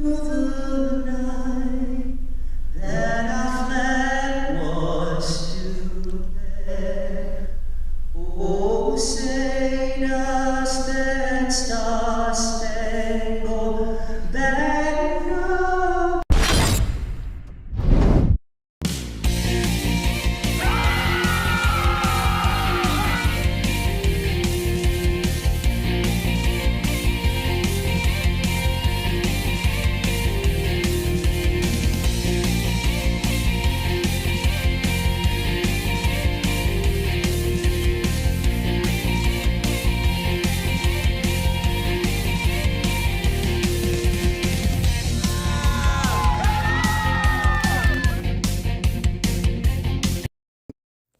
the night that our flag was to bear. Oh, say does that star-spangled banner.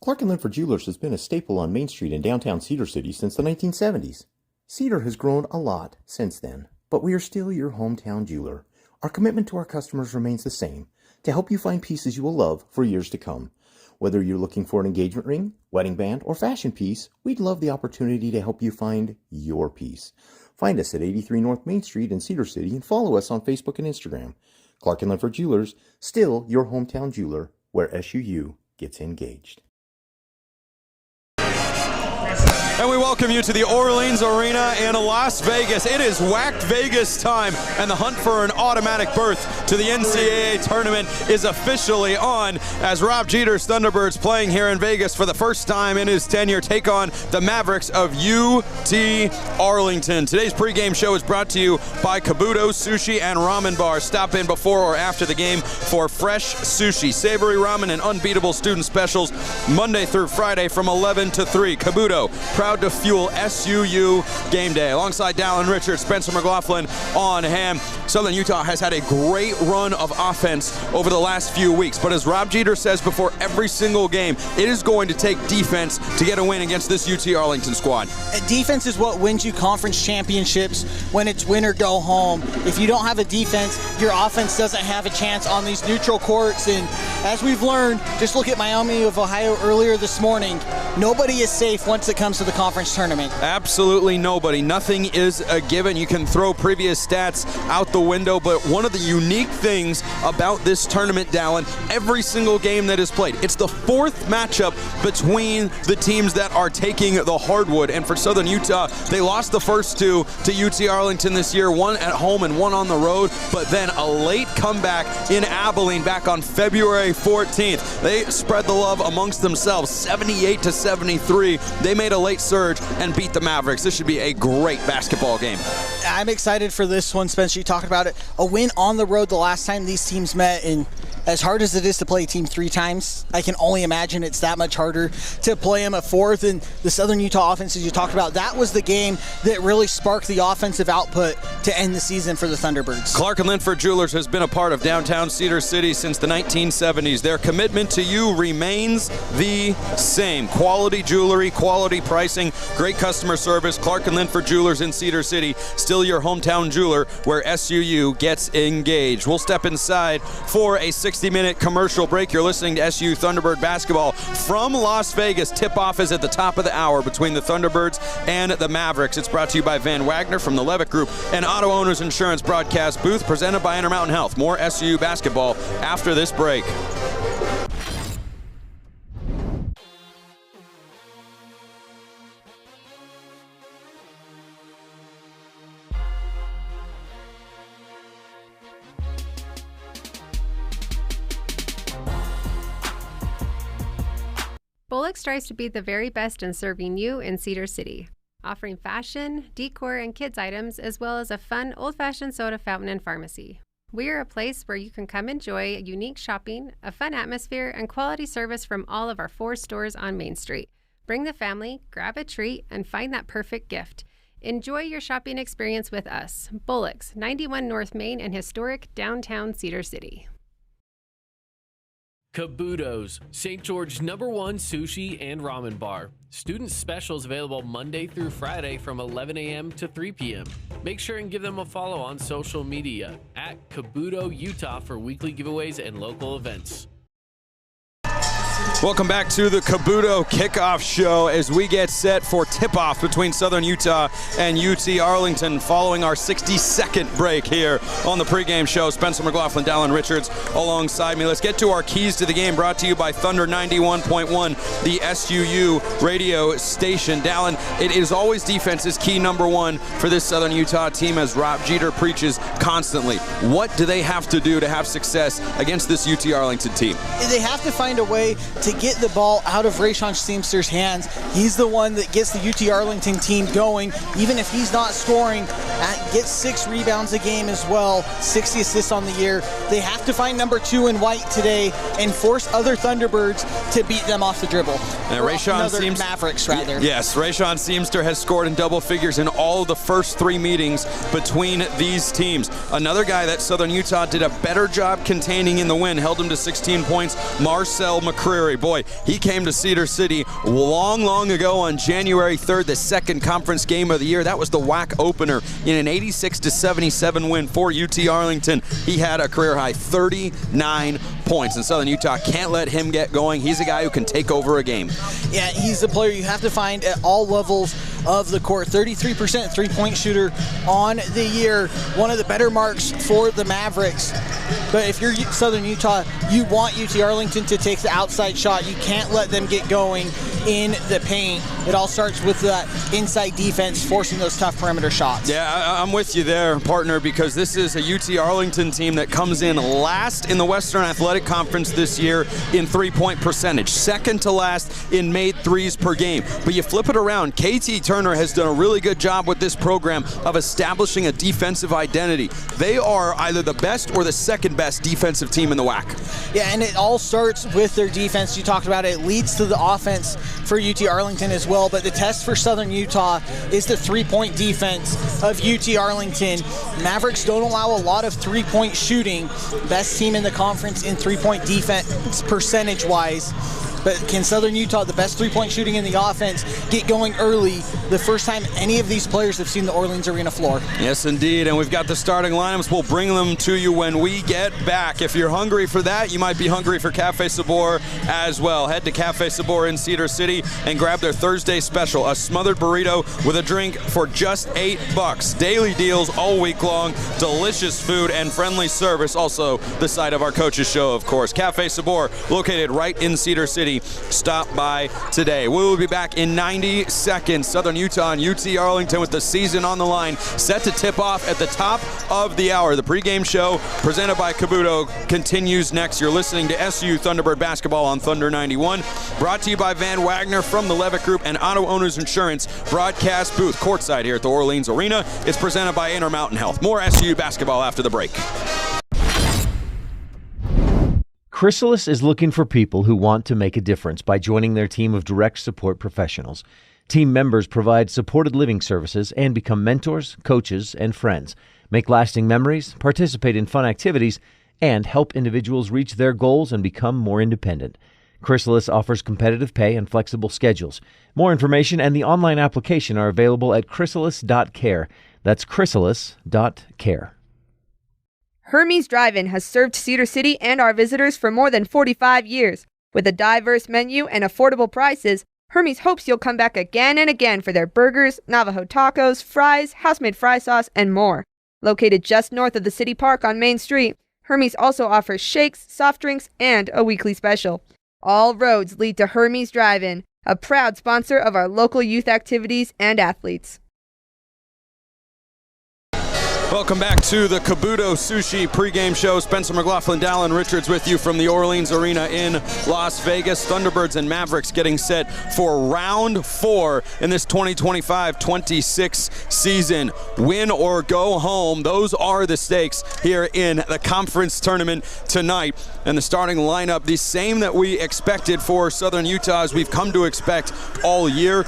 Clark & Linford Jewelers has been a staple on Main Street in downtown Cedar City since the 1970s. Cedar has grown a lot since then, but we are still your hometown jeweler. Our commitment to our customers remains the same, to help you find pieces you will love for years to come. Whether you're looking for an engagement ring, wedding band, or fashion piece, we'd love the opportunity to help you find your piece. Find us at 83 North Main Street in Cedar City and follow us on Facebook and Instagram. Clark & Linford Jewelers, still your hometown jeweler, where SUU gets engaged. And we welcome you to the Orleans Arena in Las Vegas. It is WAC Vegas time, and the hunt for an automatic berth to the NCAA tournament is officially on as Rob Jeter's Thunderbirds, playing here in Vegas for the first time in his tenure, take on the Mavericks of UT Arlington. Today's pregame show is brought to you by Kabuto Sushi and Ramen Bar. Stop in before or after the game for fresh sushi, savory ramen, and unbeatable student specials Monday through Friday from 11 to 3. Kabuto, proud to fuel SUU game day. Alongside Dallin Richards, Spencer McLaughlin on hand. Southern Utah has had a great run of offense over the last few weeks, but as Rob Jeter says before every single game, it is going to take defense to get a win against this UT Arlington squad. Defense is what wins you conference championships when it's win or go home. If you don't have a defense, your offense doesn't have a chance on these neutral courts, and as we've learned, just look at Miami of Ohio earlier this morning, nobody is safe once it comes to the conference tournament. Absolutely nobody. Nothing is a given. You can throw previous stats out the window, but one of the unique things about this tournament, Dallin, every single game that is played, it's the fourth matchup between the teams that are taking the hardwood. And for Southern Utah, they lost the first two to UT Arlington this year, one at home and one on the road, but then a late comeback in Abilene back on February 14th. They spread the love amongst themselves, 78-73. They made a late surge and beat the Mavericks. This should be a great basketball game. I'm excited for this one, Spencer. You talked about it. A win on the road the last time these teams met, and as hard as it is to play a team 3 times, I can only imagine it's that much harder to play them a fourth. And the Southern Utah offense, as you talked about, that was the game that really sparked the offensive output to end the season for the Thunderbirds. Clark & Linford Jewelers has been a part of downtown Cedar City since the 1970s. Their commitment to you remains the same. Quality jewelry, quality pricing, great customer service. Clark & Linford Jewelers in Cedar City, still your hometown jeweler where SUU gets engaged. We'll step inside for a 60-minute commercial break. You're listening to SUU Thunderbird basketball from Las Vegas. Tip-off is at the top of the hour between the Thunderbirds and the Mavericks. It's brought to you by Van Wagner from the Levitt Group and Auto Owners Insurance broadcast booth, presented by Intermountain Health. More SUU basketball after this break. Bullock strives to be the very best in serving you in Cedar City, offering fashion, decor, and kids items, as well as a fun old-fashioned soda fountain and pharmacy. We are a place where you can come enjoy unique shopping, a fun atmosphere, and quality service from all of our 4 stores on Main Street. Bring the family, grab a treat, and find that perfect gift. Enjoy your shopping experience with us. Bullock's, 91 North Main in historic downtown Cedar City. Kabuto's, St. George's #1 sushi and ramen bar. Student specials available Monday through Friday from 11 a.m. to 3 p.m. Make sure and give them a follow on social media at Kabuto Utah for weekly giveaways and local events. Welcome back to the Kabuto Kickoff Show as we get set for tip-off between Southern Utah and UT Arlington following our 60-second break here on the pregame show. Spencer McLaughlin, Dallin Richards alongside me. Let's get to our keys to the game, brought to you by Thunder 91.1, the SUU radio station. Dallin, it is always defense is key number one for this Southern Utah team, as Rob Jeter preaches constantly. What do they have to do to have success against this UT Arlington team? They have to find a way to get the ball out of Rayshawn Seamster's hands. He's the one that gets the UT Arlington team going, even if he's not scoring. Gets 6 rebounds a game as well, 60 assists on the year. They have to find number 2 in White today and force other Thunderbirds to beat them off the dribble. And Mavericks, rather. Yes, Rayshawn Seamster has scored in double figures in all of the first 3 meetings between these teams. Another guy that Southern Utah did a better job containing in the win, held him to 16 points, Marcel McCreary. Boy, he came to Cedar City long ago on January 3rd, the second conference game of the year. That was the WAC opener in an 86-77 win for UT Arlington. He had a career-high 39 points, and Southern Utah can't let him get going. He's a guy who can take over a game. Yeah, he's a player you have to find at all levels of the court. 33% three-point shooter on the year, one of the better marks for the Mavericks. But if you're Southern Utah, you want UT Arlington to take the outside shot. You can't let them get going in the paint. It all starts with that inside defense, forcing those tough perimeter shots. Yeah, I'm with you there, partner, because this is a UT Arlington team that comes in last in the Western Athletic Conference this year in three-point percentage, second to last in made threes per game. But you flip it around, KT Turner has done a really good job with this program of establishing a defensive identity. They are either the best or the second best defensive team in the WAC. Yeah, and it all starts with their defense. You talked about it. It leads to the offense for UT Arlington as well, but the test for Southern Utah is the three-point defense of UT Arlington. Mavericks don't allow a lot of three-point shooting. Best team in the conference in three-point defense percentage-wise. But can Southern Utah, the best three-point shooting in the offense, get going early the first time any of these players have seen the Orleans Arena floor? Yes, indeed, and we've got the starting lineups. We'll bring them to you when we get back. If you're hungry for that, you might be hungry for Cafe Sabor as well. Head to Cafe Sabor in Cedar City and grab their Thursday special, a smothered burrito with a drink for just $8. Daily deals all week long, delicious food and friendly service. Also, the site of our coaches show, of course. Cafe Sabor, located right in Cedar City. Stop by today. We will be back in 90 seconds. Southern Utah and UT Arlington with the season on the line, set to tip off at the top of the hour. The pregame show presented by Kabuto continues next. You're listening to SU Thunderbird basketball on Thunder 91. Brought to you by Van Wagner from the Levitt Group and Auto Owners Insurance broadcast booth courtside here at the Orleans Arena. It's presented by Intermountain Health. More SU basketball after the break. Chrysalis is looking for people who want to make a difference by joining their team of direct support professionals. Team members provide supported living services and become mentors, coaches, and friends, make lasting memories, participate in fun activities, and help individuals reach their goals and become more independent. Chrysalis offers competitive pay and flexible schedules. More information and the online application are available at chrysalis.care. That's chrysalis.care. Hermes Drive-In has served Cedar City and our visitors for more than 45 years. With a diverse menu and affordable prices, Hermes hopes you'll come back again and again for their burgers, Navajo tacos, fries, house-made fry sauce, and more. Located just north of the City Park on Main Street, Hermes also offers shakes, soft drinks, and a weekly special. All roads lead to Hermes Drive-In, a proud sponsor of our local youth activities and athletes. Welcome back to the Kabuto Sushi pregame show. Spencer McLaughlin, Dallin Richards with you from the Orleans Arena in Las Vegas. Thunderbirds and Mavericks getting set for round 4 in this 2025-26 season. Win or go home. Those are the stakes here in the conference tournament tonight. And the starting lineup, the same that we expected for Southern Utah as we've come to expect all year.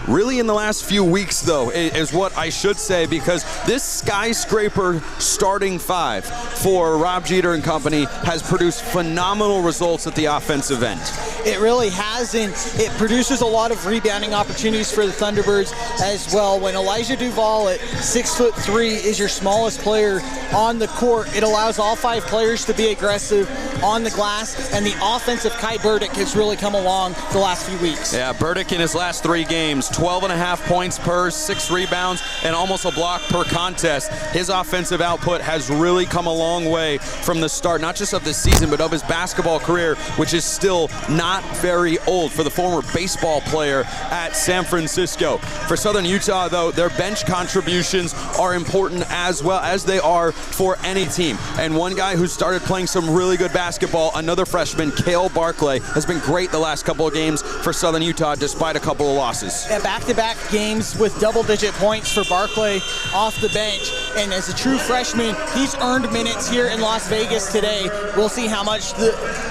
really in the last few weeks, though, is what I should say, because this skyscraper starting five for Rob Jeter and company has produced phenomenal results at the offensive end. It really has, and it produces a lot of rebounding opportunities for the Thunderbirds as well. When Elijah Duvall at 6'3" is your smallest player on the court, it allows all 5 players to be aggressive on the glass, and the offense of Kai Burdick has really come along the last few weeks. Yeah, Burdick in his last 3 games, 12.5 points per, 6 rebounds, and almost a block per contest. His offensive output has really come a long way from the start, not just of the season, but of his basketball career, which is still not very old for the former baseball player at San Francisco. For Southern Utah, though, their bench contributions are important as well as they are for any team. And one guy who started playing some really good basketball, another freshman, Cale Barclay, has been great the last couple of games for Southern Utah despite a couple of losses. Yeah, back-to-back games with double-digit points for Barclay off the bench. And as a true freshman, he's earned minutes here in Las Vegas today. We'll see how much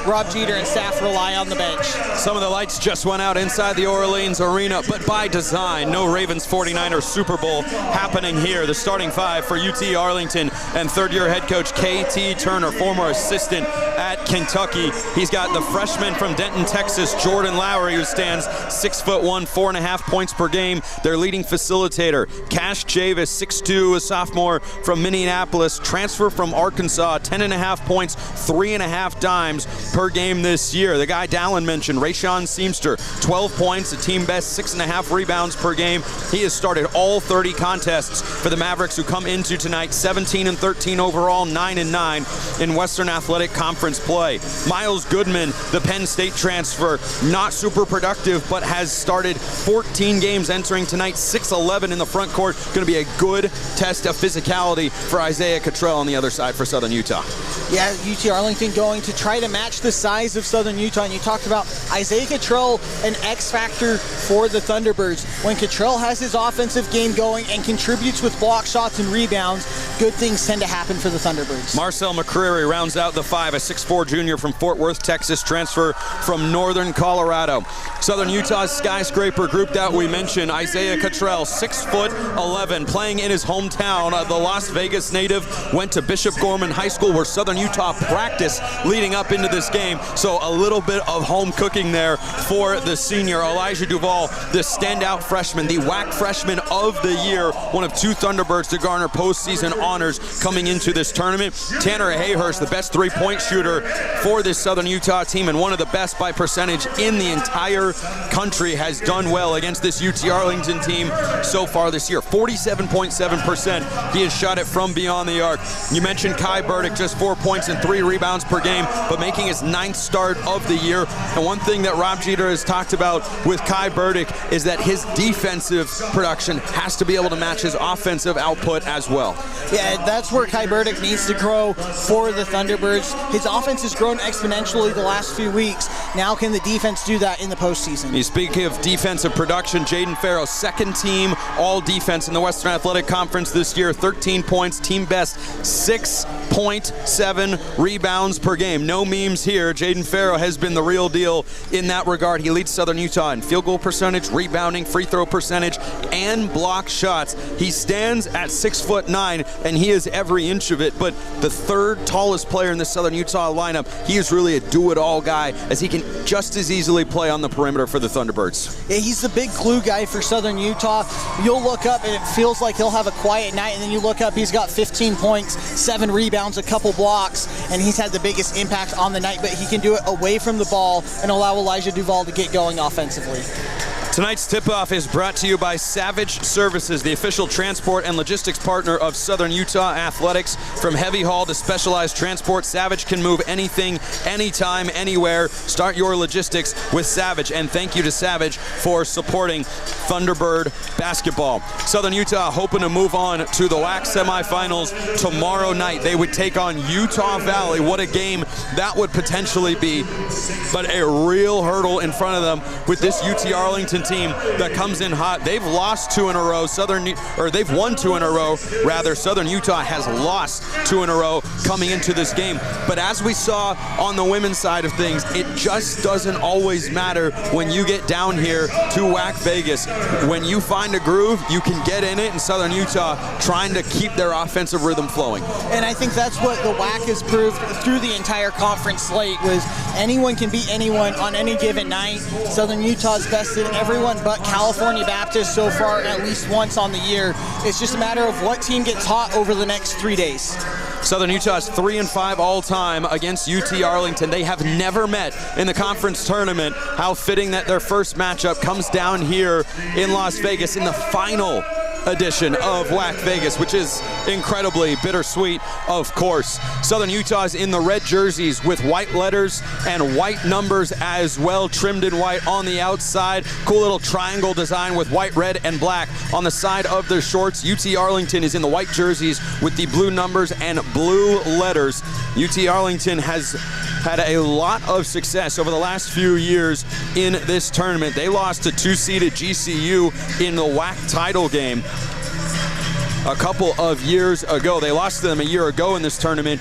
Rob Jeter and staff rely on the bench. Some of the lights just went out inside the Orleans Arena, but by design, no Ravens 49ers Super Bowl happening here. The starting five for UT Arlington and third-year head coach KT Turner, former assistant at Kentucky. He's got the freshman from Denton, Texas, Jordan Lowry, who stands 6'1", 4.5 points per game. Their leading facilitator, Cash Javis, 6'2", a sophomore from Minneapolis, transfer from Arkansas, 10.5 points, 3.5 dimes per game this year. The guy Dallin mentioned, Rayshawn Seamster, 12 points, a team best 6.5 rebounds per game. He has started all 30 contests for the Mavericks, who come into tonight 17-13 overall, 9-9 in Western Athletic Conference play. Miles Goodman, the Penn State transfer, not super productive, but has started 14 games entering tonight, 6'11" in the front court. Going to be a good test of physicality for Isaiah Cottrell on the other side for Southern Utah. Yeah, UT Arlington going to try to match the size of Southern Utah, and you talked about Isaiah Cottrell, an X factor for the Thunderbirds. When Cottrell has his offensive game going and contributes with block shots and rebounds, good things tend to happen for the Thunderbirds. Marcel McCreary rounds out the five, a 6'4" junior from Fort Worth, Texas, transfer from Northern Colorado. Southern Utah's skyscraper group that we mentioned, Isaiah Cottrell, 6'11", playing in his hometown. The Las Vegas native went to Bishop Gorman High School, where Southern Utah practiced leading up into this game. So a little bit of home cooking there for the senior. Elijah Duvall, the standout freshman, the WAC freshman of the year, one of 2 Thunderbirds to garner postseason honors coming into this tournament. Tanner Hayhurst, the best 3-point shooter for this Southern Utah team and one of the best by percentage in the entire country, has done well against this UT Arlington team so far this year. 47.7%. He has shot it from beyond the arc. You mentioned Kai Burdick, just 4 points and 3 rebounds per game, but making his 9th start of the year. And one thing that Rob Jeter has talked about with Kai Burdick is that his defensive production has to be able to match his offensive output as well. Yeah, that's where Kai Burdick needs to grow for the Thunderbirds. His offense has grown exponentially the last few weeks. Now can the defense do that in the postseason? You speak of defensive production, Jaden Farrow, second team all defense in the Western Athletic Conference this year, 13 points, team best 6.7 rebounds per game. No memes here. Jaden Farrow has been the real deal in that regard. He leads Southern Utah in field goal percentage, rebounding, free throw percentage, and block shots. He stands at 6'9", and he is every inch of it, but the third tallest player in the Southern Utah lineup. He is really a do-it-all guy, as he can just as easily play on the perimeter for the Thunderbirds. Yeah, he's the big glue guy for Southern Utah. You'll look up and it feels like he'll have a quiet night, and then you look up, he's got 15 points, 7 rebounds, a couple blocks, and he's had the biggest impact on the night, but he can do it away from the ball and allow Elijah Duvall to get going offensively. Tonight's tip-off is brought to you by Savage Services, the official transport and logistics partner of Southern Utah Athletics. From heavy haul to specialized transport, Savage can move anything, anytime, anywhere. Start your logistics with Savage, and thank you to Savage for supporting Thunderbird basketball. Southern Utah hoping to move on to the WAC semifinals tomorrow night. They would take on Utah Valley. What a game that would potentially be, but a real hurdle in front of them with this UT Arlington Arlington team that comes in hot. They've lost 2 in a row. They've won 2 in a row. Rather, Southern Utah has lost 2 in a row coming into this game. But as we saw on the women's side of things, it just doesn't always matter when you get down here to WAC Vegas. When you find a groove, you can get in it, and Southern Utah trying to keep their offensive rhythm flowing. And I think that's what the WAC has proved through the entire conference slate, was anyone can beat anyone on any given night. Southern Utah's bested everyone but California Baptist so far at least once on the year. It's just a matter of what team gets hot over the next 3 days. Southern Utah is 3-5 all-time against UT Arlington. They have never met in the conference tournament. How fitting that their first matchup comes down here in Las Vegas in the final edition of WAC Vegas, which is incredibly bittersweet, of course. Southern Utah's in the red jerseys with white letters and white numbers as well, trimmed in white on the outside. Cool little triangle design with white, red, and black on the side of their shorts. UT Arlington is in the white jerseys with the blue numbers and blue letters. UT Arlington has had a lot of success over the last few years in this tournament. They lost to 2-seeded GCU in the WAC title game a couple of years ago. They lost to them a year ago in this tournament.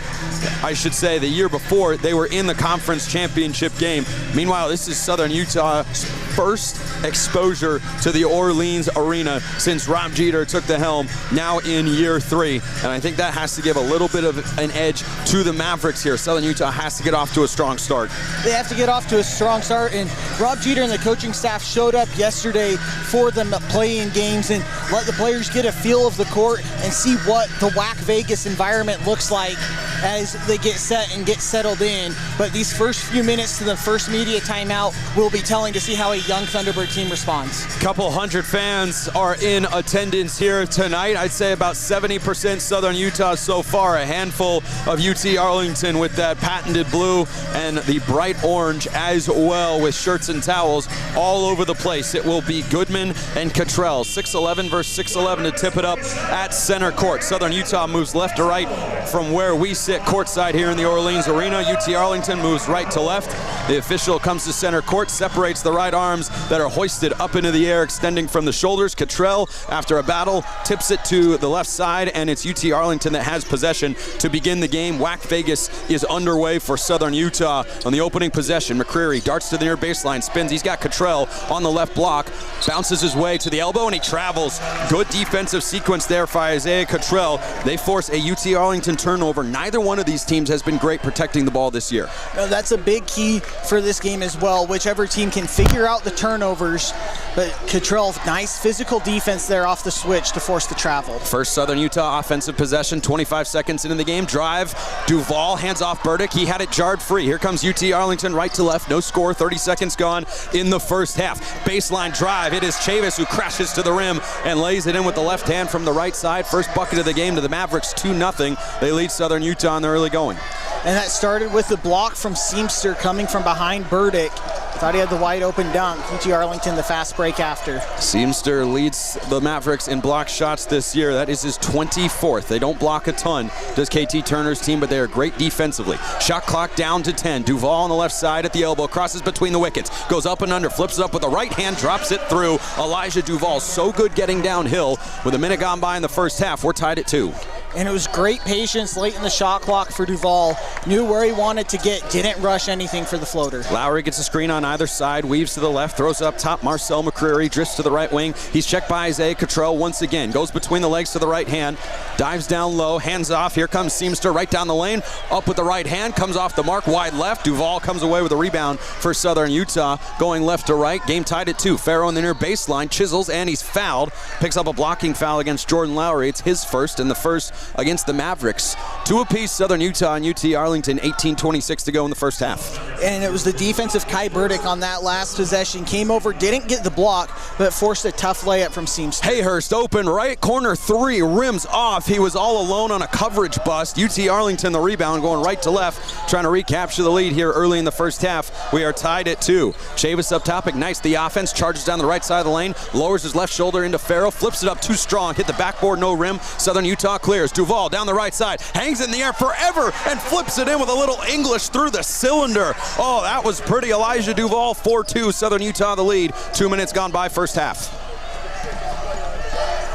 I should say the year before, they were in the conference championship game. Meanwhile, this is Southern Utah's first exposure to the Orleans Arena since Rob Jeter took the helm, now in year 3. And I think that has to give a little bit of an edge to the Mavericks here. Southern Utah has to get off to a strong start. They have to get off to a strong start, and Rob Jeter and the coaching staff showed up yesterday for them play-in games and let the players get a feel of the court and see what the WAC Vegas environment looks like as they get set and get settled in. But these first few minutes to the first media timeout will be telling to see how a young Thunderbird team responds. Couple hundred fans are in attendance here tonight. I'd say about 70% Southern Utah so far. A handful of UT Arlington with that patented blue and the bright orange as well, with shirts and towels all over the place. It will be Goodman and Cottrell, 6'11" versus 6'11" to tip it up at center court. Southern Utah moves left to right from where we sit courtside here in the Orleans Arena. UT Arlington moves right to left. The official comes to center court, separates the right arms that are hoisted up into the air, extending from the shoulders. Cottrell, after a battle, tips it to the left side, and it's UT Arlington that has possession to begin the game. WAC Vegas is underway for Southern Utah on the opening possession. McCreary darts to the near baseline, spins. He's got Cottrell on the left block, bounces his way to the elbow, and he travels. Good defensive sequence there for Isaiah Cottrell. They force a UT Arlington turnover. Neither one of these teams has been great protecting the ball this year. No, that's a big key for this game as well. Whichever team can figure out the turnovers, but Cottrell, nice physical defense there off the switch to force the travel. First Southern Utah offensive possession, 25 seconds into the game. Drive, Duval hands off Burdick. He had it jarred free. Here comes UT Arlington right to left. No score, 30 seconds gone in the first half. Baseline drive. It is Chavis who crashes to the rim and lays it in with the left hand from the right side. First bucket of the game to the Mavericks, 2-0. They lead Southern Utah in the early going. And that started with the block from Seamster coming from behind Burdick. Thought he had the wide open dunk. UT Arlington the fast break after. Seamster leads the Mavericks in block shots this year. That is his 24th. They don't block a ton, does KT Turner's team, but they are great defensively. Shot clock down to 10. Duval on the left side at the elbow, crosses between the wickets, goes up and under, flips it up with the right hand, drops it through. Elijah Duval, so good getting downhill. With a minute gone by in the first half, we're tied at 2. And it was great patience late in the shot clock for Duval. Knew where he wanted to get, didn't rush anything for the floater. Lowry gets a screen on either side, weaves to the left, throws up top. Marcel McCreary drifts to the right wing. He's checked by Isaiah Cottrell once again. Goes between the legs to the right hand, dives down low, hands off. Here comes Seamster right down the lane. Up with the right hand, comes off the mark, wide left. Duval comes away with a rebound for Southern Utah. Going left to right, game tied at 2. Farrow in the near baseline, chisels, and he's fouled. Picks up a blocking foul against Jordan Lowry. It's his first, and the first against the Mavericks. 2 apiece, Southern Utah and UT Arlington, 18:26 to go in the first half. And it was the defensive Kai Burdick on that last possession. Came over, didn't get the block, but forced a tough layup from Seamster. Hayhurst open, right corner 3, rims off. He was all alone on a coverage bust. UT Arlington the rebound, going right to left, trying to recapture the lead here early in the first half. We are tied at 2. Chavis up top, ignites the offense, charges down the right side of the lane, lowers his left shoulder into Farrow, flips it up too strong, hit the backboard, no rim. Southern Utah clears. Duval down the right side, hangs in the air forever and flips it in with a little English through the cylinder Oh, that was pretty. Elijah Duvall, 4-2, Southern Utah the lead. 2 minutes gone by first half.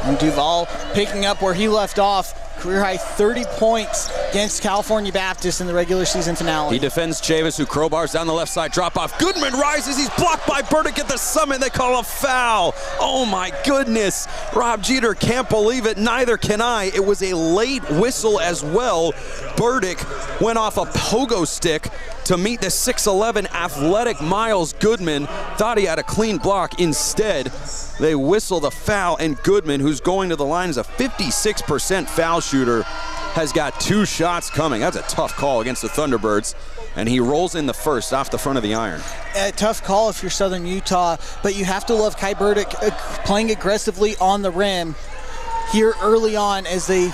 And Duvall picking up where he left off. Career high 30 points against California Baptist in the regular season finale. He defends Chavis, who crowbars down the left side, drop off. Goodman rises, he's blocked by Burdick at the summit. They call a foul. Oh my goodness. Rob Jeter can't believe it, neither can I. It was a late whistle as well. Burdick went off a pogo stick to meet the 6'11" athletic Miles Goodman. Thought he had a clean block. Instead, they whistle the foul, and Goodman, who's going to the line as a 56% foul shooter, has got 2 shots coming. That's a tough call against the Thunderbirds, and he rolls in the first off the front of the iron. A tough call if you're Southern Utah, but you have to love Kai Burdick playing aggressively on the rim here early on as they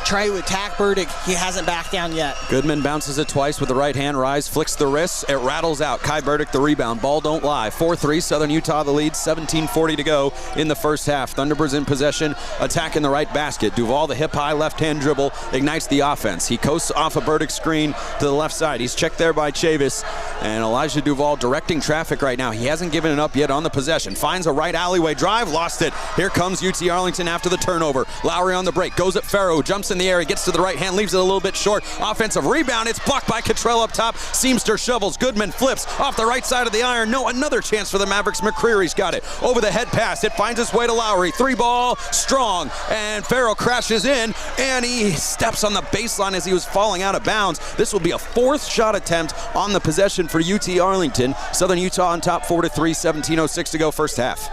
try to attack Burdick. He hasn't backed down yet. Goodman bounces it twice with the right hand rise, flicks the wrist, it rattles out. Kai Burdick the rebound, ball don't lie. 4-3, Southern Utah the lead, 17:40 to go in the first half. Thunderbirds in possession, attacking the right basket. Duvall, the hip high left hand dribble, ignites the offense. He coasts off a Burdick screen to the left side. He's checked there by Chavis, and Elijah Duvall directing traffic right now. He hasn't given it up yet on the possession. Finds a right alleyway drive, lost it. Here comes UT Arlington after the turnover. Lowry on the break, goes at Farrow, jumps in the air, he gets to the right hand, leaves it a little bit short. Offensive rebound, it's blocked by Cottrell up top. Seamster shovels, Goodman flips off the right side of the iron. No, another chance for the Mavericks. McCreary's got it. Over the head pass, it finds its way to Lowry. 3-ball, strong, and Farrow crashes in, and he steps on the baseline as he was falling out of bounds. This will be a 4th shot attempt on the possession for UT Arlington. Southern Utah on top 4-3, 17:06 to go first half.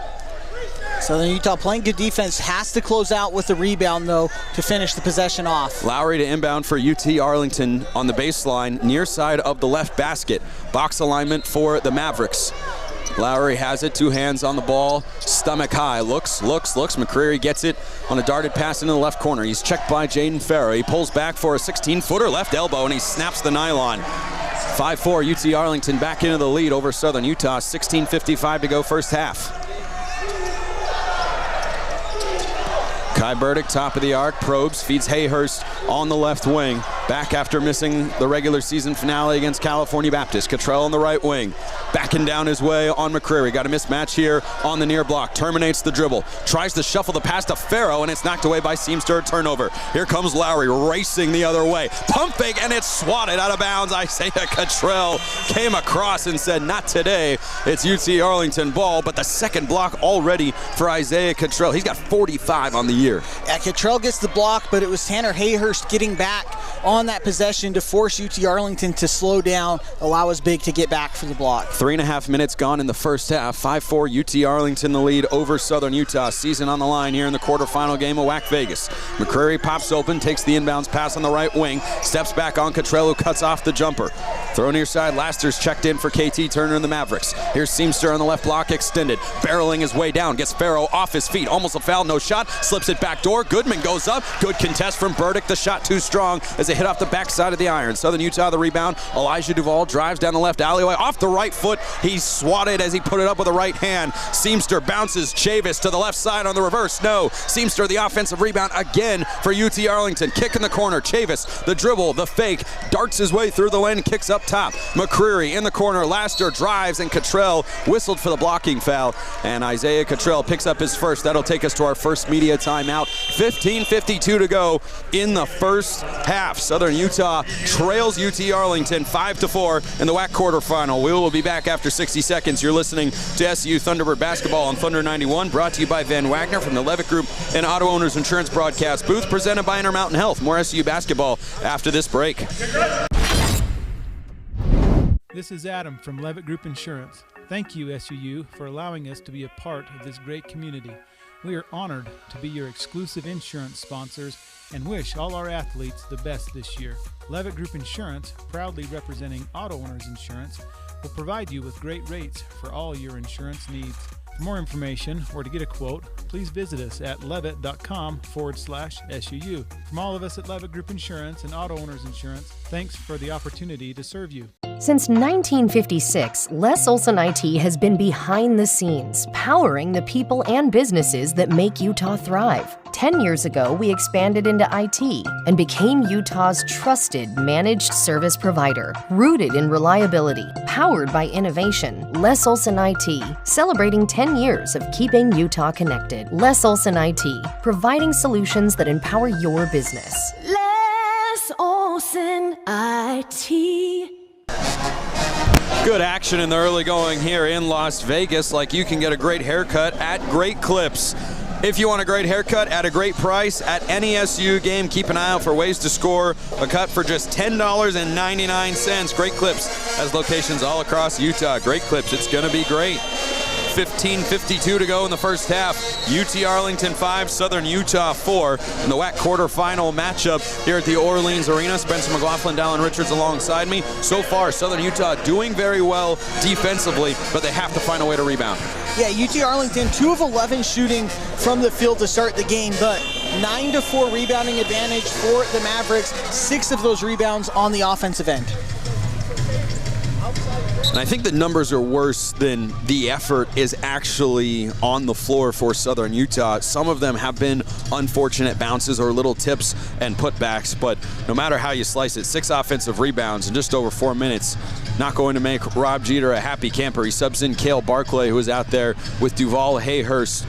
Southern Utah playing good defense, has to close out with the rebound, though, to finish the possession off. Lowry to inbound for UT Arlington on the baseline, near side of the left basket. Box alignment for the Mavericks. Lowry has it, 2 hands on the ball, stomach high, looks. McCreary gets it on a darted pass into the left corner. He's checked by Jaden Farrow. He pulls back for a 16-footer left elbow, and he snaps the nylon. 5-4, UT Arlington back into the lead over Southern Utah, 16:55 to go first half. Kai Burdick, top of the arc, probes, feeds Hayhurst on the left wing. Back after missing the regular season finale against California Baptist. Cottrell on the right wing. Backing down his way on McCreary. Got a mismatch here on the near block. Terminates the dribble. Tries to shuffle the pass to Farrow, and it's knocked away by Seamster. Turnover. Here comes Lowry racing the other way. Pump fake, and it's swatted out of bounds. Isaiah Cottrell came across and said, not today. It's UT Arlington ball, but the second block already for Isaiah Cottrell. He's got 45 on the year. Yeah, Cottrell gets the block, but it was Tanner Hayhurst getting back on that possession to force UT Arlington to slow down, allow his big to get back for the block. 3.5 minutes gone in the first half. 5-4, UT Arlington the lead over Southern Utah. Season on the line here in the quarterfinal game of WAC Vegas. McCreary pops open, takes the inbounds pass on the right wing, steps back on Cottrell, who cuts off the jumper. Throw near side, Laster's checked in for KT Turner and the Mavericks. Here's Seamster on the left block, extended, barreling his way down, gets Farrow off his feet, almost a foul, no shot, slips it back door. Goodman goes up, good contest from Burdick, the shot too strong as it hit off the backside of the iron. Southern Utah the rebound. Elijah Duvall drives down the left alleyway, off the right foot. He's swatted as he put it up with the right hand. Seamster bounces Chavis to the left side on the reverse. No, Seamster the offensive rebound again for UT Arlington. Kick in the corner. Chavis, the dribble, the fake, darts his way through the lane, kicks up top. McCreary in the corner. Laster drives, and Cottrell whistled for the blocking foul. And Isaiah Cottrell picks up his first. That'll take us to our first media timeout. 15:52 to go in the first half. Southern Utah trails UT Arlington 5-4 in the WAC quarterfinal. We will be back after 60 seconds. You're listening to SU Thunderbird basketball on Thunder 91, brought to you by Van Wagner from the Levitt Group and Auto Owners Insurance broadcast booth, presented by Intermountain Health. More SU basketball after this break. This is Adam from Levitt Group Insurance. Thank you, SUU, for allowing us to be a part of this great community. We are honored to be your exclusive insurance sponsors and wish all our athletes the best this year. Levitt Group Insurance, proudly representing Auto Owners Insurance, will provide you with great rates for all your insurance needs. For more information or to get a quote, please visit us at levitt.com/SUU. From all of us at Levitt Group Insurance and Auto Owners Insurance, thanks for the opportunity to serve you. Since 1956, Les Olson IT has been behind the scenes, powering the people and businesses that make Utah thrive. 10 years ago, we expanded into IT and became Utah's trusted managed service provider, rooted in reliability, powered by innovation. Les Olson IT, celebrating 10 years of keeping Utah connected. Les Olson IT, providing solutions that empower your business. Les Olson IT. Good action in the early going here in Las Vegas. Like, you can get a great haircut at Great Clips. If you want a great haircut at a great price at any SUU game, keep an eye out for ways to score a cut for just $10.99. Great Clips has locations all across Utah. Great Clips, it's going to be great. 15:52 to go in the first half. UT Arlington 5, Southern Utah 4 in the WAC quarterfinal matchup here at the Orleans Arena. Spencer McLaughlin, Dallin Richards alongside me. So far, Southern Utah doing very well defensively, but they have to find a way to rebound. Yeah, UT Arlington, 2 of 11 shooting from the field to start the game, but 9-4 rebounding advantage for the Mavericks. 6 of those rebounds on the offensive end. And I think the numbers are worse than the effort is actually on the floor for Southern Utah. Some of them have been unfortunate bounces or little tips and putbacks, but no matter how you slice it, 6 offensive rebounds in just over 4 minutes, not going to make Rob Jeter a happy camper. He subs in Cale Barclay, who is out there with Duval, Hayhurst,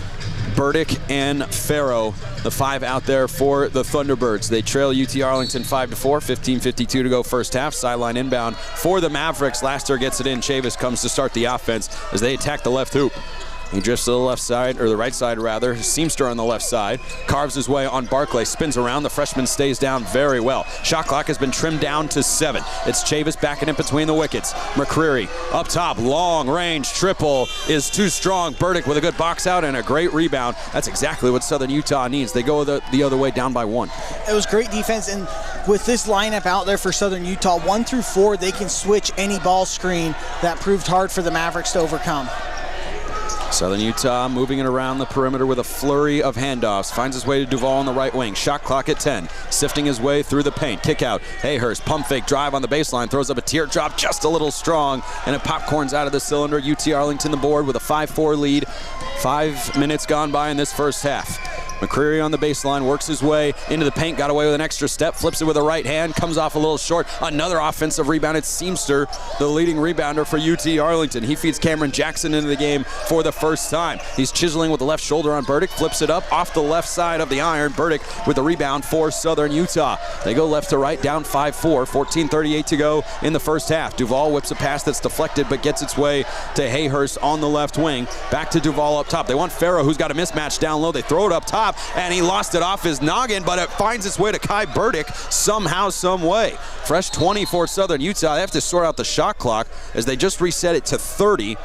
Burdick, and Farrow, the 5 out there for the Thunderbirds. They trail UT Arlington 5-4, 15:52 to go first half. Sideline inbound for the Mavericks. Laster gets it in. Chavis comes to start the offense as they attack the left hoop. He drifts to the left side, or the right side rather. Seamster on the left side. Carves his way on Barclay. Spins around. The freshman stays down very well. Shot clock has been trimmed down to 7. It's Chavis backing in between the wickets. McCreary up top. Long range triple is too strong. Burdick with a good box out and a great rebound. That's exactly what Southern Utah needs. They go the other way, down by 1. It was great defense, and with this lineup out there for Southern Utah, 1 through 4, they can switch any ball screen. That proved hard for the Mavericks to overcome. Southern Utah moving it around the perimeter with a flurry of handoffs. Finds his way to Duval on the right wing. Shot clock at 10. Sifting his way through the paint. Kick out. Hayhurst, pump fake, drive on the baseline. Throws up a teardrop just a little strong. And it popcorns out of the cylinder. UT Arlington the board with a 5-4 lead. 5 minutes gone by in this first half. McCreary on the baseline, works his way into the paint, got away with an extra step, flips it with a right hand, comes off a little short. Another offensive rebound. It's Seamster, the leading rebounder for UT Arlington. He feeds Cameron Jackson into the game for the first time. He's chiseling with the left shoulder on Burdick, flips it up off the left side of the iron. Burdick with the rebound for Southern Utah. They go left to right, down 5-4, 14:38 to go in the first half. Duval whips a pass that's deflected but gets its way to Hayhurst on the left wing. Back to Duval up top. They want Farrow, who's got a mismatch down low. They throw it up top, and he lost it off his noggin, but it finds its way to Kai Burdick somehow, some way. Fresh 20 for Southern Utah. They have to sort out the shot clock as they just reset it to 30.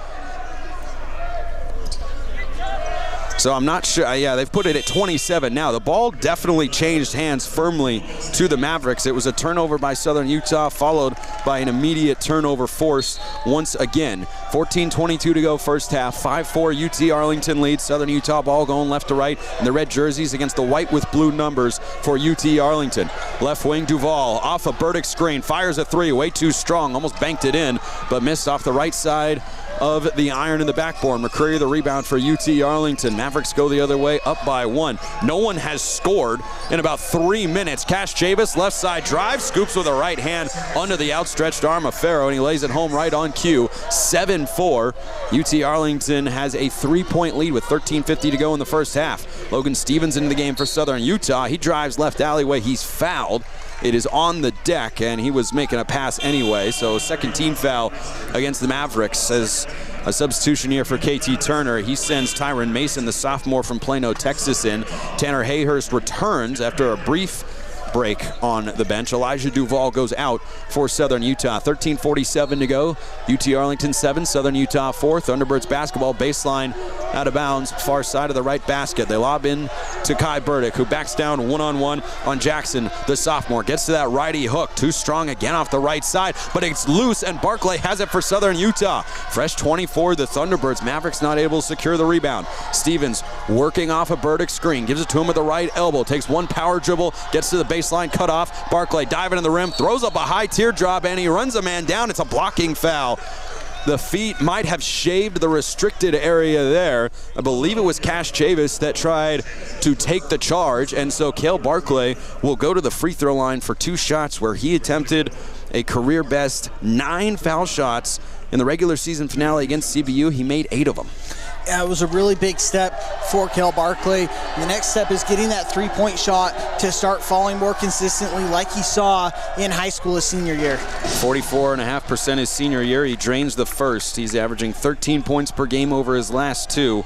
So I'm not sure. Yeah, they've put it at 27 now. The ball definitely changed hands firmly to the Mavericks. It was a turnover by Southern Utah, followed by an immediate turnover forced once again. 14:22 to go first half. 5-4 UT Arlington leads. Southern Utah ball going left to right in the red jerseys against the white with blue numbers for UT Arlington. Left wing Duval off a Burdick screen. Fires a 3. Way too strong. Almost banked it in, but missed off the right side of the iron in the backboard. McCreary the rebound for UT Arlington. Mavericks go the other way, up by 1. No one has scored in about 3 minutes. Cash Chavis, left side drive, scoops with a right hand under the outstretched arm of Farrow, and he lays it home right on cue. 7-4. UT Arlington has a 3-point lead with 13:50 to go in the first half. Logan Stevens into the game for Southern Utah. He drives left alleyway. He's fouled. It is on the deck, and he was making a pass anyway, so second team foul against the Mavericks as a substitution here for KT Turner. He sends Tyron Mason, the sophomore from Plano, Texas, in. Tanner Hayhurst returns after a brief break on the bench. Elijah Duval goes out for Southern Utah. 13:47 to go. UT Arlington 7, Southern Utah 4. Thunderbirds basketball, baseline out of bounds, far side of the right basket. They lob in to Kai Burdick, who backs down one-on-one on Jackson, the sophomore. Gets to that righty hook. Too strong again off the right side, but it's loose, and Barclay has it for Southern Utah. Fresh 24, the Thunderbirds. Mavericks not able to secure the rebound. Stevens working off a Burdick screen. Gives it to him with the right elbow. Takes one power dribble. Gets to the baseline, cut off. Barclay diving in the rim. Throws up a high teardrop, and he runs a man down. It's a blocking foul. The feet might have shaved the restricted area there. I believe it was Cash Chavis that tried to take the charge, and so Cale Barclay will go to the free throw line for 2 shots where he attempted a career best 9 foul shots. In the regular season finale against CBU, he made 8 of them. Yeah, it was a really big step for Cale Barclay. The next step is getting that three-point shot to start falling more consistently like he saw in high school his senior year. 44.5% his senior year. He drains the first. He's averaging 13 points per game over his last 2.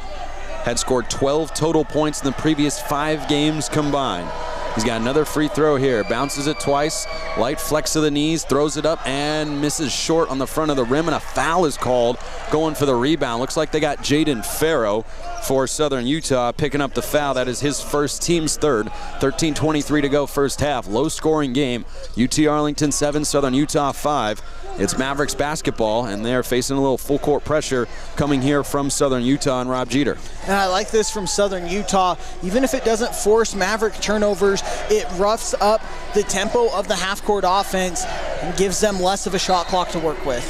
Had scored 12 total points in the previous 5 games combined. He's got another free throw here. Bounces it twice. Light flex of the knees. Throws it up and misses short on the front of the rim. And a foul is called going for the rebound. Looks like they got Jaden Farrow for Southern Utah picking up the foul. That is his first, team's third. 13:23 to go first half. Low scoring game. UT Arlington 7, Southern Utah 5. It's Mavericks basketball, and they're facing a little full court pressure coming here from Southern Utah and Rob Jeter. And I like this from Southern Utah. Even if it doesn't force Maverick turnovers, it roughs up the tempo of the half-court offense and gives them less of a shot clock to work with.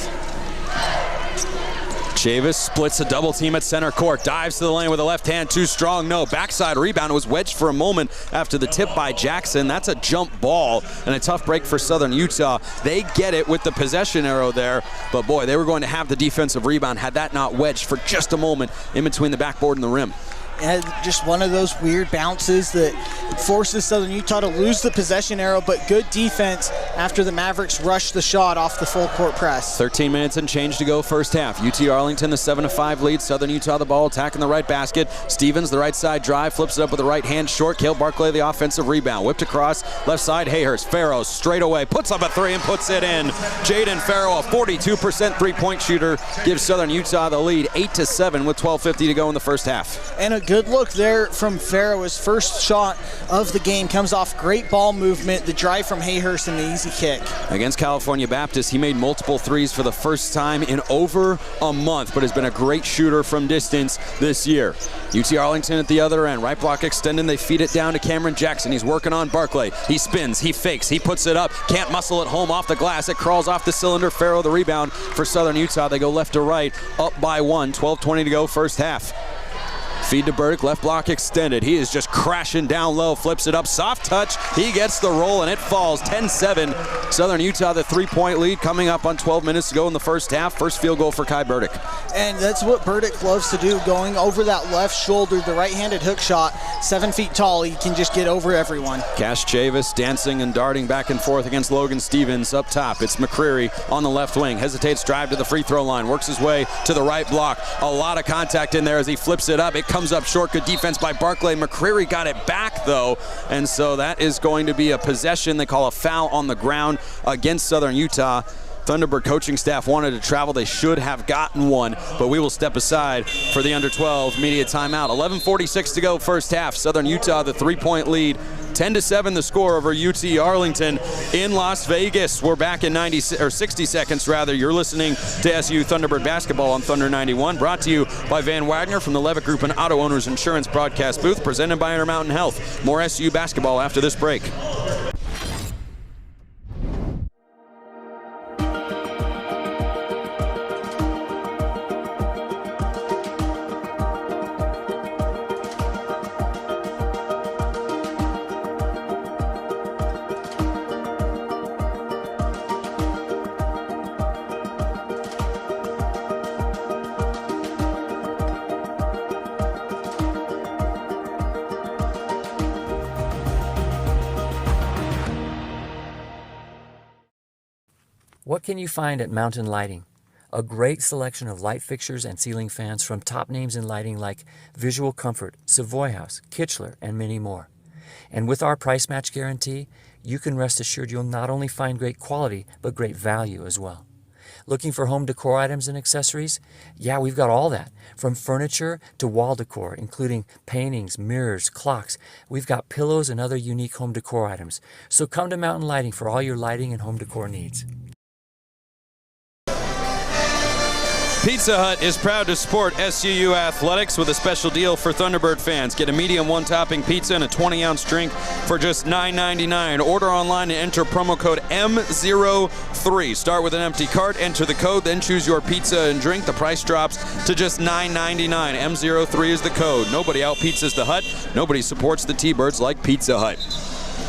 Chavis splits a double team at center court, dives to the lane with a left hand, too strong, no. Backside rebound, was wedged for a moment after the tip by Jackson. That's a jump ball and a tough break for Southern Utah. They get it with the possession arrow there, but boy, they were going to have the defensive rebound had that not wedged for just a moment in between the backboard and the rim. And just one of those weird bounces that forces Southern Utah to lose the possession arrow, but good defense after the Mavericks rushed the shot off the full court press. 13 minutes and change to go first half. UT Arlington the 7-5 lead. Southern Utah the ball, attacking the right basket. Stevens the right side drive, flips it up with the right hand short. Cale Barclay the offensive rebound. Whipped across, left side Hayhurst. Farrow straight away, puts up a 3 and puts it in. Jaden Farrow, a 42% three-point shooter, gives Southern Utah the lead 8-7 with 12:50 to go in the first half. And a good look there from Farrow. His first shot of the game comes off great ball movement, the drive from Hayhurst, and the easy kick. Against California Baptist, he made multiple threes for the first time in over a month, but has been a great shooter from distance this year. UT Arlington at the other end, right block extending, they feed it down to Cameron Jackson. He's working on Barclay. He spins, he fakes, he puts it up, can't muscle it home off the glass. It crawls off the cylinder. Farrow the rebound for Southern Utah. They go left to right, up by 1, 12:20 to go first half. Feed to Burdick, left block extended. He is just crashing down low, flips it up, soft touch. He gets the roll and it falls 10-7. Southern Utah the 3-point lead coming up on 12 minutes to go in the first half. First field goal for Kai Burdick. And that's what Burdick loves to do, going over that left shoulder, the right-handed hook shot. 7 feet tall, he can just get over everyone. Cash Chavis dancing and darting back and forth against Logan Stevens up top. It's McCreary on the left wing. Hesitates, drive to the free throw line, works his way to the right block. A lot of contact in there as he flips it up. It comes up short. Good defense by Barclay. McCreary got it back though, and so that is going to be a possession. They call a foul on the ground against Southern Utah. Thunderbird coaching staff wanted to travel. They should have gotten one, but we will step aside for the under 12 media timeout. 11:46 to go first half. Southern Utah the 3-point lead. 10-7 the score over UT Arlington in Las Vegas. We're back in 60 seconds rather. You're listening to SU Thunderbird basketball on Thunder 91, brought to you by Van Wagner from the Levitt Group and Auto Owners Insurance broadcast booth, presented by Intermountain Health. More SU basketball after this break. What can you find at Mountain Lighting? A great selection of light fixtures and ceiling fans from top names in lighting like Visual Comfort, Savoy House, Kitchler, and many more. And with our price match guarantee, you can rest assured you'll not only find great quality, but great value as well. Looking for home decor items and accessories? Yeah, we've got all that. From furniture to wall decor, including paintings, mirrors, clocks. We've got pillows and other unique home decor items. So come to Mountain Lighting for all your lighting and home decor needs. Pizza Hut is proud to support SUU athletics with a special deal for Thunderbird fans. Get a medium one-topping pizza and a 20-ounce drink for just $9.99. Order online and enter promo code M03. Start with an empty cart, enter the code, then choose your pizza and drink. The price drops to just $9.99. M03 is the code. Nobody out-pizzas the Hut. Nobody supports the T-Birds like Pizza Hut.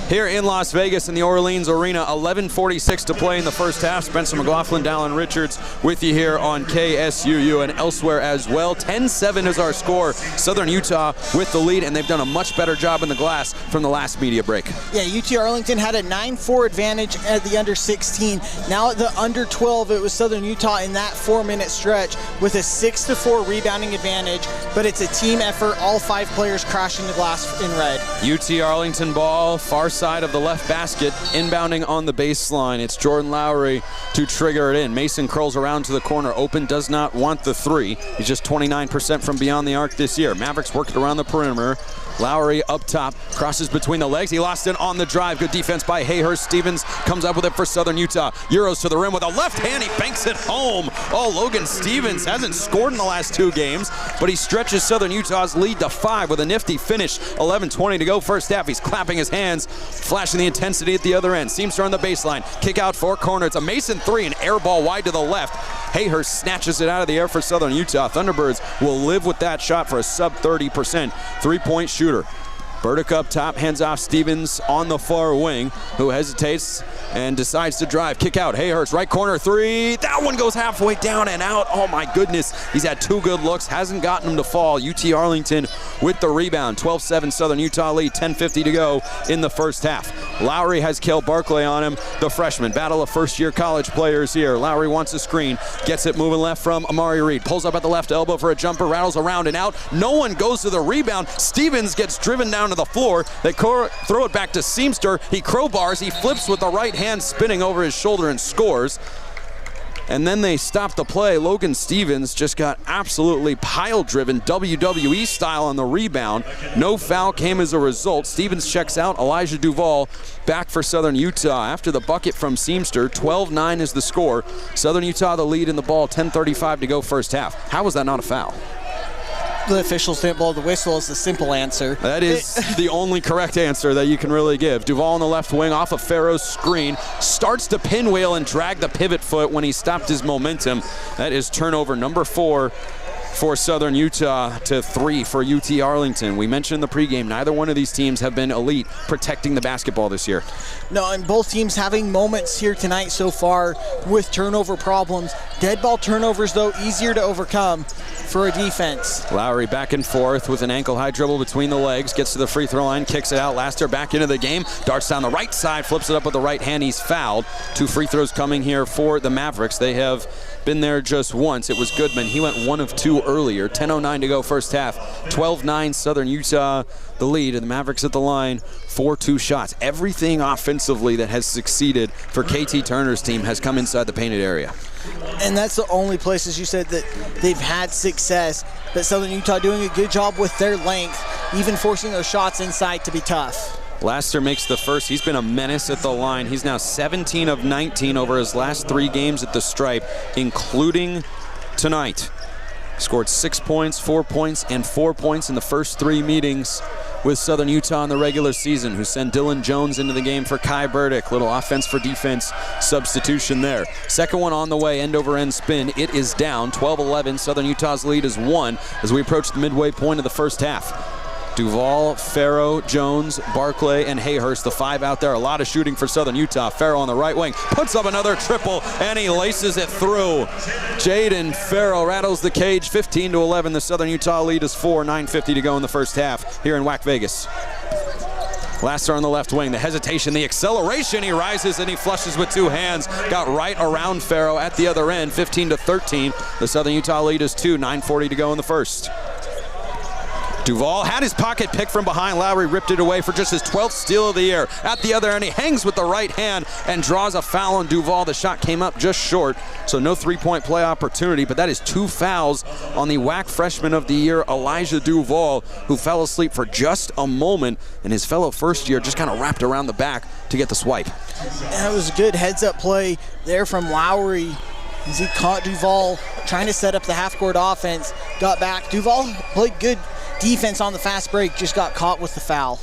Here in Las Vegas in the Orleans Arena, 11:46 to play in the first half. Spencer McLaughlin, Dallin Richards with you here on KSUU and elsewhere as well. 10-7 is our score. Southern Utah with the lead, and they've done a much better job in the glass from the last media break. Yeah, UT Arlington had a 9-4 advantage at the under 16. Now at the under 12, it was Southern Utah in that 4-minute stretch with a 6-4 rebounding advantage, but it's a team effort. All 5 players crashing the glass in red. UT Arlington ball, far side of the left basket, inbounding on the baseline. It's Jordan Lowry to trigger it in. Mason curls around to the corner, open, does not want the three. He's just 29% from beyond the arc this year. Mavericks work it around the perimeter. Lowry up top, crosses between the legs. He lost it on the drive. Good defense by Hayhurst. Stevens comes up with it for Southern Utah. Euros to the rim with a left hand. He banks it home. Oh, Logan Stevens hasn't scored in the last 2 games, but he stretches Southern Utah's lead to 5 with a nifty finish. 11:20 to go first half. He's clapping his hands, flashing the intensity at the other end. Seamster on the baseline. Kick out for corner. It's a Mason 3, an air ball wide to the left. Hayhurst snatches it out of the air for Southern Utah. Thunderbirds will live with that shot for a sub 30% three-point shooter. Burdick up top, hands off Stevens on the far wing, who hesitates and decides to drive. Kick out, Hayhurst, right corner 3. That one goes halfway down and out. Oh my goodness, he's had 2 good looks, hasn't gotten him to fall. UT Arlington with the rebound. 12-7 Southern Utah lead, 10:50 to go in the first half. Lowry has Cale Barclay on him, the freshman. Battle of first-year college players here. Lowry wants a screen, gets it moving left from Amari Reed. Pulls up at the left elbow for a jumper, rattles around and out. No one goes to the rebound. Stevens gets driven down to the floor. They throw it back to Seamster. He crowbars, he flips with the right hand, spinning over his shoulder and scores. And then they stop the play. Logan Stevens just got absolutely pile-driven, WWE style on the rebound. No foul came as a result. Stevens checks out. Elijah Duvall back for Southern Utah after the bucket from Seamster. 12-9 is the score. Southern Utah the lead in the ball. 10:35 to go first half. How was that not a foul? The officials didn't blow the whistle is the simple answer. That is the only correct answer that you can really give. Duvall on the left wing off of Farrow's screen. Starts to pinwheel and drag the pivot foot when he stopped his momentum. That is turnover number 4 for Southern Utah to 3 for UT Arlington. We mentioned in the pregame, neither one of these teams have been elite protecting the basketball this year. No, and both teams having moments here tonight so far with turnover problems. Dead ball turnovers, though, easier to overcome for a defense. Lowry back and forth with an ankle-high dribble between the legs, gets to the free throw line, kicks it out. Laster back into the game, darts down the right side, flips it up with the right hand. He's fouled. 2 free throws coming here for the Mavericks. They have been there just once. It was Goodman. He went 1 of 2 earlier. 10:09 to go first half. 12-9 Southern Utah the lead, and the Mavericks at the line for 2 shots. Everything offensively that has succeeded for KT Turner's team has come inside the painted area. And that's the only place, as you said, that they've had success. But Southern Utah doing a good job with their length, even forcing those shots inside to be tough. Laster makes the first. He's been a menace at the line. He's now 17 of 19 over his last 3 games at the stripe, including tonight. Scored 6 points, 4 points, and 4 points in the first 3 meetings with Southern Utah in the regular season, who sent Dylan Jones into the game for Kai Burdick. Little offense for defense substitution there. Second one on the way, end-over-end spin. It is down, 12-11. Southern Utah's lead is 1 as we approach the midway point of the first half. Duvall, Farrow, Jones, Barclay, and Hayhurst, the 5 out there. A lot of shooting for Southern Utah. Farrow on the right wing, puts up another triple, and he laces it through. Jaden Farrow rattles the cage, 15-11. The Southern Utah lead is 4, 9:50 to go in the first half here in WAC Vegas. Laster on the left wing, the hesitation, the acceleration. He rises and he flushes with 2 hands. Got right around Farrow at the other end, 15-13. The Southern Utah lead is 2, 9:40 to go in the first. Duvall had his pocket picked from behind. Lowry ripped it away for just his 12th steal of the year. At the other end, he hangs with the right hand and draws a foul on Duvall. The shot came up just short, so no 3-point play opportunity, but that is 2 fouls on the WAC freshman of the year, Elijah Duvall, who fell asleep for just a moment, and his fellow first year just kind of wrapped around the back to get the swipe. That was a good heads-up play there from Lowry as he caught Duvall trying to set up the half-court offense, got back. Duval played good defense on the fast break, just got caught with the foul.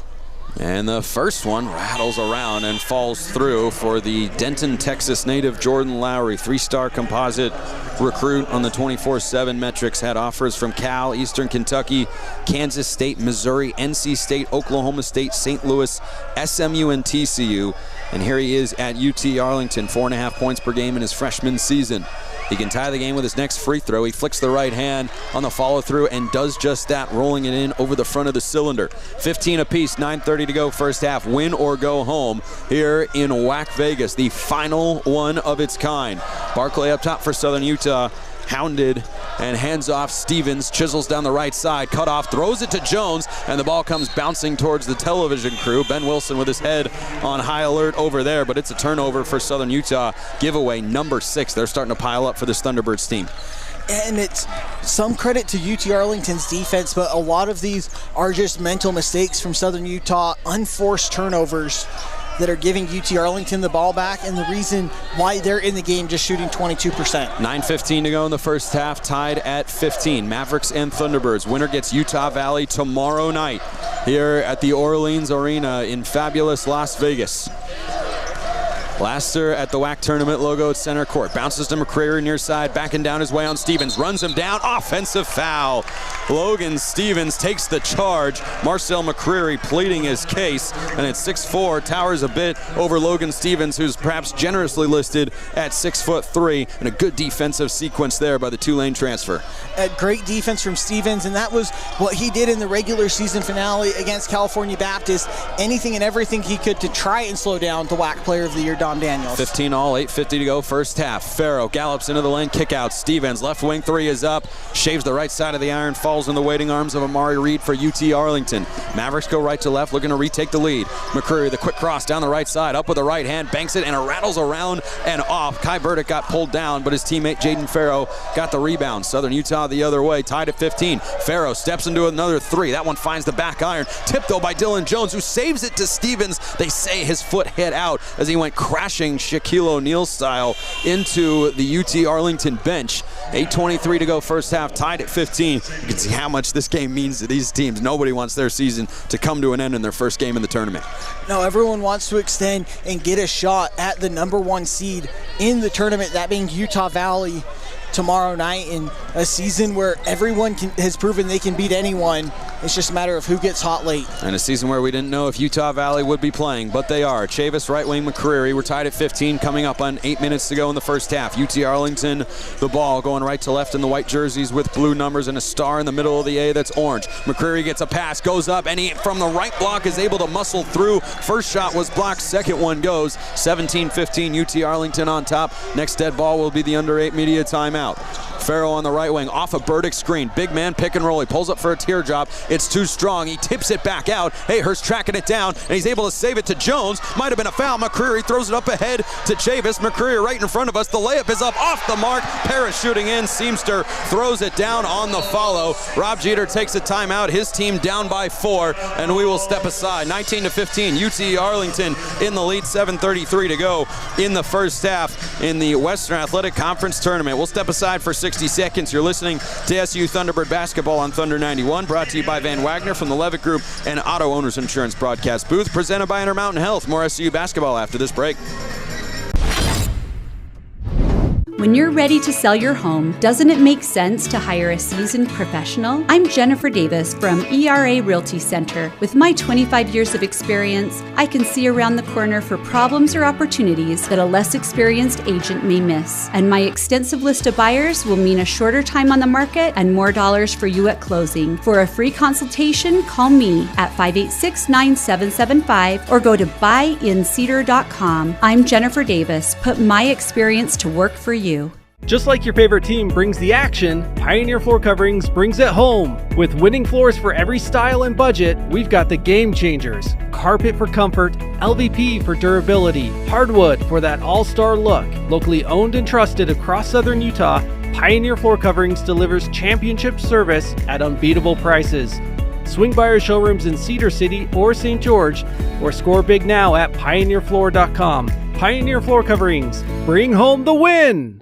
And the first one rattles around and falls through for the Denton, Texas native Jordan Lowry, 3-star composite recruit on the 24/7 metrics. Had offers from Cal, Eastern Kentucky, Kansas State, Missouri, NC State, Oklahoma State, St. Louis, SMU, and TCU. And here he is at UT Arlington, 4.5 points per game in his freshman season. He can tie the game with his next free throw. He flicks the right hand on the follow-through and does just that, rolling it in over the front of the cylinder. 15 apiece, 9:30 to go first half. Win or go home here in WAC Vegas, the final one of its kind. Barclay up top for Southern Utah. Hounded and hands off. Stevens chisels down the right side, cut off, throws it to Jones, and the ball comes bouncing towards the television crew. Ben Wilson with his head on high alert over there, but it's a turnover for Southern Utah. Giveaway number 6. They're starting to pile up for this Thunderbirds team. And it's some credit to UT Arlington's defense, but a lot of these are just mental mistakes from Southern Utah, unforced turnovers that are giving UT Arlington the ball back, and the reason why they're in the game just shooting 22%. 9:15 to go in the first half, tied at 15. Mavericks and Thunderbirds. Winner gets Utah Valley tomorrow night here at the Orleans Arena in fabulous Las Vegas. Laster at the WAC tournament logo at center court. Bounces to McCreary near side, backing down his way on Stevens. Runs him down, offensive foul. Logan Stevens takes the charge. Marcel McCreary pleading his case, and at 6'4", towers a bit over Logan Stevens, who's perhaps generously listed at 6'3", and a good defensive sequence there by the Tulane transfer. A great defense from Stevens, and that was what he did in the regular season finale against California Baptist. Anything and everything he could to try and slow down the WAC Player of the Year, Dom Daniels. 15 all, 8:50 to go first half. Farrow gallops into the lane, kick out. Stevens, left wing three is up. Shaves the right side of the iron, falls in the waiting arms of Amari Reed for UT Arlington. Mavericks go right to left, looking to retake the lead. McCreary, the quick cross down the right side, up with the right hand, banks it, and it rattles around and off. Kai Burdick got pulled down, but his teammate Jaden Farrow got the rebound. Southern Utah the other way, tied at 15. Farrow steps into another three. That one finds the back iron. Tipped though by Dylan Jones, who saves it to Stevens. They say his foot hit out as he went crashing Shaquille O'Neal style into the UT Arlington bench. 8:23 to go first half, tied at 15. You can see how much this game means to these teams. Nobody wants their season to come to an end in their first game in the tournament. No, everyone wants to extend and get a shot at the #1 seed in the tournament, that being Utah Valley tomorrow night, in a season where everyone has proven they can beat anyone. It's just a matter of who gets hot late. And a season where we didn't know if Utah Valley would be playing, but they are. Chavis, right wing, McCreary. We're tied at 15, coming up on 8 minutes to go in the first half. UT Arlington, the ball going right to left in the white jerseys with blue numbers and a star in the middle of the A that's orange. McCreary gets a pass, goes up, and he, from the right block, is able to muscle through. First shot was blocked, second one goes. 17-15, UT Arlington on top. Next dead ball will be the under 8 media timeout. Farrow on the right wing, off a Burdick screen. Big man pick and roll. He pulls up for a teardrop. It's too strong. He tips it back out. Hayhurst tracking it down, and he's able to save it to Jones. Might have been a foul. McCreary throws it up ahead to Chavis. McCreary right in front of us. The layup is up off the mark. Parachuting in. Seamster throws it down on the follow. Rob Jeter takes a timeout. His team down by 4, and we will step aside. 19-15. UT Arlington in the lead. 7:33 to go in the first half in the Western Athletic Conference Tournament. We'll step aside for 60 seconds. You're listening to SU Thunderbird Basketball on Thunder 91, brought to you by Van Wagner from the Levitt Group and Auto Owners Insurance broadcast booth, presented by Intermountain Health. More SU basketball after this break. When you're ready to sell your home, doesn't it make sense to hire a seasoned professional? I'm Jennifer Davis from ERA Realty Center. With my 25 years of experience, I can see around the corner for problems or opportunities that a less experienced agent may miss. And my extensive list of buyers will mean a shorter time on the market and more dollars for you at closing. For a free consultation, call me at 586-9775 or go to buyincedar.com. I'm Jennifer Davis. Put my experience to work for you. Just like your favorite team brings the action, Pioneer Floor Coverings brings it home. With winning floors for every style and budget, we've got the game changers. Carpet for comfort, LVP for durability, hardwood for that all-star look. Locally owned and trusted across Southern Utah, Pioneer Floor Coverings delivers championship service at unbeatable prices. Swing by our showrooms in Cedar City or St. George, or score big now at pioneerfloor.com. Pioneer Floor Coverings, bring home the win!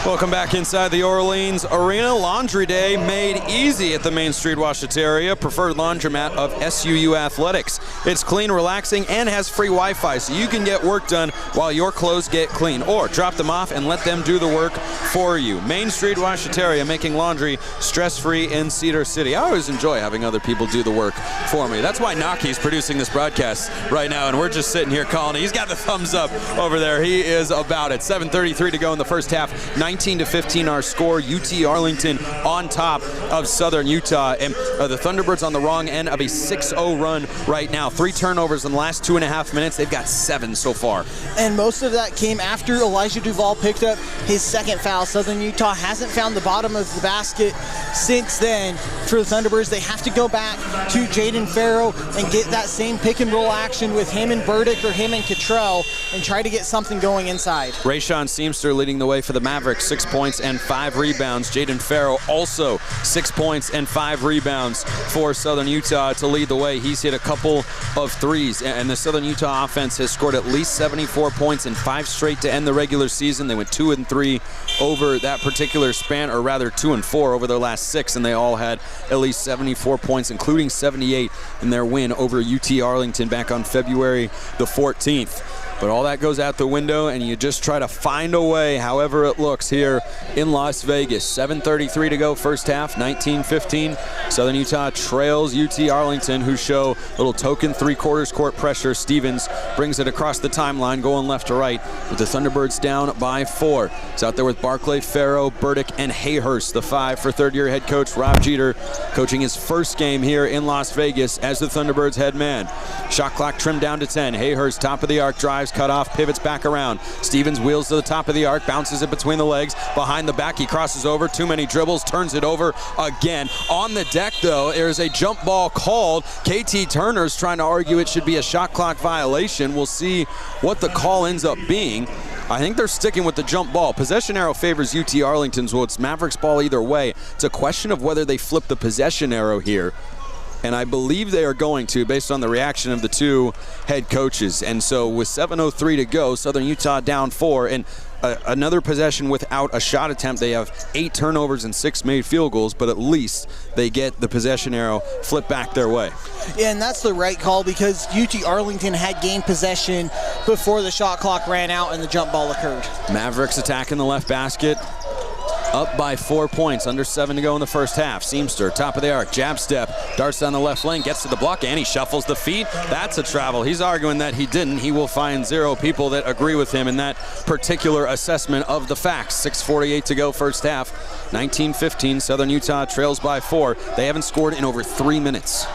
Welcome back inside the Orleans Arena. Laundry Day made easy at the Main Street Washita area preferred laundromat of SUU Athletics. It's clean, relaxing, and has free Wi-Fi, so you can get work done while your clothes get clean, or drop them off and let them do the work for you. Main Street Washita area, making laundry stress-free in Cedar City. I always enjoy having other people do the work for me. That's why Naki's producing this broadcast right now, and we're just sitting here calling it. He's got the thumbs up over there. He is about it. 7:33 to go in the first half. 19-15 our score. UT Arlington on top of Southern Utah, and the Thunderbirds on the wrong end of a 6-0 run right now. 3 turnovers in the last 2.5 minutes. They've got 7 so far. And most of that came after Elijah Duvall picked up his second foul. Southern Utah hasn't found the bottom of the basket since then. For the Thunderbirds, they have to go back to Jaden Farrow and get that same pick and roll action with him and Burdick or him and Cottrell and try to get something going inside. Rayshon Seamster leading the way for the Mavericks, 6 points and 5 rebounds. Jaden Farrow also 6 points and 5 rebounds for Southern Utah to lead the way. He's hit a couple of threes, and the Southern Utah offense has scored at least 74 points in 5 straight to end the regular season. They went 2 and 3 over that particular span, or rather 2 and 4 over their last 6, and they all had at least 74 points, including 78 in their win over UT Arlington back on February the 14th. But all that goes out the window, and you just try to find a way, however it looks, here in Las Vegas. 7:33 to go, first half, 19-15. Southern Utah trails UT Arlington, who show a little token three-quarters court pressure. Stevens brings it across the timeline, going left to right, with the Thunderbirds down by 4. It's out there with Barclay, Farrow, Burdick, and Hayhurst, the 5 for third-year head coach Rob Jeter, coaching his first game here in Las Vegas as the Thunderbirds head man. Shot clock trimmed down to 10. Hayhurst, top of the arc, drives, cut off, pivots back around. Stevens wheels to the top of the arc, bounces it between the legs, behind the back, he crosses over, too many dribbles, turns it over again. On the deck, though, there's a jump ball called. KT Turner's trying to argue it should be a shot clock violation. We'll see what the call ends up being. I think they're sticking with the jump ball. Possession arrow favors UT Arlington, so it's Mavericks ball either way. It's a question of whether they flip the possession arrow here. And I believe they are going to, based on the reaction of the two head coaches. And so with 7:03 to go, Southern Utah down 4, and another possession without a shot attempt. They have 8 turnovers and 6 made field goals, but at least they get the possession arrow flipped back their way. Yeah, and that's the right call, because UT Arlington had gained possession before the shot clock ran out and the jump ball occurred. Mavericks attacking the left basket. Up by 4 points, under 7 to go in the first half. Seamster, top of the arc, jab step, darts down the left lane, gets to the block, and he shuffles the feet. That's a travel. He's arguing that he didn't. He will find 0 people that agree with him in that particular assessment of the facts. 6:48 to go, first half. 19-15, Southern Utah trails by 4. They haven't scored in over 3 minutes.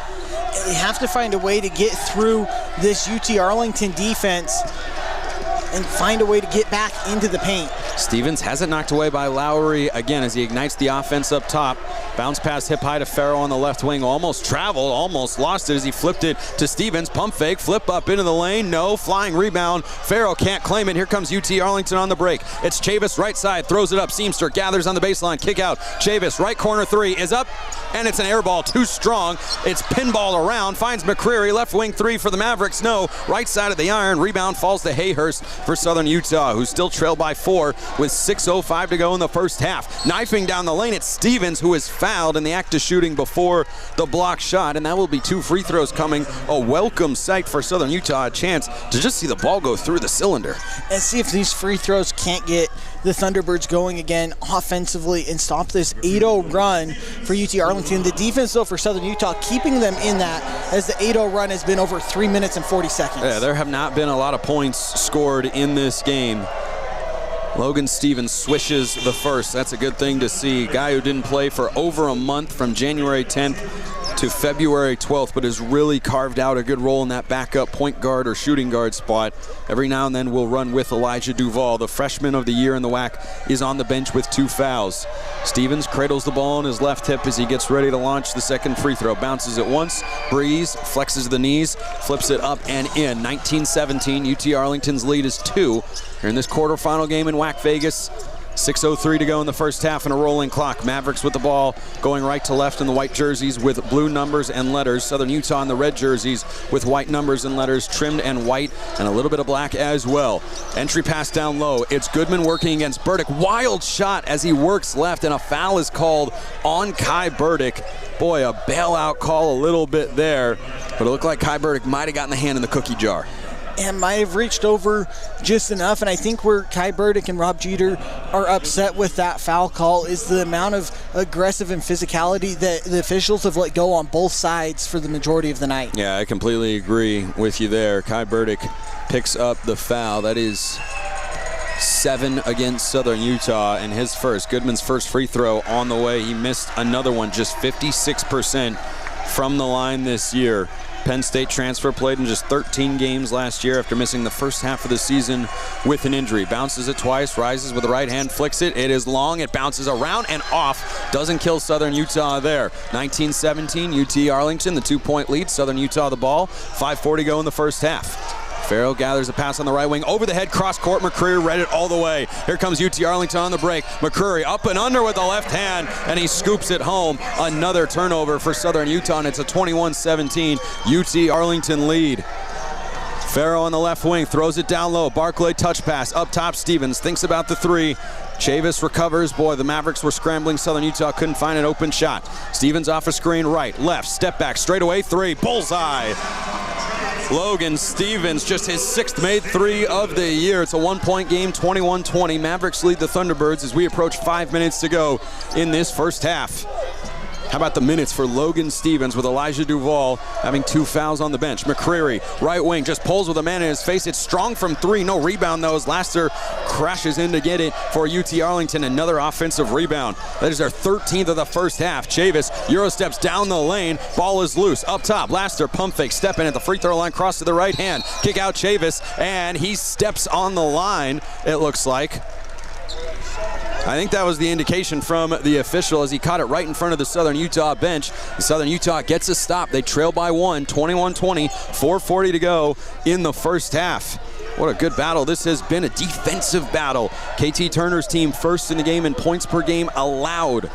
They have to find a way to get through this UT Arlington defense and find a way to get back into the paint. Stevens has it knocked away by Lowry again as he ignites the offense up top. Bounce pass hip high to Farrow on the left wing. Almost traveled, almost lost it as he flipped it to Stevens. Pump fake, flip up into the lane. No, flying rebound. Farrow can't claim it. Here comes UT Arlington on the break. It's Chavis right side, throws it up. Seamster gathers on the baseline, kick out. Chavis, right corner 3 is up, and it's an air ball, too strong. It's pinball around, finds McCreary, left wing 3 for the Mavericks. No, right side of the iron. Rebound falls to Hayhurst for Southern Utah, who still trail by 4 with 6:05 to go in the first half. Knifing down the lane, it's Stevens, who is fouled in the act of shooting before the block shot, and that will be 2 free throws coming. A welcome sight for Southern Utah, a chance to just see the ball go through the cylinder. And see if these free throws can't get the Thunderbirds going again offensively and stop this 8-0 run for UT Arlington. The defense, though, for Southern Utah, keeping them in that, as the 8-0 run has been over 3 minutes and 40 seconds. Yeah, there have not been a lot of points scored in this game. Logan Stevens swishes the first. That's a good thing to see. Guy who didn't play for over a month, from January 10th to February 12th, but has really carved out a good role in that backup point guard or shooting guard spot. Every now and then will run with Elijah Duvall. The freshman of the year in the WAC is on the bench with 2 fouls. Stevens cradles the ball on his left hip as he gets ready to launch the second free throw. Bounces it once, breeze, flexes the knees, flips it up and in. 19-17, UT Arlington's lead is 2. Here in this quarterfinal game in WAC Vegas, 6:03 to go in the first half and a rolling clock. Mavericks with the ball going right to left in the white jerseys with blue numbers and letters. Southern Utah in the red jerseys with white numbers and letters, trimmed and white, and a little bit of black as well. Entry pass down low. It's Goodman working against Burdick. Wild shot as he works left, and a foul is called on Kai Burdick. Boy, a bailout call a little bit there, but it looked like Kai Burdick might have gotten the hand in the cookie jar. And might have reached over just enough. And I think where Kai Burdick and Rob Jeter are upset with that foul call is the amount of aggressive and physicality that the officials have let go on both sides for the majority of the night. Yeah, I completely agree with you there. Kai Burdick picks up the foul. That is 7 against Southern Utah, and his first. Goodman's first free throw on the way. He missed another one, just 56% from the line this year. Penn State transfer, played in just 13 games last year after missing the first half of the season with an injury. Bounces it twice, rises with the right hand, flicks it. It is long, it bounces around and off. Doesn't kill Southern Utah there. 19-17, UT Arlington, the 2-point lead. Southern Utah the ball. 5:40 go in the first half. Farrell gathers a pass on the right wing. Over the head, cross court. McCreary read it all the way. Here comes UT Arlington on the break. McCreary up and under with the left hand, and he scoops it home. Another turnover for Southern Utah, and it's a 21-17 UT Arlington lead. Farrell on the left wing throws it down low. Barclay touch pass. Up top, Stevens thinks about the three. Chavis recovers. Boy, the Mavericks were scrambling. Southern Utah couldn't find an open shot. Stevens off a screen right, left, step back, straight away, three. Bullseye. Logan Stevens, just his 6th made 3 of the year. It's a 1-point game, 21-20. Mavericks lead the Thunderbirds as we approach 5 minutes to go in this first half. How about the minutes for Logan Stevens with Elijah Duvall having 2 fouls on the bench. McCreary, right wing, just pulls with a man in his face. It's strong from 3. No rebound, though, as Laster crashes in to get it for UT Arlington. Another offensive rebound. That is their 13th of the first half. Chavis, Euro steps down the lane. Ball is loose. Up top, Laster, pump fake, step in at the free throw line, cross to the right hand. Kick out Chavis, and he steps on the line, it looks like. I think that was the indication from the official as he caught it right in front of the Southern Utah bench. Southern Utah gets a stop. They trail by 1, 21-20, 4:40 to go in the first half. What a good battle. This has been a defensive battle. KT Turner's team first in the game in points per game allowed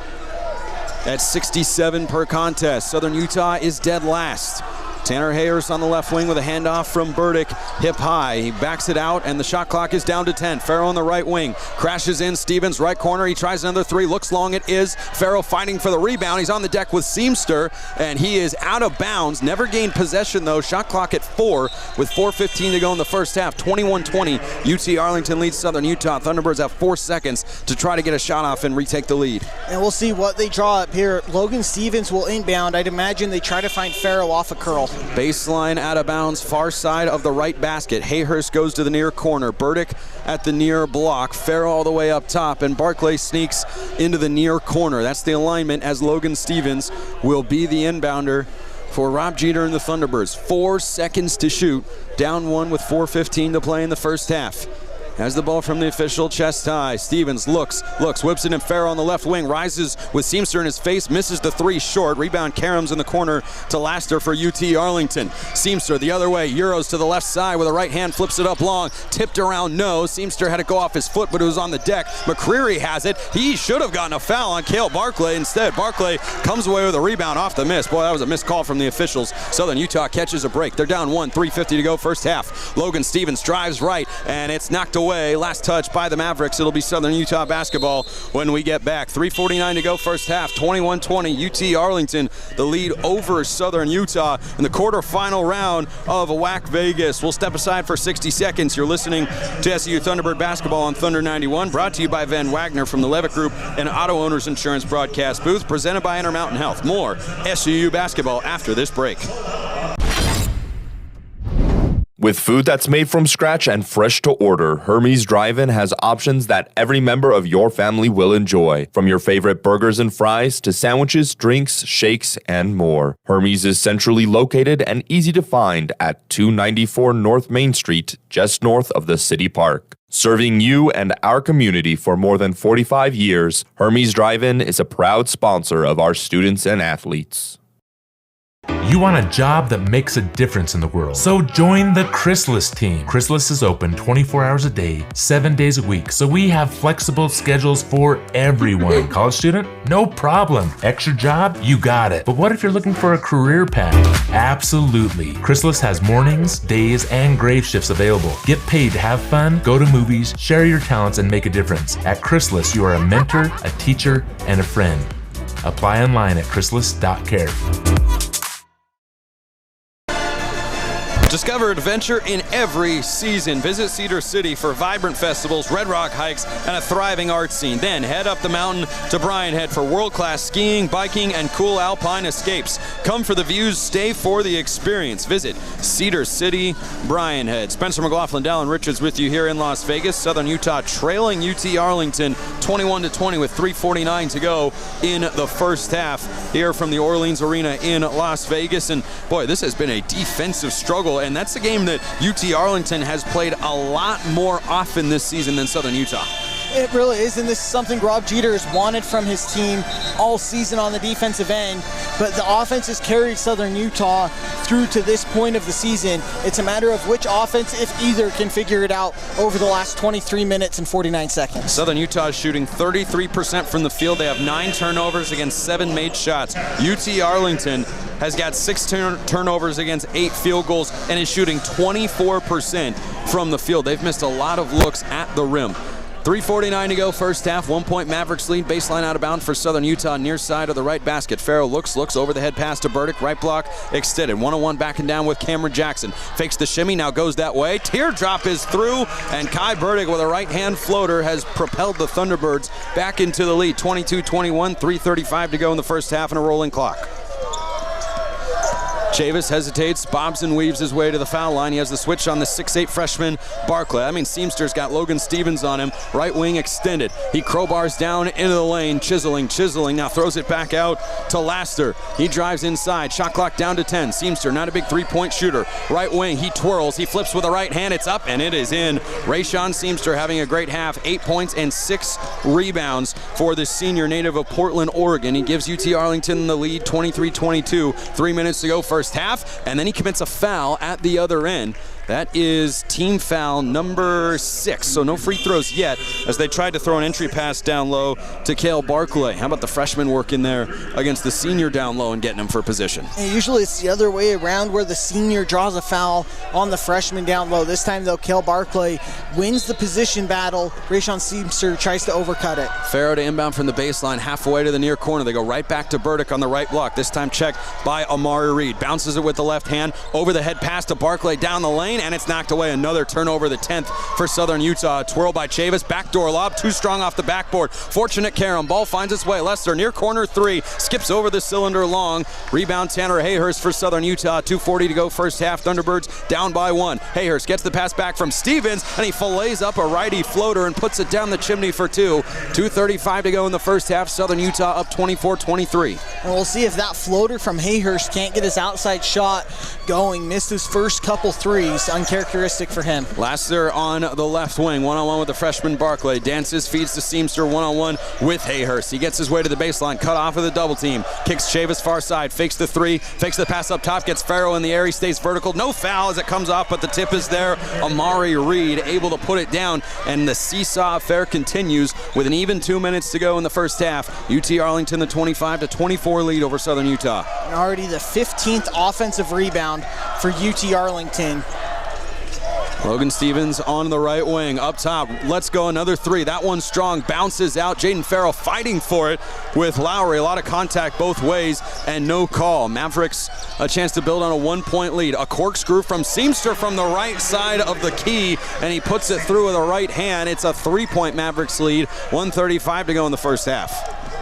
at 67 per contest. Southern Utah is dead last. Tanner Hayers on the left wing with a handoff from Burdick, hip high. He backs it out, and the shot clock is down to 10. Farrell on the right wing, crashes in. Stevens, right corner. He tries another 3, looks long. It is Farrell fighting for the rebound. He's on the deck with Seamster, and he is out of bounds. Never gained possession, though. Shot clock at 4 with 4:15 to go in the first half. 21-20. UT Arlington leads Southern Utah. Thunderbirds have 4 seconds to try to get a shot off and retake the lead. And we'll see what they draw up here. Logan Stevens will inbound. I'd imagine they try to find Farrell off a curl. Baseline out of bounds, far side of the right basket. Hayhurst goes to the near corner. Burdick at the near block. Farrell all the way up top, and Barclay sneaks into the near corner. That's the alignment as Logan Stevens will be the inbounder for Rob Jeter and the Thunderbirds. 4 seconds to shoot. Down 1 with 4:15 to play in the first half. Has the ball from the official, chest high. Stevens looks, whips it in. Farrell on the left wing, rises with Seamster in his face, misses the 3 short. Rebound Karams in the corner to Laster for UT Arlington. Seamster the other way, Euros to the left side with a right hand, flips it up long, tipped around, no. Seamster had to go off his foot, but it was on the deck. McCreary has it. He should have gotten a foul on Cale Barclay. Instead, Barclay comes away with a rebound off the miss. Boy, that was a missed call from the officials. Southern Utah catches a break. They're down 1, 3:50 to go first half. Logan Stevens drives right, and it's knocked away. Last touch by the Mavericks. It'll be Southern Utah basketball when we get back. 3:49 to go first half. 21-20 UT Arlington, the lead over Southern Utah in the quarterfinal round of WAC Vegas. We'll step aside for 60 seconds. You're listening to SUU Thunderbird basketball on Thunder 91, brought to you by Van Wagner from the Levitt Group and Auto Owners Insurance broadcast booth, presented by Intermountain Health. More SUU basketball after this break. With food that's made from scratch and fresh to order, Hermes Drive-In has options that every member of your family will enjoy. From your favorite burgers and fries to sandwiches, drinks, shakes, and more. Hermes is centrally located and easy to find at 294 North Main Street, just north of the City Park. Serving you and our community for more than 45 years, Hermes Drive-In is a proud sponsor of our students and athletes. You want a job that makes a difference in the world. So join the Chrysalis team. Chrysalis is open 24 hours a day, 7 days a week. So we have flexible schedules for everyone. College student? No problem. Extra job? You got it. But what if you're looking for a career path? Absolutely. Chrysalis has mornings, days, and grave shifts available. Get paid to have fun, go to movies, share your talents, and make a difference. At Chrysalis, you are a mentor, a teacher, and a friend. Apply online at chrysalis.care. Discover adventure in every season. Visit Cedar City for vibrant festivals, Red Rock hikes, and a thriving art scene. Then head up the mountain to Bryan Head for world-class skiing, biking, and cool alpine escapes. Come for the views, stay for the experience. Visit Cedar City, Bryan Head. Spencer McLaughlin, Dallin Richards with you here in Las Vegas. Southern Utah trailing UT Arlington 21-20 with 3:49 to go in the first half here from the Orleans Arena in Las Vegas. And boy, this has been a defensive struggle. And that's a game that UT Arlington has played a lot more often this season than Southern Utah. It really is, and this is something Rob Jeter has wanted from his team all season on the defensive end, but the offense has carried Southern Utah through to this point of the season. It's a matter of which offense, if either, can figure it out over the last 23 minutes and 49 seconds. Southern Utah is shooting 33% from the field. They have 9 turnovers against 7 made shots. UT Arlington has got 6 turnovers against 8 field goals and is shooting 24% from the field. They've missed a lot of looks at the rim. 3:49 to go, first half. 1 point Mavericks lead. Baseline out of bounds for Southern Utah, near side of the right basket. Farrell looks over the head pass to Burdick. Right block extended. 1-on-1 backing down with Cameron Jackson. Fakes the shimmy, now goes that way. Teardrop is through, and Kai Burdick with a right-hand floater has propelled the Thunderbirds back into the lead. 22-21, 3:35 to go in the first half and a rolling clock. Chavis hesitates, bobs and weaves his way to the foul line. He has the switch on the 6'8 freshman Barclay. I mean, Seamster's got Logan Stevens on him. Right wing extended. He crowbars down into the lane, chiseling. Now throws it back out to Laster. He drives inside. Shot clock down to 10. Seamster, not a big three-point shooter. Right wing, he twirls. He flips with the right hand. It's up, and it is in. Rayshawn Seamster having a great half. 8 points and 6 rebounds for the senior native of Portland, Oregon. He gives UT Arlington the lead, 23-22. 3 minutes to go, first half, and then he commits a foul at the other end. That is team foul number 6, so no free throws yet as they tried to throw an entry pass down low to Cale Barclay. How about the freshman working there against the senior down low and getting him for position? And usually it's the other way around where the senior draws a foul on the freshman down low. This time, though, Cale Barclay wins the position battle. Rayshawn Seamster tries to overcut it. Farrow to inbound from the baseline, halfway to the near corner. They go right back to Burdick on the right block. This time checked by Amari Reed. Bounces it with the left hand. Over the head pass to Barclay down the lane, and it's knocked away. Another turnover, the 10th for Southern Utah. Twirl by Chavis. Backdoor lob, too strong off the backboard. Fortunate Karam. Ball finds its way. Lester near corner 3. Skips over the cylinder long. Rebound Tanner Hayhurst for Southern Utah. 2:40 to go first half. Thunderbirds down by 1. Hayhurst gets the pass back from Stevens, and he fillets up a righty floater and puts it down the chimney for 2. 2:35 to go in the first half. Southern Utah up 24-23. And we'll see if that floater from Hayhurst can't get his outside shot going. Missed his first couple threes. Uncharacteristic for him. Laster on the left wing. 1-on-1 with the freshman Barclay. Dances, feeds to Seamster. 1-on-1 with Hayhurst. He gets his way to the baseline. Cut off of the double team. Kicks Chavis far side. Fakes the 3. Fakes the pass up top. Gets Farrow in the air. He stays vertical. No foul as it comes off, but the tip is there. Amari Reed able to put it down, and the seesaw affair continues with an even 2 minutes to go in the first half. UT Arlington the 25-24 lead over Southern Utah. And already the 15th offensive rebound for UT Arlington. Logan Stevens on the right wing. Up top, let's go, another 3. That one's strong, bounces out. Jaden Farrell fighting for it with Lowry. A lot of contact both ways and no call. Mavericks a chance to build on a 1-point lead. A corkscrew from Seamster from the right side of the key, and he puts it through with a right hand. It's a 3-point Mavericks lead. 1:35 to go in the first half.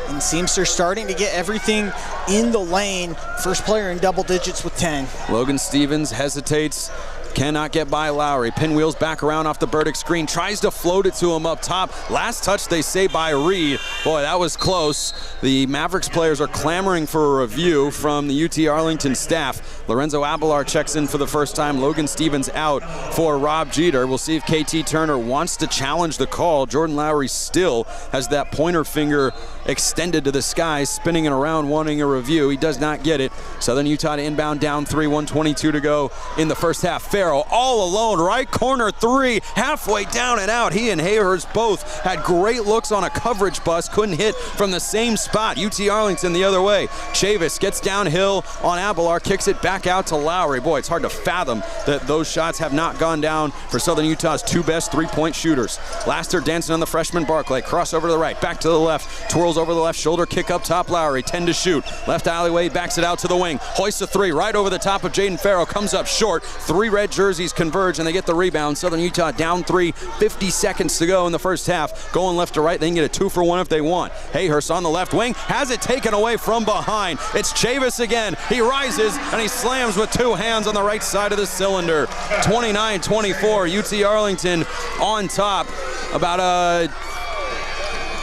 And Seamster starting to get everything in the lane. First player in double digits with 10. Logan Stevens hesitates Cannot get by Lowry. Pinwheels back around off the Burdick screen. Tries to float it to him up top. Last touch, they say, by Reed. Boy, that was close. The Mavericks players are clamoring for a review from the UT Arlington staff. Lorenzo Abelar checks in for the first time. Logan Stevens out for Rob Jeter. We'll see if KT Turner wants to challenge the call. Jordan Lowry still has that pointer finger extended to the sky, spinning it around, wanting a review. He does not get it. Southern Utah to inbound, down 3, 1:22 to go in the first half. Farrell all alone, right corner 3, halfway down and out. He and Hayhurst both had great looks on a coverage bust, couldn't hit from the same spot. UT Arlington the other way. Chavis gets downhill on Abelar, kicks it back out to Lowry. Boy, it's hard to fathom that those shots have not gone down for Southern Utah's 2 best 3-point shooters. Laster dancing on the freshman Barclay. Cross over to the right, back to the left, twirls over the left shoulder, kick up top Lowry, 10 to shoot. Left alleyway, backs it out to the wing. Hoists a 3 right over the top of Jaden Farrell, comes up short. 3 red jerseys converge and they get the rebound. Southern Utah down 3, 50 seconds to go in the first half. Going left to right, they can get a 2 for 1 if they want. Hayhurst on the left wing, has it taken away from behind. It's Chavis again. He rises and he slams with 2 hands on the right side of the cylinder. 29-24, UT Arlington on top. About a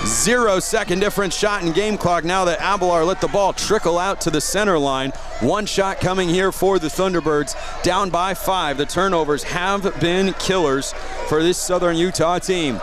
0-second difference shot in game clock now that Abelar let the ball trickle out to the center line. 1 shot coming here for the Thunderbirds, down by 5. The turnovers have been killers for this Southern Utah team.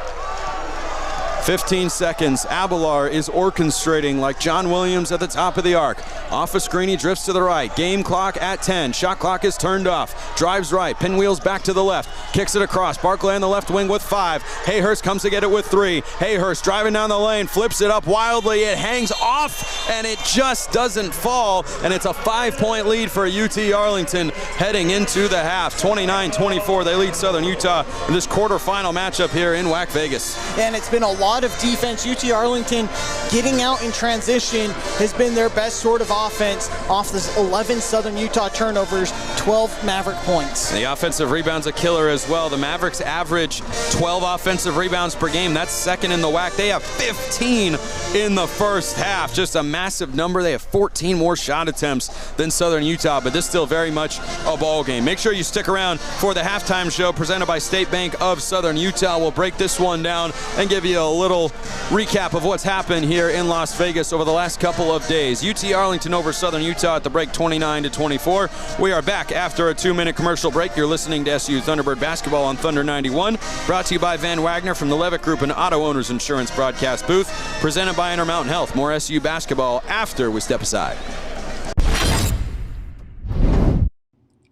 15 seconds. Abelar is orchestrating like John Williams at the top of the arc. Off a screen, he drifts to the right. Game clock at 10. Shot clock is turned off. Drives right. Pinwheels back to the left. Kicks it across. Barclay on the left wing with 5. Hayhurst comes to get it with 3. Hayhurst driving down the lane. Flips it up wildly. It hangs off and it just doesn't fall. And it's a 5-point lead for UT Arlington heading into the half. 29-24. They lead Southern Utah in this quarterfinal matchup here in WAC Vegas. And it's been a lot of defense. UT Arlington getting out in transition has been their best sort of offense. Off this 11 Southern Utah turnovers, 12 Maverick points. The offensive rebound's a killer as well. The Mavericks average 12 offensive rebounds per game. That's second in the WAC. They have 15 in the first half. Just a massive number. They have 14 more shot attempts than Southern Utah, but this is still very much a ball game. Make sure you stick around for the halftime show presented by State Bank of Southern Utah. We'll break this one down and give you a little recap of what's happened here in Las Vegas over the last couple of days. UT Arlington over Southern Utah at the break, 29-24. We are back after a 2-minute commercial break. You're listening to SU Thunderbird basketball on Thunder 91, brought to you by Van Wagner from the Levitt Group and Auto Owners Insurance broadcast booth, presented by Intermountain Health. More SU basketball after we step aside.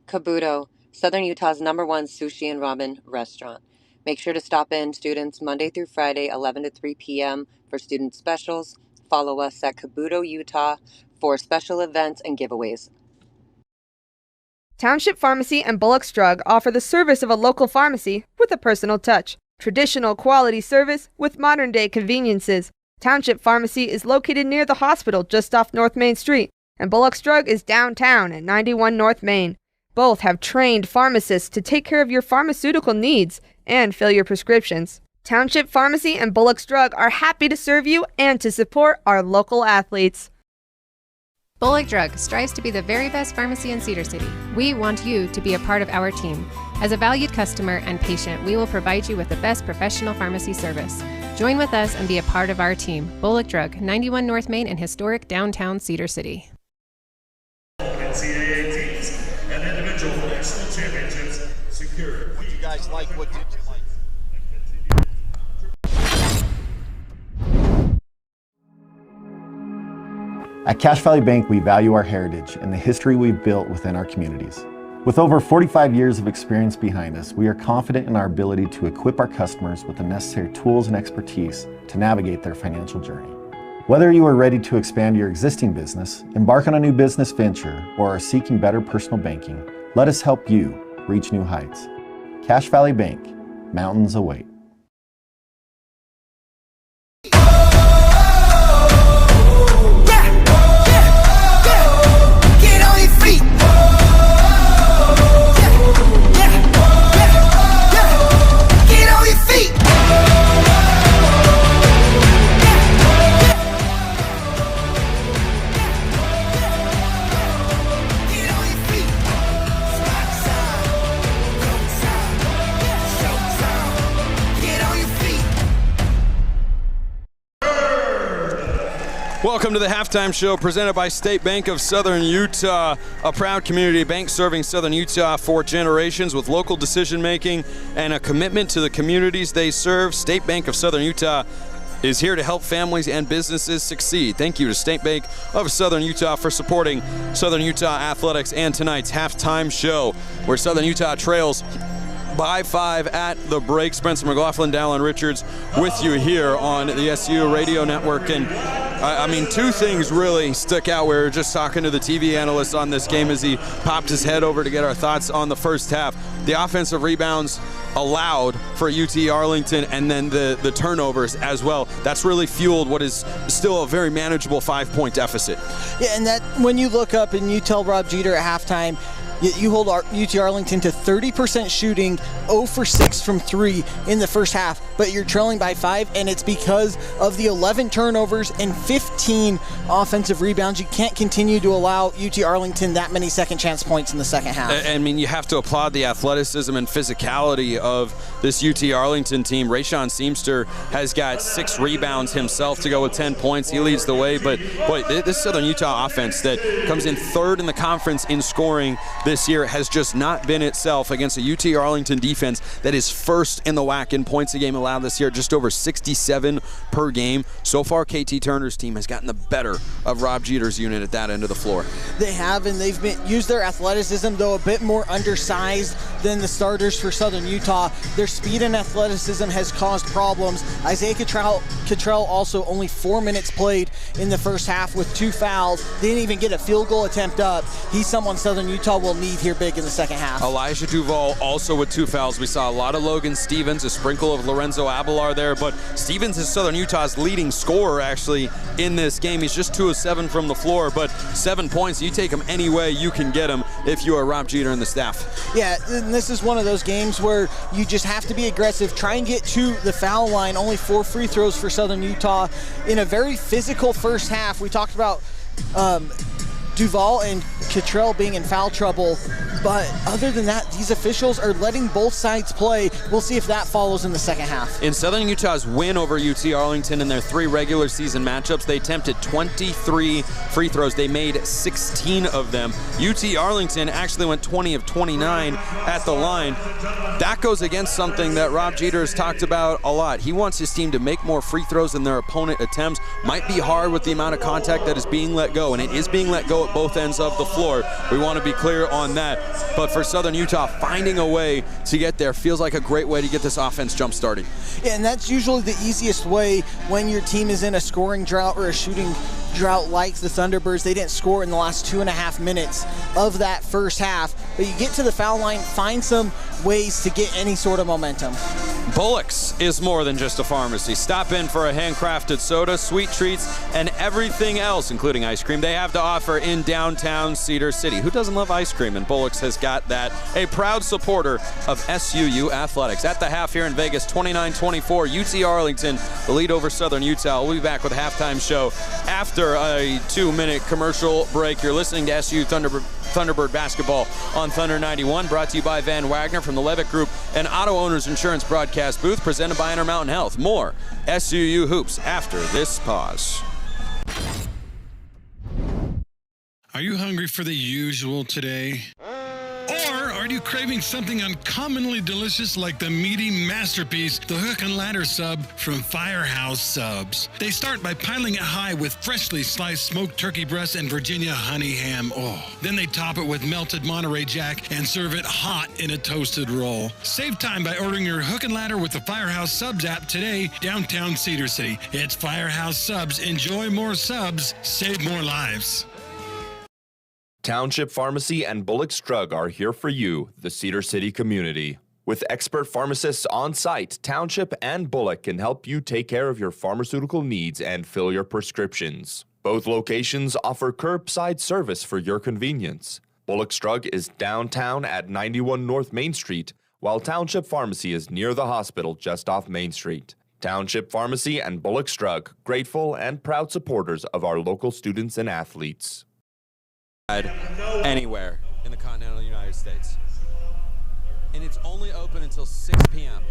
Kabuto, Southern Utah's #1 sushi and ramen restaurant. Make sure to stop in, students, Monday through Friday, 11 to 3 p.m. for student specials. Follow us at Kabuto, Utah for special events and giveaways. Township Pharmacy and Bullock's Drug offer the service of a local pharmacy with a personal touch. Traditional quality service with modern-day conveniences. Township Pharmacy is located near the hospital just off North Main Street, and Bullock's Drug is downtown at 91 North Main. Both have trained pharmacists to take care of your pharmaceutical needs and fill your prescriptions. Township Pharmacy and Bullock's Drug are happy to serve you and to support our local athletes. Bullock Drug strives to be the very best pharmacy in Cedar City. We want you to be a part of our team. As a valued customer and patient, we will provide you with the best professional pharmacy service. Join with us and be a part of our team. Bullock Drug, 91 North Main in historic downtown Cedar City. NCAA teams and individual national championships secured. What do you guys like? What did you like? At Cache Valley Bank, we value our heritage and the history we've built within our communities. With over 45 years of experience behind us, we are confident in our ability to equip our customers with the necessary tools and expertise to navigate their financial journey. Whether you are ready to expand your existing business, embark on a new business venture, or are seeking better personal banking, let us help you reach new heights. Cache Valley Bank, mountains await. Welcome to the halftime show presented by State Bank of Southern Utah, a proud community bank serving Southern Utah for generations with local decision making and a commitment to the communities they serve. State Bank of Southern Utah is here to help families and businesses succeed. Thank you to State Bank of Southern Utah for supporting Southern Utah athletics and tonight's halftime show, where Southern Utah trails by 5 at the break. Spencer McLaughlin, Dallin Richards with you here on the SUU radio network. And I mean, two things really stuck out. We were just talking to the TV analyst on this game as he popped his head over to get our thoughts on the first half. The offensive rebounds allowed for UT Arlington, and then the turnovers as well. That's really fueled what is still a very manageable 5-point deficit. Yeah, and that when you look up and you tell Rob Jeter at halftime, you hold UT Arlington to 30% shooting, 0 for 6 from 3 in the first half, but you're trailing by 5, and it's because of the 11 turnovers and 15 offensive rebounds. You can't continue to allow UT Arlington that many second chance points in the second half. I mean, you have to applaud the athleticism and physicality of this UT Arlington team. Rayshon Seamster has got 6 rebounds himself to go with 10 points. He leads the way, but boy, this Southern Utah offense that comes in 3rd in the conference in scoring this year has just not been itself against a UT Arlington defense that is 1st in the WAC in points a game allowed this year, just over 67 per game. So far, KT Turner's team has gotten the better of Rob Jeter's unit at that end of the floor. They have, and they've used their athleticism, though a bit more undersized than the starters for Southern Utah. Their speed and athleticism has caused problems. Isaiah Cottrell also only 4 minutes played in the first half with 2 fouls. Didn't even get a field goal attempt up. He's someone Southern Utah will need here big in the second half. Elijah Duval also with 2 fouls. We saw a lot of Logan Stevens, a sprinkle of Lorenzo Abelar there, but Stevens is Southern Utah's leading scorer actually in this game. He's just 2 of 7 from the floor, but 7 points, you take him any way you can get him if you are Rob Jeter and the staff. Yeah, and this is one of those games where you just have to be aggressive, try and get to the foul line. Only 4 free throws for Southern Utah in a very physical first half. We talked about Duval and Cottrell being in foul trouble, but other than that, these officials are letting both sides play. We'll see if that follows in the second half. In Southern Utah's win over UT Arlington in their 3 regular season matchups, they attempted 23 free throws. They made 16 of them. UT Arlington actually went 20 of 29 at the line. That goes against something that Rob Jeter has talked about a lot. He wants his team to make more free throws than their opponent attempts. Might be hard with the amount of contact that is being let go, and it is being let go at both ends of the floor. We want to be clear on that. But for Southern Utah, finding a way to get there feels like a great way to get this offense jump started. Yeah, and that's usually the easiest way when your team is in a scoring drought or a shooting drought like the Thunderbirds. They didn't score in the last 2.5 minutes of that first half. But you get to the foul line, find some ways to get any sort of momentum. Bullock's is more than just a pharmacy. Stop in for a handcrafted soda, sweet treats, and everything else, including ice cream, they have to offer in downtown Cedar City. Who doesn't love ice cream? And Bullock's has got that. A proud supporter of SUU athletics. At the half here in Vegas, 29-24, UT Arlington, the lead over Southern Utah. We'll be back with a halftime show after a 2-minute commercial break. You're listening to SUU Thunderbird basketball on Thunder 91, brought to you by Van Wagner from the Levitt Group and Auto Owners Insurance broadcast booth, presented by Intermountain Health. More SUU hoops after this pause. Are you hungry for the usual today? Or are you craving something uncommonly delicious like the meaty masterpiece, the Hook and Ladder sub from Firehouse Subs? They start by piling it high with freshly sliced smoked turkey breast and Virginia honey ham. Oh, then they top it with melted Monterey Jack and serve it hot in a toasted roll. Save time by ordering your Hook and Ladder with the Firehouse Subs app today, downtown Cedar City. It's Firehouse Subs. Enjoy more subs, save more lives. Township Pharmacy and Bullock's Drug are here for you, the Cedar City community. With expert pharmacists on site, Township and Bullock can help you take care of your pharmaceutical needs and fill your prescriptions. Both locations offer curbside service for your convenience. Bullock's Drug is downtown at 91 North Main Street, while Township Pharmacy is near the hospital just off Main Street. Township Pharmacy and Bullock's Drug, grateful and proud supporters of our local students and athletes. Anywhere in the continental United States. And it's only open until 6 p.m.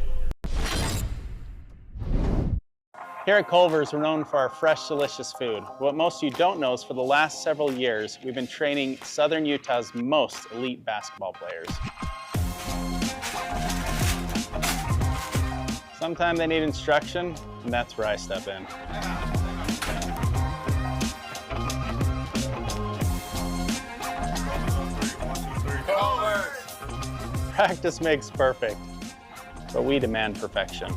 Here at Culver's, we're known for our fresh, delicious food. What most of you don't know is for the last several years, we've been training Southern Utah's most elite basketball players. Sometimes they need instruction, and that's where I step in. Practice makes perfect, but we demand perfection.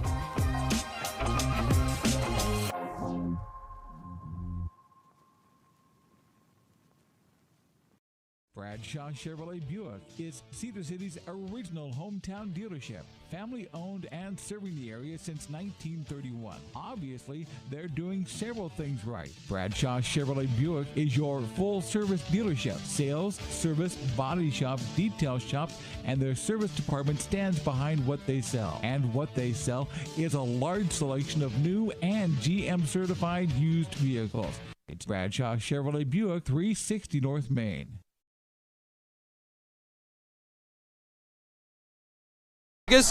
Bradshaw Chevrolet Buick is Cedar City's original hometown dealership. Family owned and serving the area since 1931. Obviously, they're doing several things right. Bradshaw Chevrolet Buick is your full service dealership. Sales, service, body shop, detail shop, and their service department stands behind what they sell. And what they sell is a large selection of new and GM certified used vehicles. It's Bradshaw Chevrolet Buick, 360 North Main.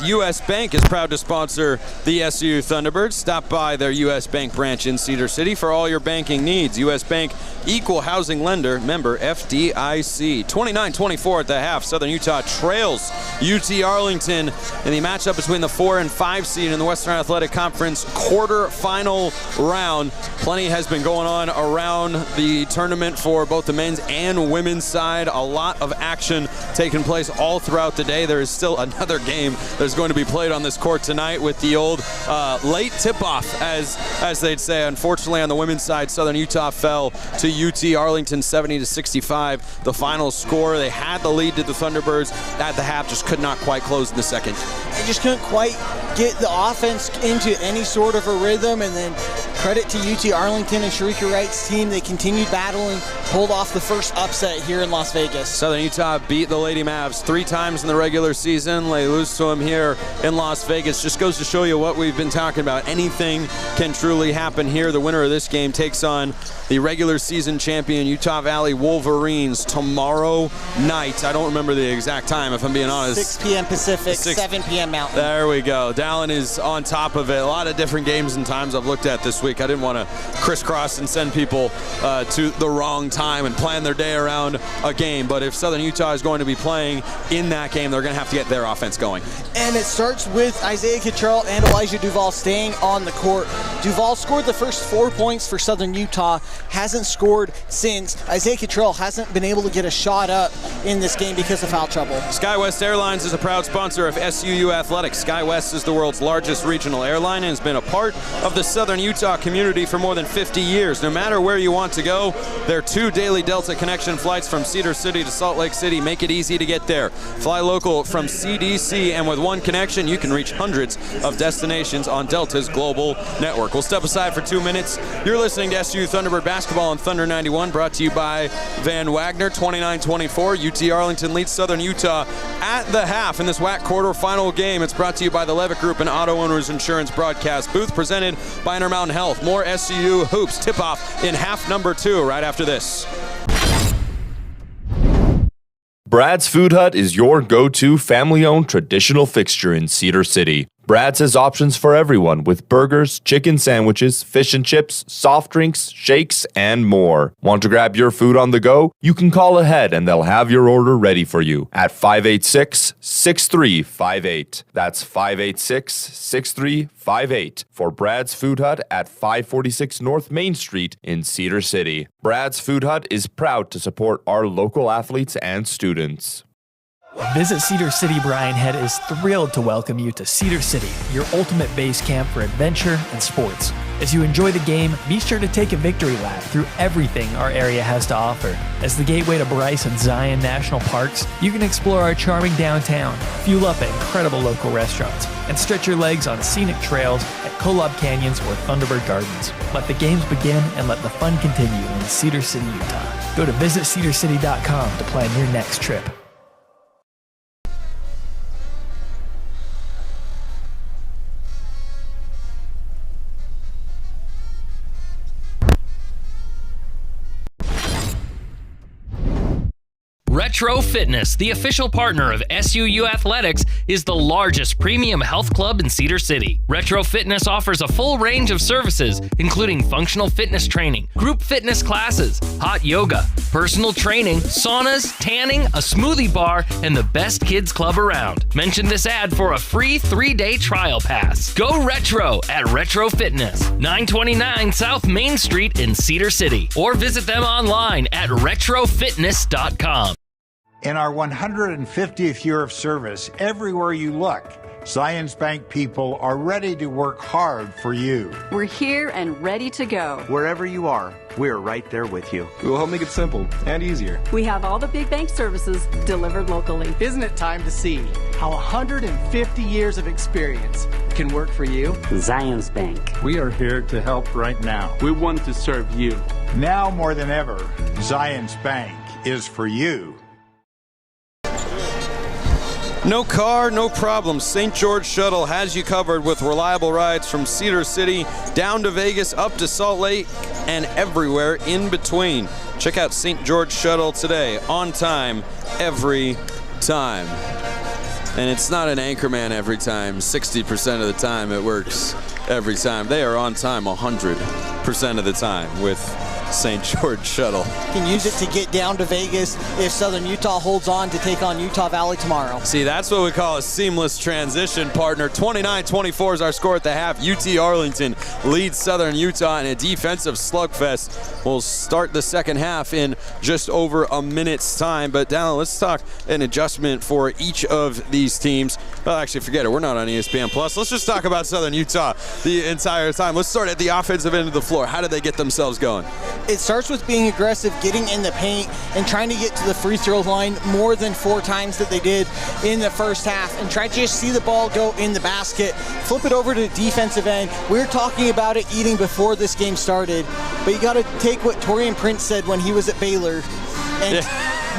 U.S. Bank is proud to sponsor the SUU Thunderbirds. Stop by their U.S. Bank branch in Cedar City for all your banking needs. U.S. Bank, equal housing lender, member FDIC. 29-24 at the half. Southern Utah trails UT Arlington in the matchup between the 4 and 5 seed in the Western Athletic Conference quarterfinal round. Plenty has been going on around the tournament for both the men's and women's side. A lot of action taking place all throughout the day. There is still another game that's going to be played on this court tonight with the old late tip-off, as they'd say. Unfortunately, on the women's side, Southern Utah fell to UT Arlington 70-65. The final score, they had the lead to the Thunderbirds at the half, just could not quite close in the second. They just couldn't quite get the offense into any sort of a rhythm, and then credit to UT Arlington and Sharika Wright's team. They continued battling, pulled off the first upset here in Las Vegas. Southern Utah beat the Lady Mavs 3 times in the regular season. They lose to them here in Las Vegas. Just goes to show you what we've been talking about. Anything can truly happen here. The winner of this game takes on the regular season champion Utah Valley Wolverines tomorrow night. I don't remember the exact time, if I'm being honest. 6 p.m. Pacific, 7 p.m. Mountain. There we go. Dallin is on top of it. A lot of different games and times I've looked at this week. I didn't want to crisscross and send people to the wrong time and plan their day around a game. But if Southern Utah is going to be playing in that game, they're going to have to get their offense going. And it starts with Isaiah Cottrell and Elijah Duval staying on the court. Duval scored the first 4 points for Southern Utah, hasn't scored since. Isaiah Cottrell hasn't been able to get a shot up in this game because of foul trouble. SkyWest Airlines is a proud sponsor of SUU Athletics. SkyWest is the world's largest regional airline and has been a part of the Southern Utah community for more than 50 years. No matter where you want to go, their 2 daily Delta Connection flights from Cedar City to Salt Lake City make it easy to get there. Fly local from CDC, and with one connection, you can reach hundreds of destinations on Delta's global network. We'll step aside for 2 minutes. You're listening to SUU Thunderbird Basketball on Thunder 91, brought to you by Van Wagner. 29-24. UT Arlington leads Southern Utah at the half in this WAC quarterfinal game. It's brought to you by the Levitt Group and Auto Owners Insurance broadcast booth, presented by Intermountain Health. More SUU hoops tip-off in half number 2 right after this. Brad's Food Hut is your go-to family-owned traditional fixture in Cedar City. Brad's has options for everyone with burgers, chicken sandwiches, fish and chips, soft drinks, shakes, and more. Want to grab your food on the go? You can call ahead and they'll have your order ready for you at 586-6358. That's 586-6358 for Brad's Food Hut at 546 North Main Street in Cedar City. Brad's Food Hut is proud to support our local athletes and students. Visit Cedar City. Brian Head is thrilled to welcome you to Cedar City, your ultimate base camp for adventure and sports. As you enjoy the game, be sure to take a victory lap through everything our area has to offer. As the gateway to Bryce and Zion National Parks, you can explore our charming downtown, fuel up at incredible local restaurants, and stretch your legs on scenic trails at Kolob Canyons or Thunderbird Gardens. Let the games begin and let the fun continue in Cedar City, Utah. Go to visitcedarcity.com to plan your next trip. Retro Fitness, the official partner of SUU Athletics, is the largest premium health club in Cedar City. Retro Fitness offers a full range of services, including functional fitness training, group fitness classes, hot yoga, personal training, saunas, tanning, a smoothie bar, and the best kids club around. Mention this ad for a free 3-day trial pass. Go retro at Retro Fitness, 929 South Main Street in Cedar City, or visit them online at retrofitness.com. In our 150th year of service, everywhere you look, Zions Bank people are ready to work hard for you. We're here and ready to go. Wherever you are, we're right there with you. We'll help make it simple and easier. We have all the big bank services delivered locally. Isn't it time to see how 150 years of experience can work for you? Zions Bank. We are here to help right now. We want to serve you. Now more than ever, Zions Bank is for you. No car, no problem. St. George Shuttle has you covered with reliable rides from Cedar City down to Vegas, up to Salt Lake, and everywhere in between. Check out St. George Shuttle today. On time, every time. And it's not an anchorman every time. 60% of the time it works every time. They are on time 100% of the time with St. George Shuttle. Can use it to get down to Vegas if Southern Utah holds on to take on Utah Valley tomorrow. See, that's what we call a seamless transition, partner. 29-24 is our score at the half. UT Arlington leads Southern Utah in a defensive slugfest. We'll start the second half in just over a minute's time. But Dallin, let's talk an adjustment for each of these teams. Well, actually, forget it. We're not on ESPN Plus. Let's just talk about Southern Utah the entire time. Let's start at the offensive end of the floor. How did they get themselves going? It starts with being aggressive, getting in the paint, and trying to get to the free throw line more than 4 times that they did in the first half, and try to just see the ball go in the basket, flip it over to the defensive end. We were talking about it eating before this game started, but you got to take what Torian Prince said when he was at Baylor. And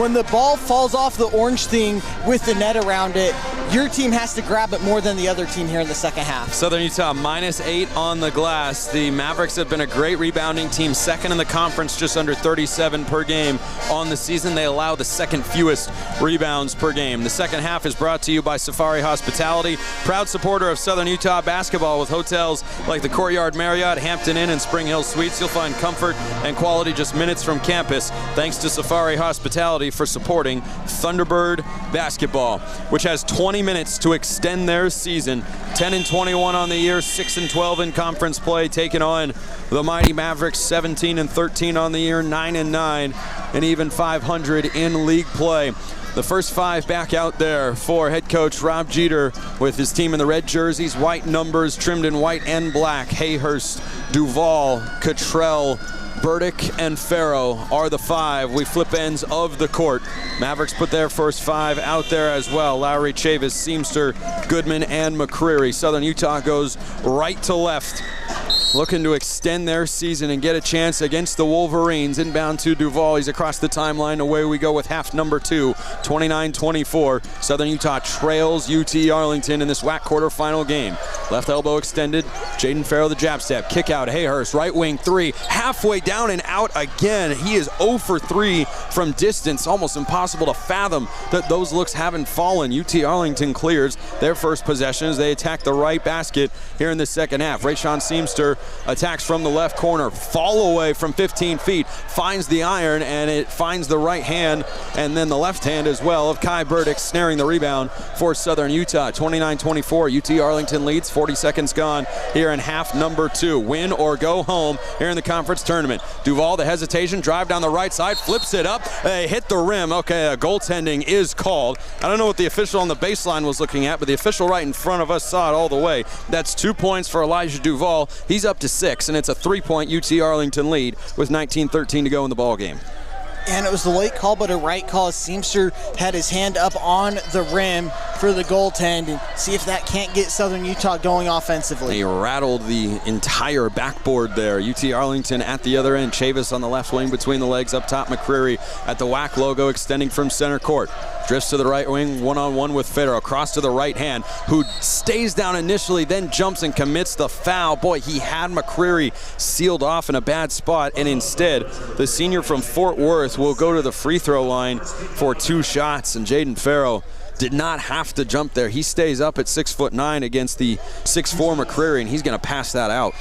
when the ball falls off the orange thing with the net around it, your team has to grab it more than the other team here in the second half. Southern Utah -8 on the glass. The Mavericks have been a great rebounding team, second in the conference, just under 37 per game on the season. They allow the second fewest rebounds per game. The second half is brought to you by Safari Hospitality, proud supporter of Southern Utah basketball. With hotels like the Courtyard Marriott, Hampton Inn, and Spring Hill Suites, you'll find comfort and quality just minutes from campus. Thanks to Safari Hospitality for supporting Thunderbird basketball, which has 20 minutes to extend their season. 10-21 on the year, 6-12 in conference play, taking on the mighty Mavericks. 17-13 on the year, 9-9, and even 500 in league play. The first 5 back out there for head coach Rob Jeter with his team in the red jerseys, white numbers trimmed in white and black. Hayhurst, Duval, Cottrell, Burdick, and Farrow are the 5. We flip ends of the court. Mavericks put their first 5 out there as well. Lowry, Chavis, Seamster, Goodman, and McCreary. Southern Utah goes right to left, looking to extend their season and get a chance against the Wolverines. Inbound to Duval. He's across the timeline. Away we go with half number 2, 29-24. Southern Utah trails UT Arlington in this WAC quarterfinal game. Left elbow extended. Jaden Farrow, the jab step. Kick out. Hayhurst, right wing 3. Halfway down and out again. He is 0 for 3 from distance. Almost impossible to fathom that those looks haven't fallen. UT Arlington clears their first possession as they attack the right basket here in the second half. Rayshawn Seamster attacks from the left corner. Fall away from 15 feet. Finds the iron, and it finds the right hand, and then the left hand as well of Kai Burdick, snaring the rebound for Southern Utah. 29-24. UT Arlington leads. 40 seconds gone here in half number 2. Win or go home here in the conference tournament. Duval, the hesitation, drive down the right side, flips it up, hit the rim. Okay, goaltending is called. I don't know what the official on the baseline was looking at, but the official right in front of us saw it all the way. That's 2 points for Elijah Duval. He's up to 6, and it's a 3-point UT Arlington lead with 19-13 to go in the ball game. And it was the late call, but a right call. Seamster had his hand up on the rim for the goaltend, and see if that can't get Southern Utah going offensively. He rattled the entire backboard there. UT Arlington at the other end. Chavis on the left wing between the legs. Up top, McCreary at the WAC logo extending from center court. Drifts to the right wing, one-on-one with Farrow. Cross to the right hand, who stays down initially, then jumps and commits the foul. Boy, he had McCreary sealed off in a bad spot, and instead, the senior from Fort Worth will go to the free throw line for 2 shots, and Jaden Farrow did not have to jump there. He stays up at 6'9" against the 6'4" McCreary, and he's going to pass that out.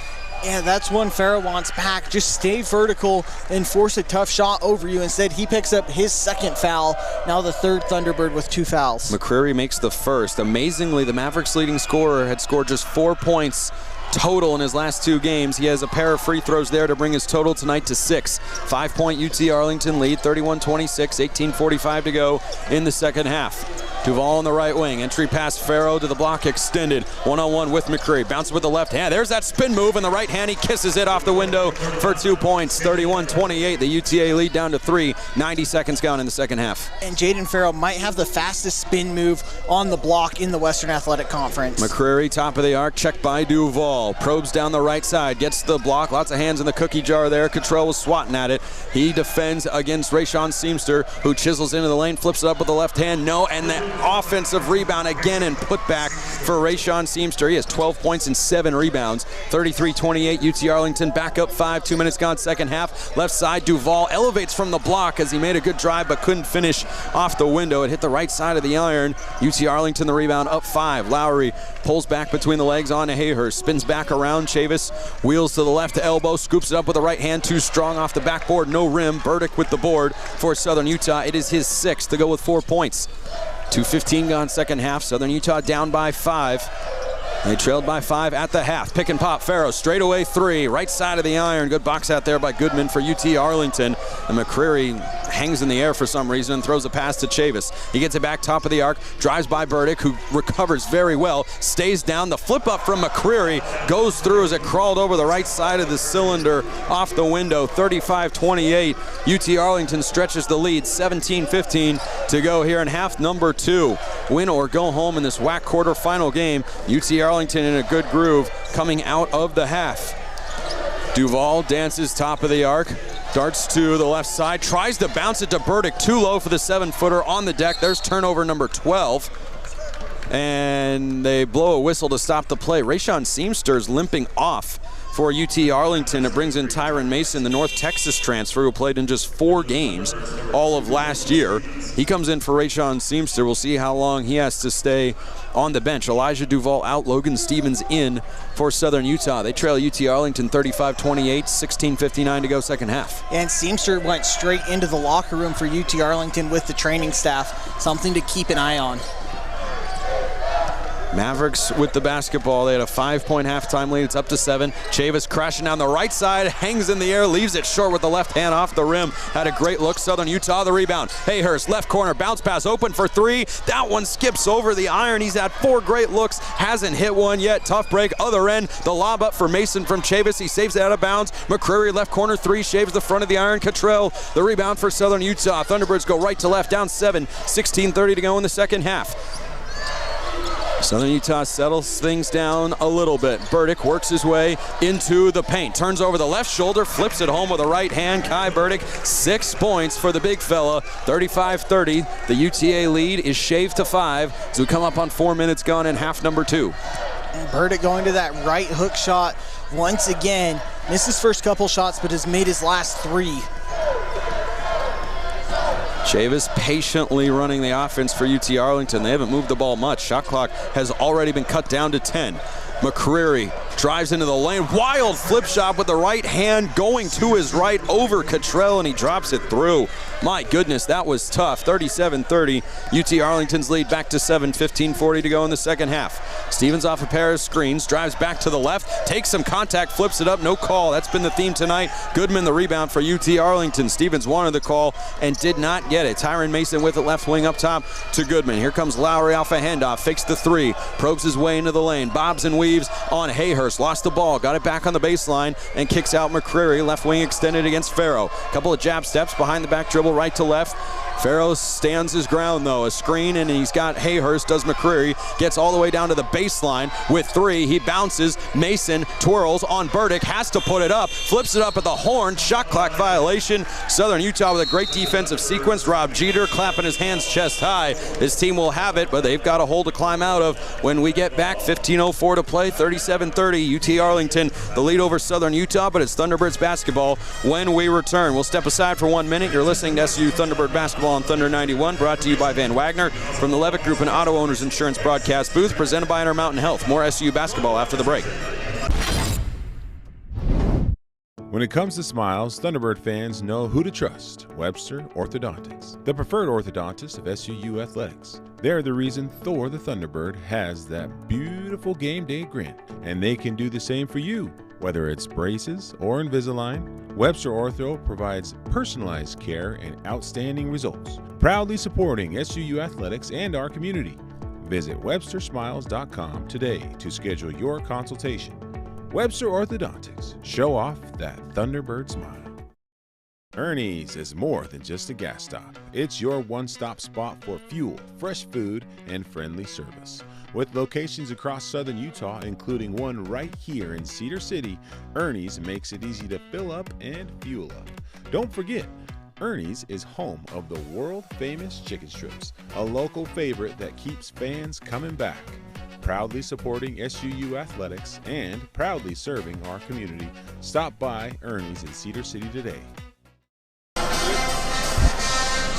Yeah, that's one Farrow wants back. Just stay vertical and force a tough shot over you. Instead, he picks up his second foul. Now the third Thunderbird with 2 fouls. McCreary makes the first. Amazingly, the Mavericks' leading scorer had scored just 4 points total in his last 2 games. He has a pair of free throws there to bring his total tonight to 6. 5-point UT Arlington lead, 31-26, 18:45 to go in the second half. Duval on the right wing. Entry pass Farrow to the block extended. One-on-one with McCreary. Bounces with the left hand. There's that spin move in the right hand. He kisses it off the window for 2 points. 31-28. The UTA lead down to 3. 90 seconds gone in the second half. And Jaden Farrow might have the fastest spin move on the block in the Western Athletic Conference. McCreary, top of the arc, checked by Duval. Probes down the right side. Gets the block. Lots of hands in the cookie jar there. Cottrell was swatting at it. He defends against Rayshawn Seamster, who chisels into the lane, flips it up with the left hand. No, and the offensive rebound again and put back for Rayshawn Seamster. He has 12 points and 7 rebounds. 33-28, UT Arlington back up 5. 2 minutes gone, second half. Left side, Duval elevates from the block as he made a good drive but couldn't finish off the window. It hit the right side of the iron. UT Arlington the rebound, up 5. Lowry pulls back between the legs on to Hayhurst. Spins back around. Chavis wheels to the left elbow, scoops it up with the right hand. Too strong off the backboard, no rim. Burdick with the board for Southern Utah. It is his 6th to go with 4 points. 2:15 gone second half. Southern Utah down by 5. They trailed by 5 at the half. Pick and pop. Farrow straightaway 3. Right side of the iron. Good box out there by Goodman for UT Arlington. And McCreary hangs in the air for some reason and throws a pass to Chavis. He gets it back top of the arc. Drives by Burdick, who recovers very well. Stays down. The flip up from McCreary goes through as it crawled over the right side of the cylinder off the window. 35-28. UT Arlington stretches the lead. 17-15 to go here in half number 2. Win or go home in this WAC quarterfinal game. UT Arlington in a good groove coming out of the half. Duval dances top of the arc. Darts to the left side. Tries to bounce it to Burdick. Too low for the 7-footer on the deck. There's turnover number 12. And they blow a whistle to stop the play. Rayshawn Seamster's limping off for UT Arlington. It brings in Tyron Mason, the North Texas transfer, who played in just 4 games all of last year. He comes in for Rayshawn Seamster. We'll see how long he has to stay on the bench. Elijah Duval out, Logan Stevens in for Southern Utah. They trail UT Arlington 35-28, 16:59 to go second half. And Seamster went straight into the locker room for UT Arlington with the training staff. Something to keep an eye on. Mavericks with the basketball. They had a 5-point halftime lead. It's up to 7. Chavis crashing down the right side, hangs in the air, leaves it short with the left hand off the rim. Had a great look. Southern Utah the rebound. Hayhurst left corner, bounce pass open for 3. That one skips over the iron. He's had 4 great looks, hasn't hit one yet. Tough break, other end. The lob up for Mason from Chavis. He saves it out of bounds. McCreary left corner 3, shaves the front of the iron. Cottrell the rebound for Southern Utah. Thunderbirds go right to left, down 7. 16:30 to go in the second half. Southern Utah settles things down a little bit. Burdick works his way into the paint. Turns over the left shoulder, flips it home with a right hand. Kai Burdick, 6 points for the big fella. 35-30. The UTA lead is shaved to 5 as we come up on 4 minutes gone in half number 2. And Burdick going to that right hook shot once again. Missed his first couple shots, but has made his last 3. Chavis patiently running the offense for UT Arlington. They haven't moved the ball much. Shot clock has already been cut down to 10. McCreary drives into the lane. Wild flip shot with the right hand going to his right over Cottrell, and he drops it through. My goodness, that was tough. 37-30. UT Arlington's lead back to 7. 15:40 to go in the second half. Stevens off a pair of screens, drives back to the left, takes some contact, flips it up, no call. That's been the theme tonight. Goodman the rebound for UT Arlington. Stevens wanted the call and did not get it. Tyron Mason with it, left wing up top to Goodman. Here comes Lowry off a handoff, fakes the 3, probes his way into the lane, bobs and weaves on Hayhurst. Lost the ball, got it back on the baseline, and kicks out McCreary. Left wing extended against Farrow. Couple of jab steps behind the back dribble, right to left. Farrow stands his ground though. A screen, and he's got Hayhurst, does McCreary, gets all the way down to the baseline with 3. He bounces, Mason twirls on Burdick, has to put it up, flips it up at the horn, shot clock violation. Southern Utah with a great defensive sequence. Rob Jeter clapping his hands chest high. His team will have it, but they've got a hole to climb out of when we get back. 15:04 to play, 37-30. UT Arlington, the lead over Southern Utah, but it's Thunderbirds basketball when we return. We'll step aside for 1 minute. You're listening to SUU Thunderbird basketball on Thunder 91, brought to you by Van Wagner from the Levitt Group and Auto Owners Insurance broadcast booth, presented by Intermountain Health. More SUU basketball after the break. When it comes to smiles, Thunderbird fans know who to trust: Webster Orthodontics, the preferred orthodontist of SUU athletics. They're the reason Thor the Thunderbird has that beautiful game day grin, and they can do the same for you. Whether it's braces or Invisalign, Webster Ortho provides personalized care and outstanding results, proudly supporting SUU athletics and our community. Visit WebsterSmiles.com today to schedule your consultation. Webster Orthodontics. Show off that Thunderbird smile. Ernie's is more than just a gas stop. It's your one-stop spot for fuel, fresh food, and friendly service. With locations across Southern Utah, including one right here in Cedar City, Ernie's makes it easy to fill up and fuel up. Don't forget, Ernie's is home of the world-famous chicken strips, a local favorite that keeps fans coming back. Proudly supporting SUU athletics and proudly serving our community. Stop by Ernie's in Cedar City today.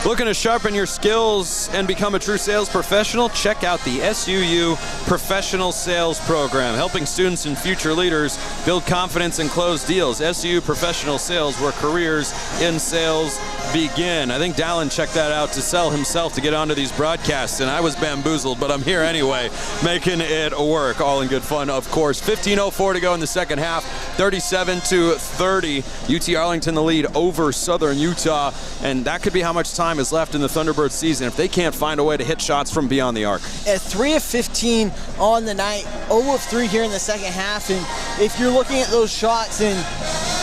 Looking to sharpen your skills and become a true sales professional? Check out the SUU Professional Sales Program, helping students and future leaders build confidence and close deals. SUU Professional Sales, where careers in sales begin. I think Dallin checked that out to sell himself to get onto these broadcasts, and I was bamboozled, but I'm here anyway, making it work. All in good fun, of course. 15:04 to go in the second half, 37-30. UT Arlington the lead over Southern Utah, and that could be how much time is left in the Thunderbird season if they can't find a way to hit shots from beyond the arc. At 3 of 15 on the night, 0 of 3 here in the second half, and if you're looking at those shots, and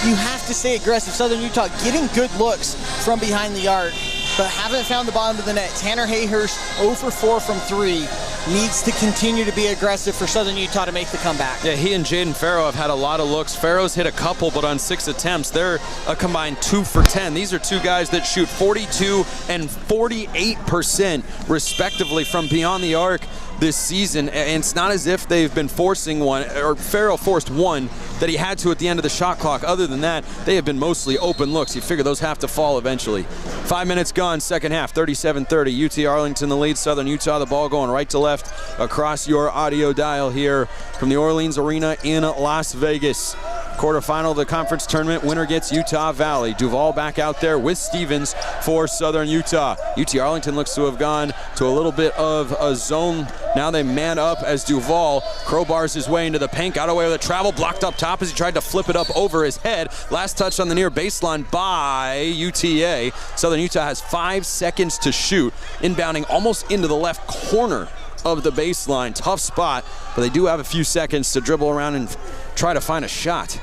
you have to stay aggressive. Southern Utah getting good looks from behind the arc, but haven't found the bottom of the net. Tanner Hayhurst 0 for 4 from 3. Needs to continue to be aggressive for Southern Utah to make the comeback. Yeah, he and Jaden Farrow have had a lot of looks. Farrow's hit a couple, but on 6 attempts, they're a combined 2 for 10. These are two guys that shoot 42 and 48% respectively from beyond the arc this season, and it's not as if they've been forcing one, or Farrow forced one that he had to at the end of the shot clock. Other than that, they have been mostly open looks. You figure those have to fall eventually. 5 minutes gone, second half, 37-30. UT Arlington the lead, Southern Utah the ball going right to left across your audio dial here from the Orleans Arena in Las Vegas. Quarterfinal of the conference tournament, winner gets Utah Valley. Duval back out there with Stevens for Southern Utah. UT Arlington looks to have gone to a little bit of a zone. Now they man up as Duval crowbars his way into the paint, got away with a travel, blocked up top as he tried to flip it up over his head. Last touch on the near baseline by UTA. Southern Utah has 5 seconds to shoot, inbounding almost into the left corner of the baseline. Tough spot, but they do have a few seconds to dribble around and try to find a shot.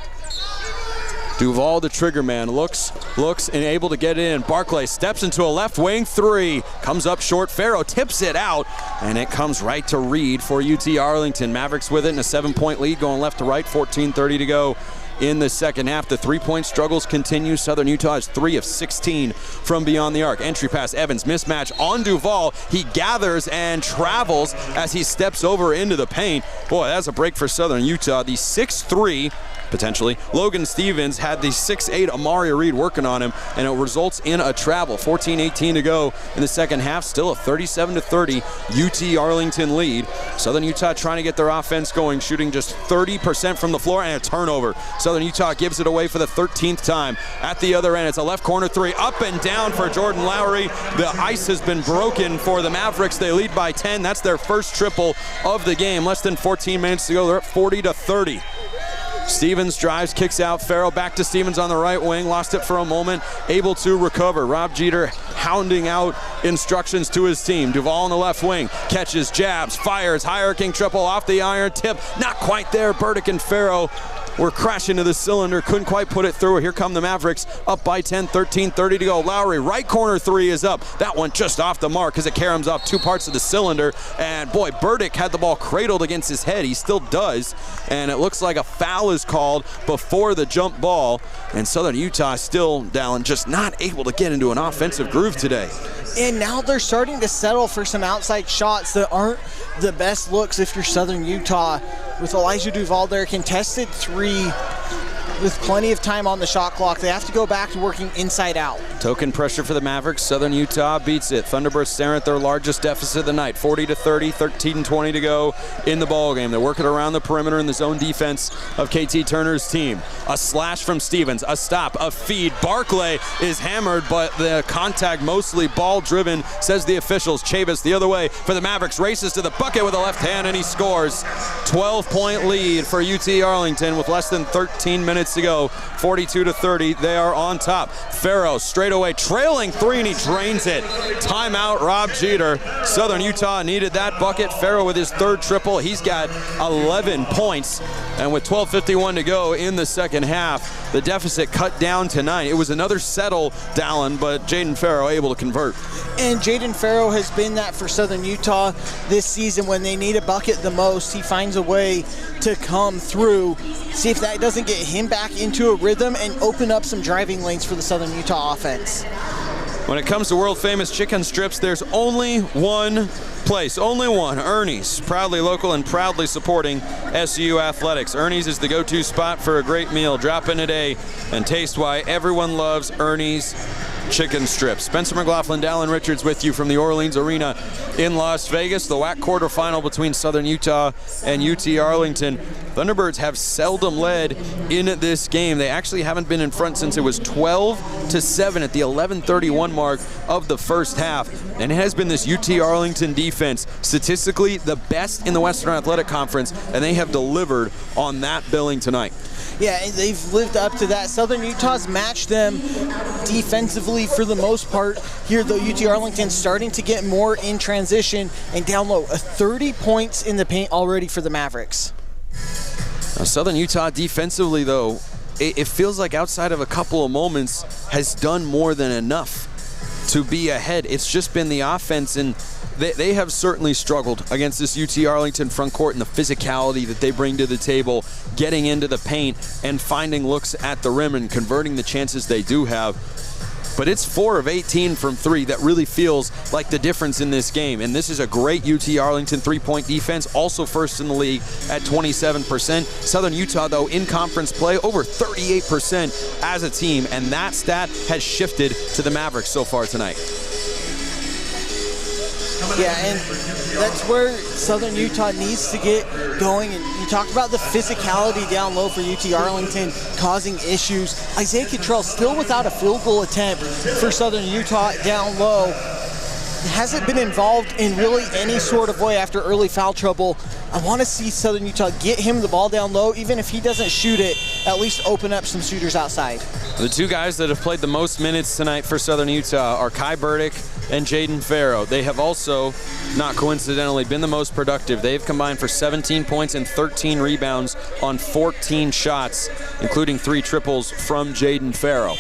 Duval, the trigger man, looks, and able to get it in. Barclay steps into a left wing 3. Comes up short. Farrow tips it out, and it comes right to Reed for UT Arlington. Mavericks with it in a 7-point lead, going left to right, 14:30 to go in the second half. The three-point struggles continue. Southern Utah is 3 of 16 from beyond the arc. Entry pass, Evans, mismatch on Duval. He gathers and travels as he steps over into the paint. Boy, that's a break for Southern Utah. The 6'3", potentially, Logan Stevens had the 6'8" Amari Reed working on him, and it results in a travel. 14:18 to go in the second half. Still a 37-30 UT Arlington lead. Southern Utah trying to get their offense going, shooting just 30% from the floor, and a turnover. Southern Utah gives it away for the 13th time. At the other end, it's a left corner 3, up and down for Jordan Lowry. The ice has been broken for the Mavericks. They lead by 10. That's their first triple of the game. Less than 14 minutes to go. They're up 40-30. Stevens drives, kicks out. Farrow back to Stevens on the right wing. Lost it for a moment. Able to recover. Rob Jeter hounding out instructions to his team. Duval on the left wing. Catches, jabs, fires. Higher King triple off the iron tip. Not quite there. Burdick and Farrow were crashing to the cylinder, couldn't quite put it through. Here come the Mavericks, up by 10, 13:30 to go. Lowry, right corner three is up. That one just off the mark as it caroms off two parts of the cylinder. And boy, Burdick had the ball cradled against his head. He still does. And it looks like a foul is called before the jump ball. And Southern Utah still, Dallin, just not able to get into an offensive groove today. And now they're starting to settle for some outside shots that aren't the best looks if you're Southern Utah. With Elijah Duvall there, contested three with plenty of time on the shot clock. They have to go back to working inside out. Token pressure for the Mavericks. Southern Utah beats it. Thunderbirds staring at their largest deficit of the night. 40-30, 13-20 to go in the ball game. They're working around the perimeter in the zone defense of KT Turner's team. A slash from Stevens, a stop, a feed. Barclay is hammered, but the contact mostly ball driven, says the officials. Chavis the other way for the Mavericks, races to the bucket with a left hand and he scores. 12-point lead for UT Arlington with less than 13 minutes to go. 42-30, they are on top. Farrow straight away, trailing three, and he drains it. Timeout, Rob Jeter. Southern Utah needed that bucket. Farrow with his third triple. He's got 11 points. And with 12:51 to go in the second half, the deficit cut down to 9. It was another settle, Dallin, but Jaden Farrow able to convert. And Jaden Farrow has been that for Southern Utah this season. When they need a bucket the most, he finds a way to come through. See if that doesn't get him back into a rhythm and open up some driving lanes for the Southern Utah offense. When it comes to world famous chicken strips, there's only one place, only one. Ernie's, proudly local and proudly supporting SUU athletics. Ernie's is the go-to spot for a great meal. Drop in today and taste why everyone loves Ernie's chicken strips. Spencer McLaughlin, Dallin Richards with you from the Orleans Arena in Las Vegas. The WAC quarterfinal between Southern Utah and UT Arlington. Thunderbirds have seldom led in this game. They actually haven't been in front since it was 12-7 at the 11:31 mark of the first half. And it has been this UT Arlington defense, statistically the best in the Western Athletic Conference, and they have delivered on that billing tonight. Yeah, and they've lived up to that. Southern Utah's matched them defensively for the most part. Here, though, UT Arlington starting to get more in transition and down low. 30 points in the paint already for the Mavericks. Now, Southern Utah defensively, though, it feels like outside of a couple of moments has done more than enough to be ahead. It's just been the offense, and they have certainly struggled against this UT Arlington front court and the physicality that they bring to the table, getting into the paint and finding looks at the rim and converting the chances they do have. But it's 4 of 18 from 3 that really feels like the difference in this game. And this is a great UT Arlington three-point defense, also first in the league at 27%. Southern Utah, though, in conference play, over 38% as a team. And that stat has shifted to the Mavericks so far tonight. Yeah, and that's where Southern Utah needs to get going. And you talked about the physicality down low for UT Arlington causing issues. Isaiah Cottrell still without a field goal attempt for Southern Utah down low. Hasn't been involved in really any sort of way after early foul trouble. I want to see Southern Utah get him the ball down low. Even if he doesn't shoot it, at least open up some shooters outside. The two guys that have played the most minutes tonight for Southern Utah are Kai Burdick and Jaden Farrow. They have also, not coincidentally, been the most productive. They've combined for 17 points and 13 rebounds on 14 shots, including 3 triples from Jaden Farrow.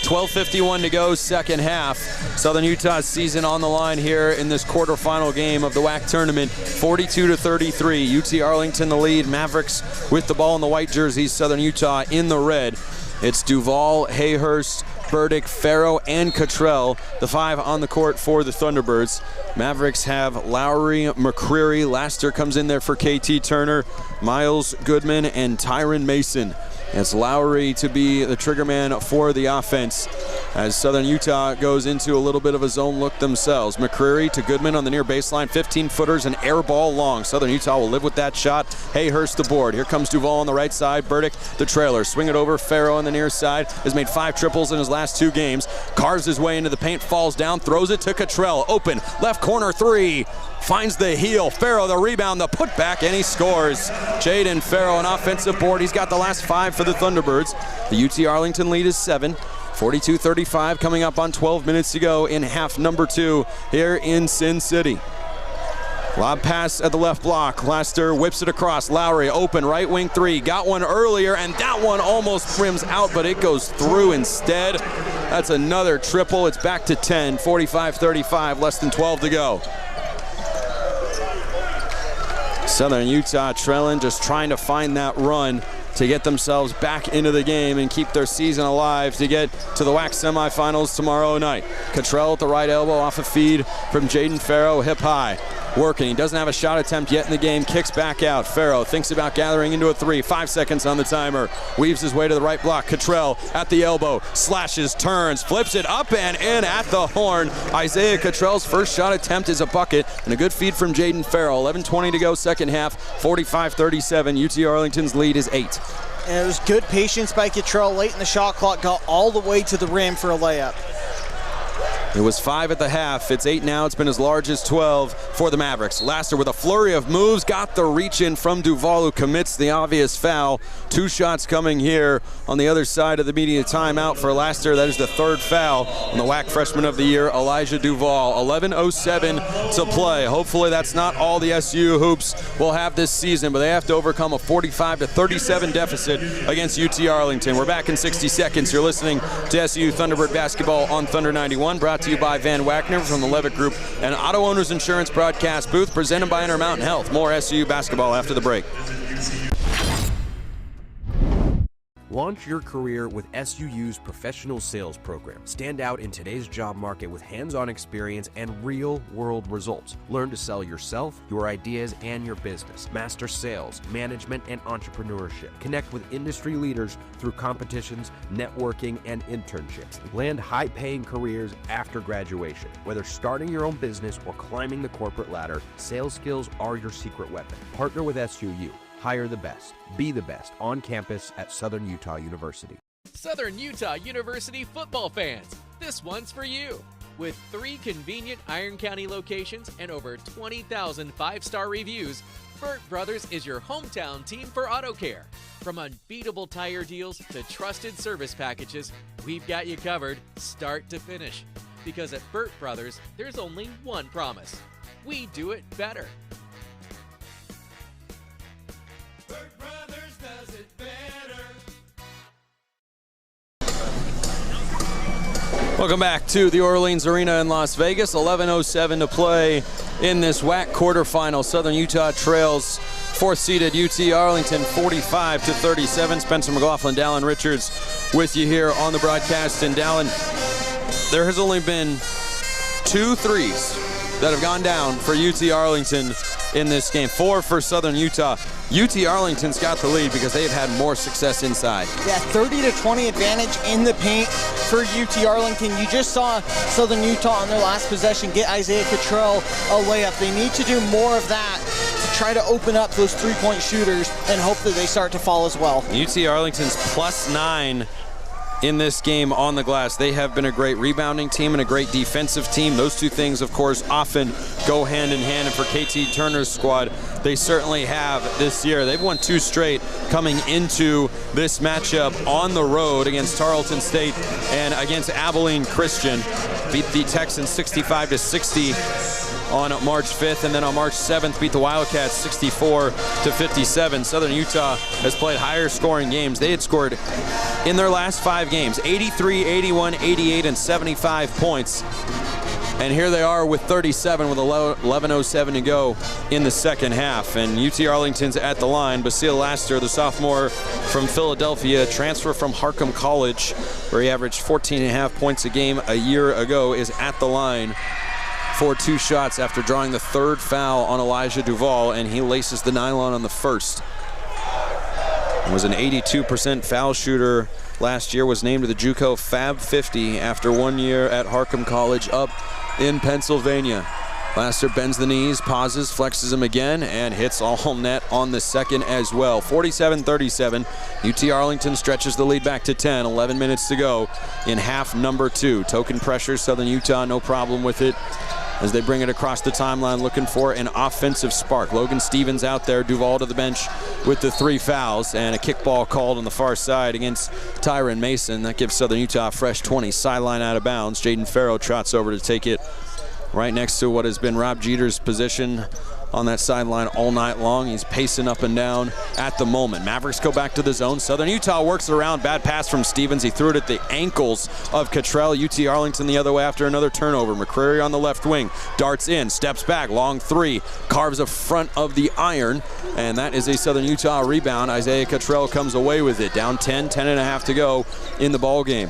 12:51 to go, second half. Southern Utah's season on the line here in this quarterfinal game of the WAC tournament. 42-33. UT Arlington the lead. Mavericks with the ball in the white jerseys. Southern Utah in the red. It's Duvall, Hayhurst, Burdick, Farrow, and Cottrell, the 5 on the court for the Thunderbirds. Mavericks have Lowry, McCreary. Laster comes in there for KT Turner, Miles Goodman, and Tyron Mason. It's Lowry to be the trigger man for the offense as Southern Utah goes into a little bit of a zone look themselves. McCreary to Goodman on the near baseline, 15-footers, an air ball long. Southern Utah will live with that shot. Hayhurst the board. Here comes Duvall on the right side. Burdick the trailer. Swing it over. Farrow on the near side has made 5 triples in his last 2 games. Carves his way into the paint, falls down, throws it to Cottrell. Open, left corner 3. Finds the heel. Farrow the rebound, the putback, and he scores. Jaden Farrow, an offensive board. He's got the last 5 for the Thunderbirds. The UT Arlington lead is 7. 42-35 coming up on 12 minutes to go in half number 2 here in Sin City. Lob pass at the left block. Laster whips it across. Lowry open, right wing three. Got one earlier, and that one almost rims out, but it goes through instead. That's another triple. It's back to 10, 45-35, less than 12 to go. Southern Utah trailing, just trying to find that run to get themselves back into the game and keep their season alive to get to the WAC semifinals tomorrow night. Cottrell at the right elbow off a feed from Jaden Farrow, hip high. Working, he doesn't have a shot attempt yet in the game, kicks back out. Farrow thinks about gathering into a three, 5 seconds on the timer. Weaves his way to the right block. Cottrell at the elbow, slashes, turns, flips it up and in at the horn. Isaiah Cottrell's first shot attempt is a bucket, and a good feed from Jaden Farrow. 11:20 to go, second half, 45-37. UT Arlington's lead is 8. And it was good patience by Cottrell late in the shot clock, got all the way to the rim for a layup. It was 5 at the half. It's 8 now. It's been as large as 12 for the Mavericks. Laster with a flurry of moves, got the reach in from Duval, who commits the obvious foul. 2 shots coming here on the other side of the media timeout for Laster. That is the 3rd foul on the WAC Freshman of the Year, Elijah Duval. 11:07 to play. Hopefully that's not all the SU hoops will have this season, but they have to overcome a 45-37 deficit against UT Arlington. We're back in 60 seconds. You're listening to SU Thunderbird basketball on Thunder 91, brought to you by Van Wagner from the Levitt Group and Auto Owners Insurance broadcast booth, presented by Intermountain Health. More SU basketball after the break. Launch your career with SUU's professional sales program. Stand out in today's job market with hands-on experience and real-world results. Learn to sell yourself, your ideas, and your business. Master sales, management, and entrepreneurship. Connect with industry leaders through competitions, networking, and internships. Land high-paying careers after graduation. Whether starting your own business or climbing the corporate ladder, sales skills are your secret weapon. Partner with SUU. Hire the best. Be the best on campus at Southern Utah University. Southern Utah University football fans, this one's for you. With 3 convenient Iron County locations and over 20,000 5-star reviews, Burt Brothers is your hometown team for auto care. From unbeatable tire deals to trusted service packages, we've got you covered start to finish. Because at Burt Brothers, there's only one promise: we do it better. Burt Brothers does it better. Welcome back to the Orleans Arena in Las Vegas. 11:07 to play in this WAC quarterfinal. Southern Utah trails 4th-seeded UT Arlington 45-37. Spencer McLaughlin, Dallin Richards with you here on the broadcast. And Dallin, there has only been 2 threes that have gone down for UT Arlington in this game. 4 for Southern Utah. UT Arlington's got the lead because they've had more success inside. Yeah, 30-20 advantage in the paint for UT Arlington. You just saw Southern Utah on their last possession get Isaiah Cottrell a layup. They need to do more of that to try to open up those 3-point shooters and hope that they start to fall as well. UT Arlington's +9 in this game on the glass. They have been a great rebounding team and a great defensive team. Those 2 things, of course, often go hand in hand, and for KT Turner's squad, they certainly have this year. They've won 2 straight coming into this matchup on the road against Tarleton State and against Abilene Christian. Beat the Texans 65-60 on March 5th, and then on March 7th beat the Wildcats 64-57. Southern Utah has played higher scoring games. They had scored in their last 5 games 83, 81, 88, and 75 points. And here they are with 37 with 11:07 to go in the second half. And UT Arlington's at the line. Basile Laster, the sophomore from Philadelphia, transfer from Harcum College, where he averaged 14.5 points a game a year ago, is at the line for 2 shots after drawing the 3rd foul on Elijah Duval, and he laces the nylon on the 1st. He was an 82% foul shooter last year, was named to the JUCO Fab 50 after 1 year at Harcum College up in Pennsylvania. Laster bends the knees, pauses, flexes them again, and hits all net on the second as well. 47-37. UT Arlington stretches the lead back to 10. 11 minutes to go in half number 2. Token pressure, Southern Utah, no problem with it as they bring it across the timeline looking for an offensive spark. Logan Stevens out there, Duval to the bench with the 3 fouls, and a kickball called on the far side against Tyron Mason. That gives Southern Utah a fresh 20. Sideline out of bounds. Jaden Farrow trots over to take it right next to what has been Rob Jeter's position on that sideline all night long. He's pacing up and down at the moment. Mavericks go back to the zone. Southern Utah works around. Bad pass from Stevens. He threw it at the ankles of Cottrell. UT Arlington the other way after another turnover. McCreary on the left wing. Darts in. Steps back. Long three. Carves a front of the iron. And that is a Southern Utah rebound. Isaiah Cottrell comes away with it. Down 10, 10.5 to go in the ball game.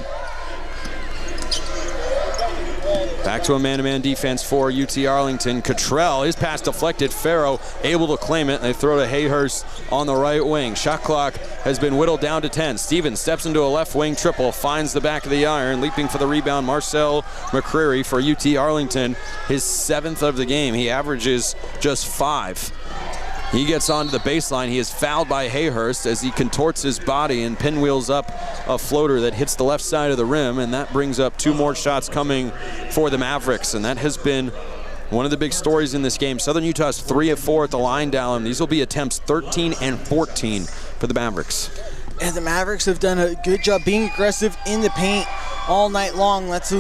Back to a man-to-man defense for UT Arlington. Cottrell, his pass deflected. Farrow able to claim it. And they throw to Hayhurst on the right wing. Shot clock has been whittled down to 10. Stevens steps into a left wing triple, finds the back of the iron. Leaping for the rebound, Marcel McCreary for UT Arlington. His 7th of the game. He averages just 5. He gets onto the baseline. He is fouled by Hayhurst as he contorts his body and pinwheels up a floater that hits the left side of the rim, and that brings up 2 more shots coming for the Mavericks, and that has been one of the big stories in this game. Southern Utah's 3 of 4 at the line, Dallin. These will be attempts 13 and 14 for the Mavericks. And the Mavericks have done a good job being aggressive in the paint all night long. That's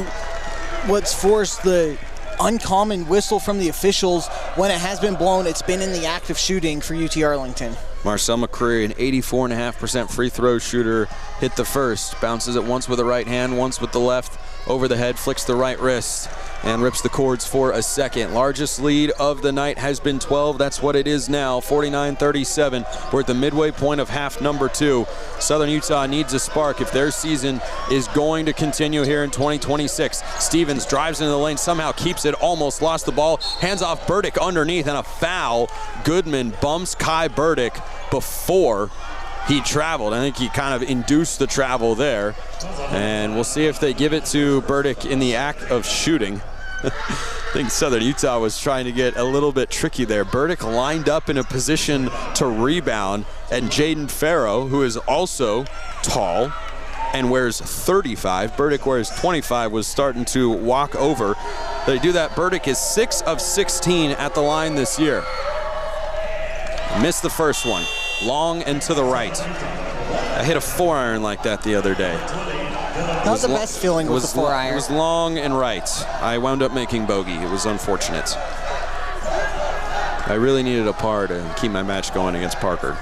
what's forced the uncommon whistle from the officials. When it has been blown, it's been in the act of shooting for UT Arlington. Marcel McCreary, an 84.5% free throw shooter, hit the first. Bounces it once with the right hand, once with the left. Over the head, flicks the right wrist, and rips the cords for a second. Largest lead of the night has been 12. That's what it is now, 49-37. We're at the midway point of half number 2. Southern Utah needs a spark if their season is going to continue here in 2026. Stevens drives into the lane, somehow keeps it, almost lost the ball. Hands off Burdick underneath, and a foul. Goodman bumps Kai Burdick before he traveled. I think he kind of induced the travel there. And we'll see if they give it to Burdick in the act of shooting. I think Southern Utah was trying to get a little bit tricky there. Burdick lined up in a position to rebound, and Jaden Farrow, who is also tall and wears 35, Burdick wears 25, was starting to walk over. They do that. Burdick is 6 of 16 at the line this year. Missed the first one. Long and to the right. I hit a 4-iron like that the other day. Not the best feeling with the 4-iron. It was long and right. I wound up making bogey. It was unfortunate. I really needed a par to keep my match going against Parker.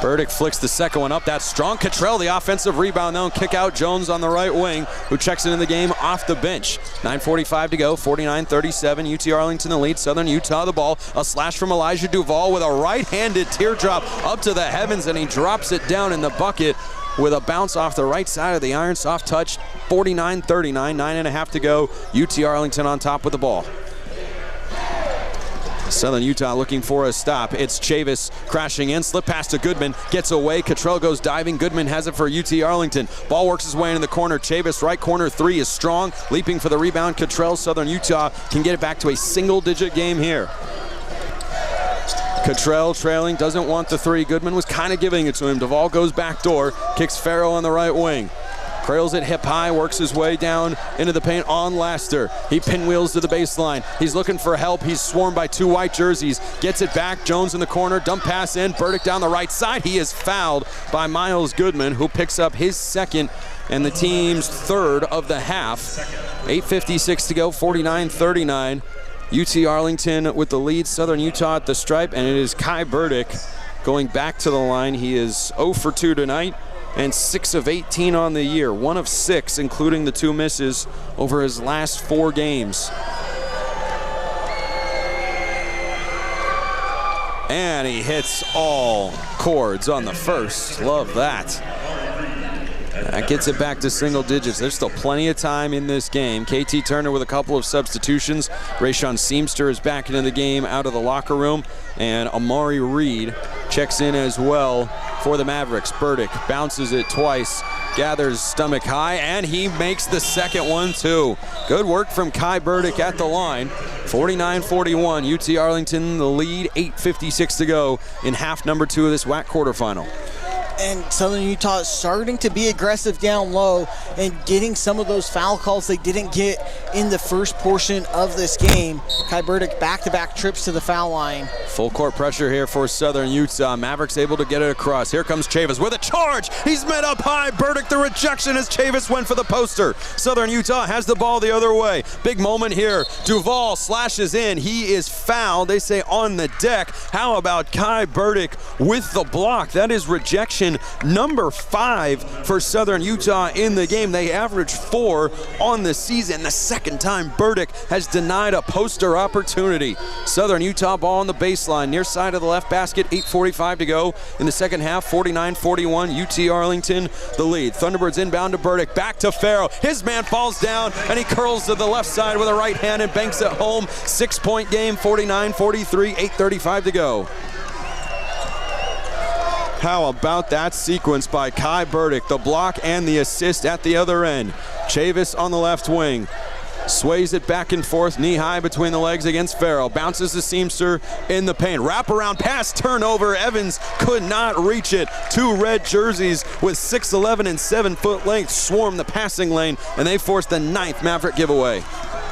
Burdick flicks the second one up. That's strong. Cottrell, the offensive rebound, though. Kick out Jones on the right wing, who checks into the game off the bench. 9:45 to go, 49-37. UT Arlington the lead. Southern Utah the ball. A slash from Elijah Duvall with a right-handed teardrop up to the heavens, and he drops it down in the bucket with a bounce off the right side of the iron. Soft touch. 49-39. 9.5 to go. UT Arlington on top with the ball. Southern Utah looking for a stop. It's Chavis crashing in, slip pass to Goodman, gets away. Cottrell goes diving. Goodman has it for UT Arlington. Ball works his way into the corner. Chavis, right corner 3 is strong. Leaping for the rebound. Cottrell, Southern Utah can get it back to a single-digit game here. Cottrell trailing, doesn't want the 3. Goodman was kind of giving it to him. Duvall goes back door, kicks Farrow on the right wing. Trails it hip high, works his way down into the paint on Laster. He pinwheels to the baseline. He's looking for help. He's swarmed by 2 white jerseys. Gets it back. Jones in the corner. Dump pass in. Burdick down the right side. He is fouled by Miles Goodman, who picks up his 2nd and the team's 3rd of the half. 8:56 to go. 49-39. UT Arlington with the lead. Southern Utah at the stripe, and it is Kai Burdick going back to the line. He is 0 for 2 tonight. And 6 of 18 on the year, 1 of 6, including the 2 misses over his last 4 games. And he hits all chords on the first. Love that. That gets it back to single digits. There's still plenty of time in this game. KT Turner with a couple of substitutions. Rayshawn Seamster is back into the game out of the locker room. And Amari Reed checks in as well for the Mavericks. Burdick bounces it twice, gathers stomach high, and he makes the second one too. Good work from Kai Burdick at the line. 49-41, UT Arlington the lead, 8:56 to go in half number 2 of this WAC quarterfinal. And Southern Utah is starting to be aggressive down low and getting some of those foul calls they didn't get in the first portion of this game. Kai Burdick back-to-back trips to the foul line. Full court pressure here for Southern Utah. Mavericks able to get it across. Here comes Chavis with a charge. He's met up high. Burdick the rejection as Chavis went for the poster. Southern Utah has the ball the other way. Big moment here. Duval slashes in. He is fouled. They say on the deck. How about Kai Burdick with the block? That is rejection number 5 for Southern Utah in the game. They average 4 on the season. The second time Burdick has denied a poster opportunity. Southern Utah ball on the baseline near side of the left basket. 8:45 to go in the second half. 49-41. UT Arlington the lead. Thunderbirds inbound to Burdick. Back to Farrell. His man falls down and he curls to the left side with a right hand and banks it home. 6-point game. 49-43. 8:35 to go. How about that sequence by Kai Burdick, the block and the assist at the other end. Chavis on the left wing. Sways it back and forth, knee high between the legs against Farrell. Bounces to Seamster in the paint. Wraparound pass, turnover. Evans could not reach it. 2 red jerseys with 6'11" and 7-foot length swarm the passing lane, and they force the 9th Maverick giveaway.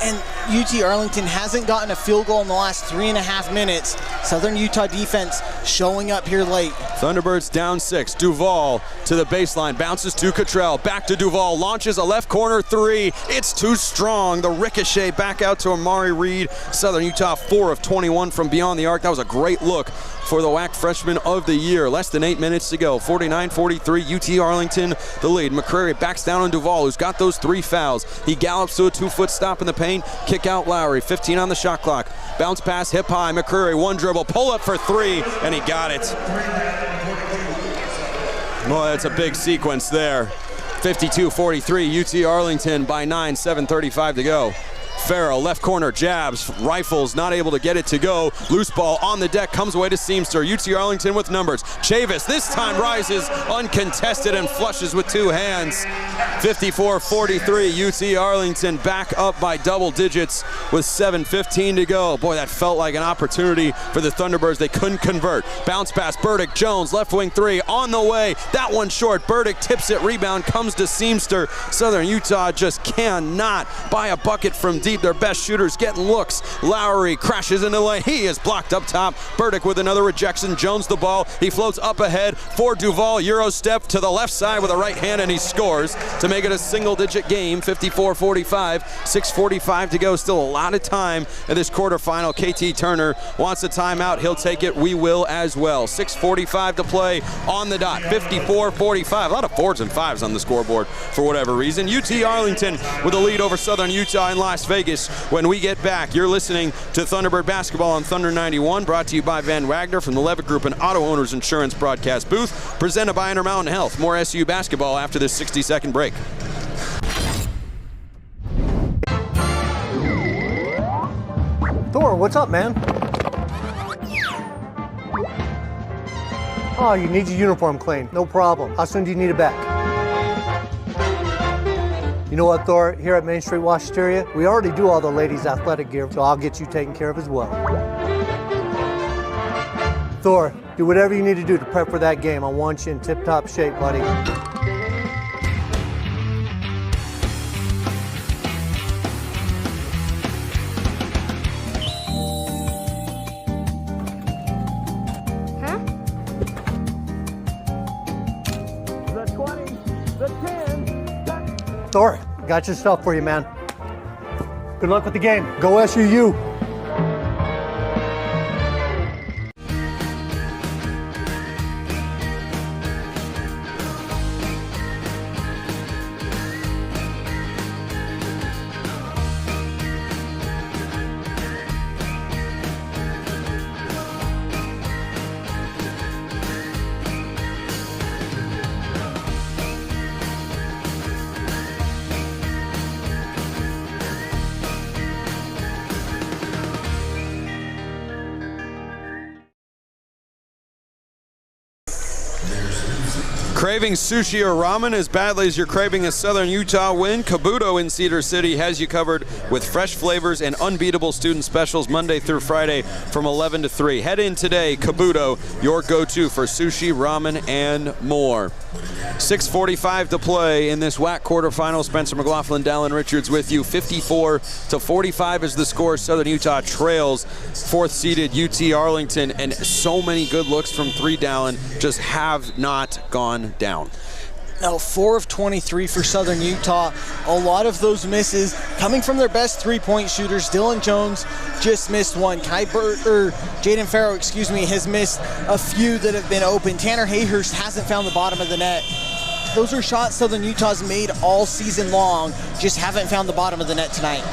And UT Arlington hasn't gotten a field goal in the last 3.5 minutes. Southern Utah defense showing up here late. Thunderbirds down 6. Duval to the baseline, bounces to Cottrell. Back to Duval, launches a left corner 3. It's too strong. The ricochet back out to Amari Reed. Southern Utah 4 of 21 from beyond the arc. That was a great look for the WAC freshman of the year. Less than 8 minutes to go. 49-43, UT Arlington the lead. McCrary backs down on Duval, who's got those 3 fouls. He gallops to a 2-foot stop in the paint. Kick out Lowry, 15 on the shot clock. Bounce pass, hip high. McCrary, 1 dribble, pull up for 3, and he got it. Boy, that's a big sequence there. 52-43, UT Arlington by 9, 7:35 to go. Farrell, left corner, jabs, rifles, not able to get it to go. Loose ball on the deck, comes away to Seamster. UT Arlington with numbers. Chavis this time rises uncontested and flushes with 2 hands. 54-43, UT Arlington back up by double digits with 7:15 to go. Boy, that felt like an opportunity for the Thunderbirds. They couldn't convert. Bounce pass, Burdick, Jones, left wing 3, on the way. That one short, Burdick tips it, rebound comes to Seamster. Southern Utah just cannot buy a bucket from deep. Their best shooters getting looks. Lowry crashes into the lane. He is blocked up top. Burdick with another rejection. Jones the ball. He floats up ahead for Duval. Euro step to the left side with a right hand, and he scores to make it a single-digit game. 54-45. 6:45 to go. Still a lot of time in this quarterfinal. KT Turner wants a timeout. He'll take it. We will as well. 6:45 to play on the dot. 54-45. A lot of 4s and 5s on the scoreboard for whatever reason. UT Arlington with a lead over Southern Utah in Las Vegas. When we get back, you're listening to Thunderbird Basketball on Thunder 91, brought to you by Van Wagner from the Levitt Group and Auto Owners Insurance broadcast booth, presented by Intermountain Health. More SU basketball after this 60-second break. Thor, what's up, man? Oh, you need your uniform cleaned. No problem. How soon do you need it back? You know what, Thor? Here at Main Street Washateria, we already do all the ladies' athletic gear, so I'll get you taken care of as well. Thor, do whatever you need to do to prep for that game. I want you in tip-top shape, buddy. Thor, got your stuff for you, man. Good luck with the game. Go SUU. Craving sushi or ramen as badly as you're craving a Southern Utah win? Kabuto in Cedar City has you covered with fresh flavors and unbeatable student specials Monday through Friday from 11 to 3. Head in today, Kabuto, your go-to for sushi, ramen, and more. 6:45 to play in this WAC quarterfinal. Spencer McLaughlin, Dallin Richards with you. 54-45 is the score. Southern Utah trails fourth-seeded UT Arlington, and so many good looks from three, Dallin, just have not gone down. No, 4 of 23 for Southern Utah. A lot of those misses coming from their best three-point shooters. Dylan Jones just missed one. Jaden Farrow, has missed a few that have been open. Tanner Hayhurst hasn't found the bottom of the net. Those are shots Southern Utah's made all season long, just haven't found the bottom of the net tonight.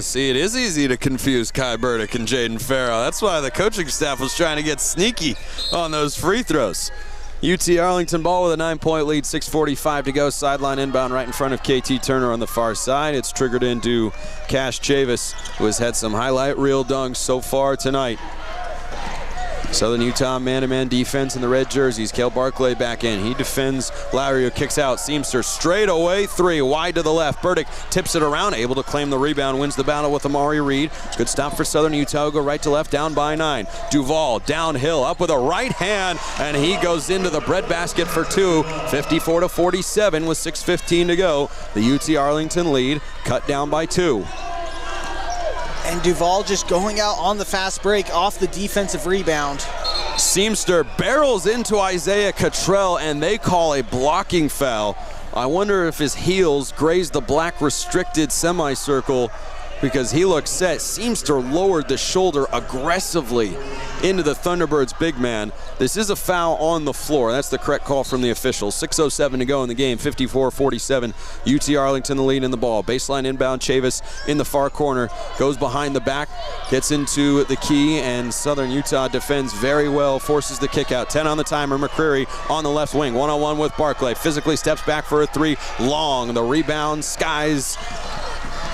See, it is easy to confuse Kai Burdick and Jaden Farrow. That's why the coaching staff was trying to get sneaky on those free throws. UT Arlington ball with a 9-point lead, 6:45 to go. Sideline inbound right in front of KT Turner on the far side. It's triggered into Cash Chavis, who has had some highlight reel dunks so far tonight. Southern Utah man-to-man defense in the red jerseys. Cale Barclay back in. He defends Lowry, who kicks out. Seamster straight away, three, wide to the left. Burdick tips it around, able to claim the rebound, wins the battle with Amari Reed. Good stop for Southern Utah. Go right to left, down by 9. Duval downhill, up with a right hand, and he goes into the breadbasket for two. 54-47 with 6:15 to go. The UT Arlington lead cut down by 2. And Duval just going out on the fast break off the defensive rebound. Seamster barrels into Isaiah Cottrell, and they call a blocking foul. I wonder if his heels grazed the black restricted semicircle, because he looks set. Seamster lowered the shoulder aggressively into the Thunderbirds' big man. This is a foul on the floor. That's the correct call from the officials. 6:07 to go in the game, 54-47. UT Arlington the lead in the ball. Baseline inbound, Chavis in the far corner. Goes behind the back, gets into the key, and Southern Utah defends very well, forces the kick out. 10 on the timer, McCreary on the left wing. One-on-one with Barclay. Physically steps back for a three. Long, the rebound,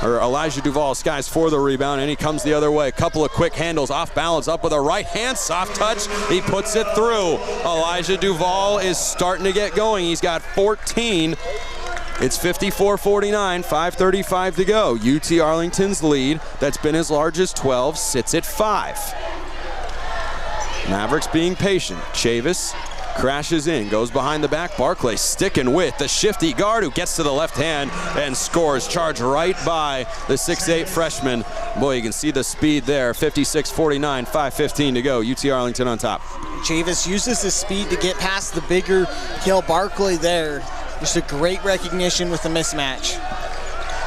Elijah Duval skies for the rebound, and he comes the other way. Couple of quick handles, off balance, up with a right hand, soft touch. He puts it through. Elijah Duval is starting to get going. He's got 14. It's 54-49, 5:35 to go. UT Arlington's lead, that's been as large as 12, sits at 5. Mavericks being patient. Chavis crashes in, goes behind the back. Barclay sticking with the shifty guard, who gets to the left hand and scores. Charge right by the 6'8 freshman. Boy, you can see the speed there. 56-49, 5:15 to go. UT Arlington on top. Chavis uses his speed to get past the bigger Cale Barclay there. Just a great recognition with the mismatch.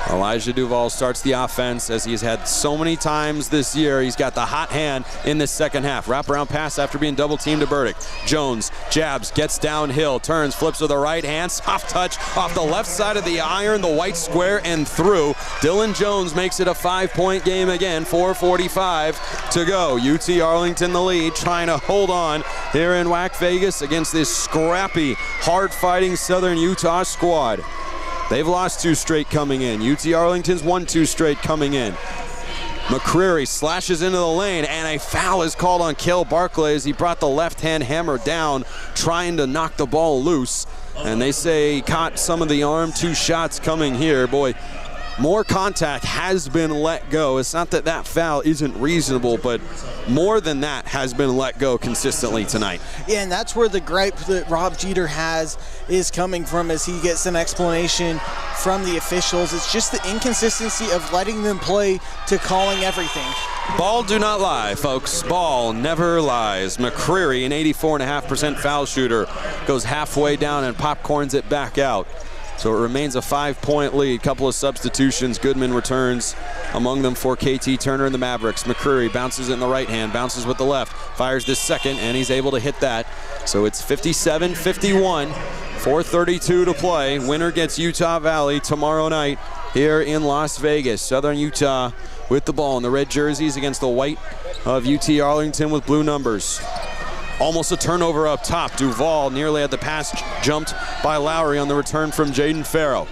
Elijah Duval starts the offense, as he's had so many times this year. He's got the hot hand in this second half. Wraparound pass after being double teamed to Burdick. Jones jabs, gets downhill, turns, flips with the right hand. Soft touch off the left side of the iron, the white square, and through. Dylan Jones makes it a 5-point game again. 4:45 to go. UT Arlington the lead, trying to hold on here in WAC Vegas against this scrappy, hard-fighting Southern Utah squad. They've lost 2 straight coming in. UT Arlington's won 2 straight coming in. McCreary slashes into the lane, and a foul is called on Cale Barclay as he brought the left-hand hammer down, trying to knock the ball loose. And they say he caught some of the arm. 2 shots coming here. Boy, more contact has been let go. It's not that that foul isn't reasonable, but more than that has been let go consistently tonight. Yeah, and that's where the gripe that Rob Jeter has is coming from, as he gets some explanation from the officials. It's just the inconsistency of letting them play to calling everything. Ball do not lie, folks. Ball never lies. McCreary, an 84.5% foul shooter, goes halfway down and popcorns it back out. So it remains a 5-point lead. Couple of substitutions. Goodman returns, among them for KT Turner and the Mavericks. McCreary bounces it in the right hand, bounces with the left, fires this second, and he's able to hit that. So it's 57-51, 4:32 to play. Winner gets Utah Valley tomorrow night here in Las Vegas. Southern Utah with the ball in the red jerseys against the white of UT Arlington with blue numbers. Almost a turnover up top. Duval nearly had the pass jumped by Lowry on the return from Jaden Farrow.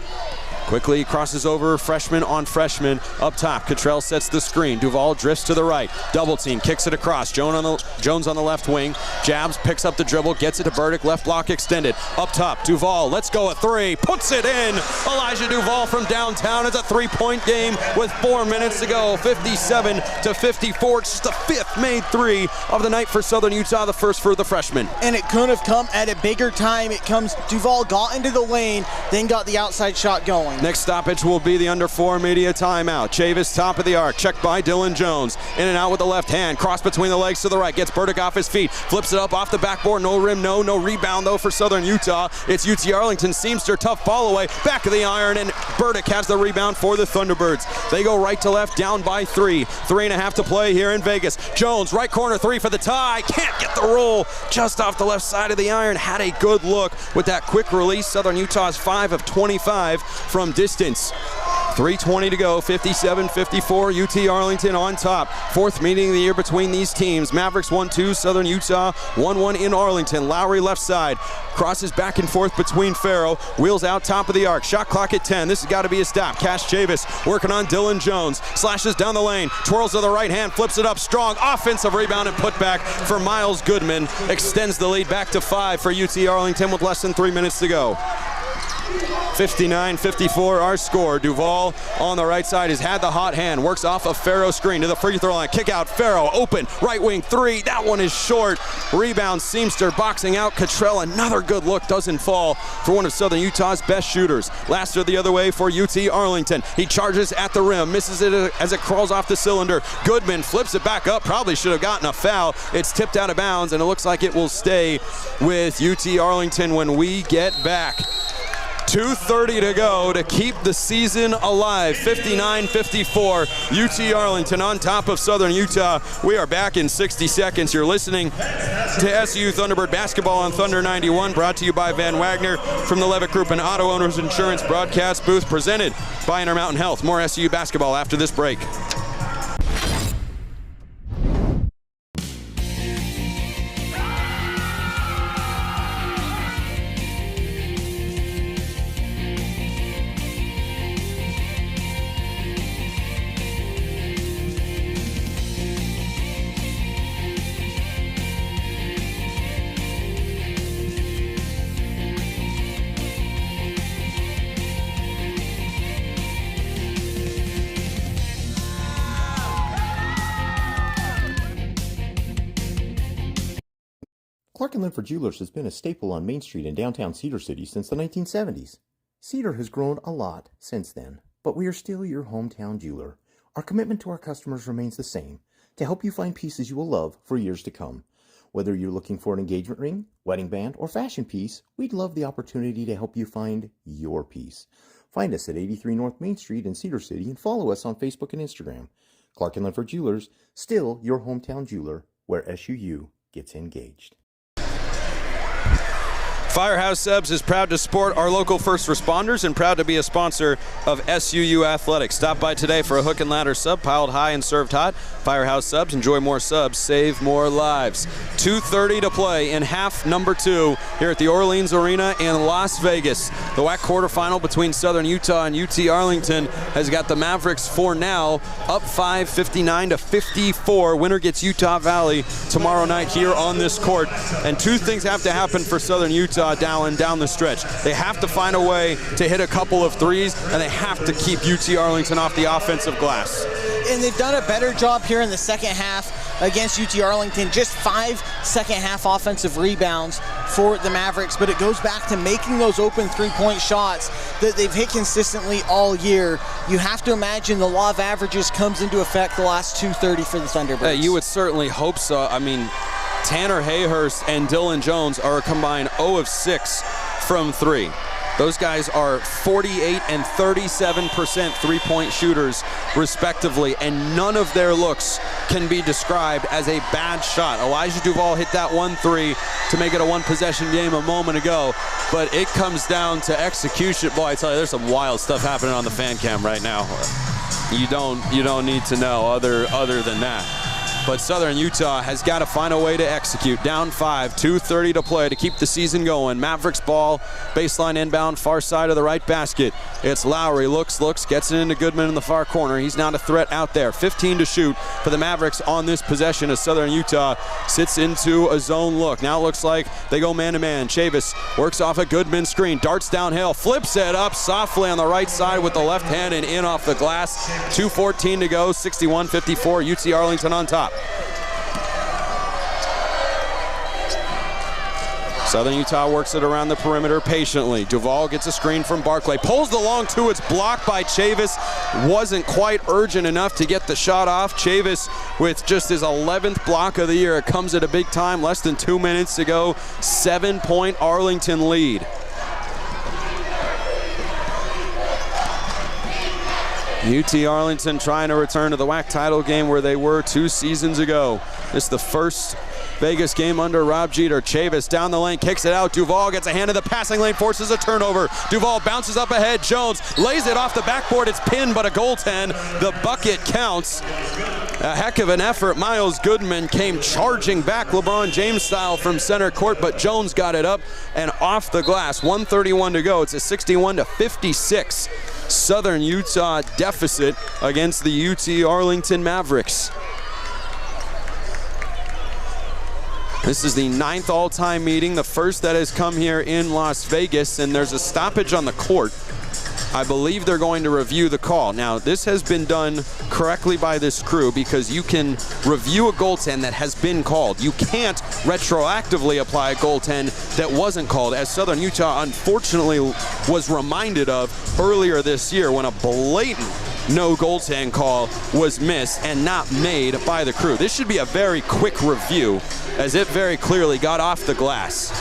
Quickly crosses over freshman on freshman. Up top, Cottrell sets the screen. Duval drifts to the right. Double team, kicks it across. Jones on the left wing. Jabs, picks up the dribble, gets it to Burdick. Left block extended. Up top, Duval, let's go a three. Puts it in. Elijah Duval from downtown. It's a three-point game with 4 minutes to go. 57-54. It's just the fifth made three of the night for Southern Utah, the first for the freshman. And it couldn't have come at a bigger time. It comes, Duval got into the lane, then got the outside shot going. Next stoppage will be the under 4 media timeout. Chavis top of the arc, checked by Dylan Jones. In and out with the left hand, cross between the legs to the right, gets Burdick off his feet, flips it up off the backboard, no rim, no rebound though for Southern Utah. It's UT Arlington, Seamster, tough follow away, back of the iron, and Burdick has the rebound for the Thunderbirds. They go right to left, down by 3. 3.5 to play here in Vegas. Jones, right corner 3 for the tie, can't get the roll, just off the left side of the iron. Had a good look with that quick release. Southern Utah's 5 of 25 from distance. 3:20 to go, 57-54, UT Arlington on top. Fourth meeting of the year between these teams. Mavericks 1-2, Southern Utah 1-1 in Arlington. Lowry left side, crosses back and forth between Farrow, wheels out top of the arc. Shot clock at 10, this has got to be a stop. Cash Chavis working on Dylan Jones, slashes down the lane, twirls to the right hand, flips it up strong, offensive rebound and putback for Miles Goodman. Extends the lead back to 5 for UT Arlington with less than 3 minutes to go. 59-54 our score. Duval on the right side has had the hot hand, works off a Farrow screen to the free throw line, kick out Farrow, open, right wing 3, that one is short. Rebound, Seamster boxing out Cottrell, another good look, doesn't fall for one of Southern Utah's best shooters. Laster the other way for UT Arlington. He charges at the rim, misses it as it crawls off the cylinder. Goodman flips it back up, probably should have gotten a foul. It's tipped out of bounds and it looks like it will stay with UT Arlington when we get back. 2:30 to go to keep the season alive. 59-54, UT Arlington on top of Southern Utah. We are back in 60 seconds. You're listening to SU Thunderbird Basketball on Thunder 91, brought to you by Van Wagner from the Levitt Group and Auto Owners Insurance broadcast booth, presented by Intermountain Health. More SU basketball after this break. Clark & Linford Jewelers has been a staple on Main Street in downtown Cedar City since the 1970s. Cedar has grown a lot since then, but we are still your hometown jeweler. Our commitment to our customers remains the same, to help you find pieces you will love for years to come. Whether you're looking for an engagement ring, wedding band, or fashion piece, we'd love the opportunity to help you find your piece. Find us at 83 North Main Street in Cedar City and follow us on Facebook and Instagram. Clark & Linford Jewelers, still your hometown jeweler, where SUU gets engaged. Firehouse Subs is proud to support our local first responders and proud to be a sponsor of SUU Athletics. Stop by today for a hook and ladder sub, piled high and served hot. Firehouse Subs, enjoy more subs, save more lives. 2:30 to play in half number 2 here at the Orleans Arena in Las Vegas. The WAC quarterfinal between Southern Utah and UT Arlington has got the Mavericks for now up 5, 59-54. Winner gets Utah Valley tomorrow night here on this court. And two things have to happen for Southern Utah down the stretch. They have to find a way to hit a couple of threes, and they have to keep UT Arlington off the offensive glass. And they've done a better job here in the second half against UT Arlington. Just 5 second half offensive rebounds for the Mavericks, but it goes back to making those open three-point shots that they've hit consistently all year. You have to imagine the law of averages comes into effect the last 2:30 for the Thunderbirds. You would certainly hope so. I mean, Tanner Hayhurst and Dylan Jones are a combined 0 of 6 from 3. Those guys are 48 and 37% three-point shooters, respectively, and none of their looks can be described as a bad shot. Elijah Duval hit that 1-3 to make it a one-possession game a moment ago, but it comes down to execution. Boy, I tell you, there's some wild stuff happening on the fan cam right now. You don't need to know other than that. but Southern Utah has got to find a way to execute. Down 5, 2:30 to play to keep the season going. Mavericks ball, baseline inbound, far side of the right basket. It's Lowry, looks, gets it into Goodman in the far corner. He's not a threat out there. 15 to shoot for the Mavericks on this possession as Southern Utah sits into a zone look. Now it looks like they go man-to-man. Chavis works off a Goodman screen, darts downhill, flips it up softly on the right side with the left hand and in off the glass. 2:14 to go, 61-54, UT Arlington on top. Southern Utah works it around the perimeter patiently. Duval gets a screen from Barclay, pulls the long two, it's blocked by Chavis. Wasn't quite urgent enough to get the shot off. Chavis with just his 11th block of the year. It comes at a big time, less than 2 minutes to go. 7-point Arlington lead. UT Arlington trying to return to the WAC title game where they were 2 seasons ago. This is the first Vegas game under Rob Jeter. Chavis down the lane, kicks it out. Duval gets a hand in the passing lane, forces a turnover. Duval bounces up ahead. Jones lays it off the backboard. It's pinned, but a goaltend. The bucket counts. A heck of an effort. Miles Goodman came charging back LeBron James style from center court, but Jones got it up and off the glass. 1:31 to go. It's a 61-56 Southern Utah deficit against the UT Arlington Mavericks. This is the 9th all-time meeting, the first that has come here in Las Vegas, and there's a stoppage on the court. I believe they're going to review the call. Now, this has been done correctly by this crew because you can review a goaltend that has been called. You can't retroactively apply a goaltend that wasn't called, as Southern Utah unfortunately was reminded of earlier this year when a blatant no goaltend call was missed and not made by the crew. This should be a very quick review, as it very clearly got off the glass.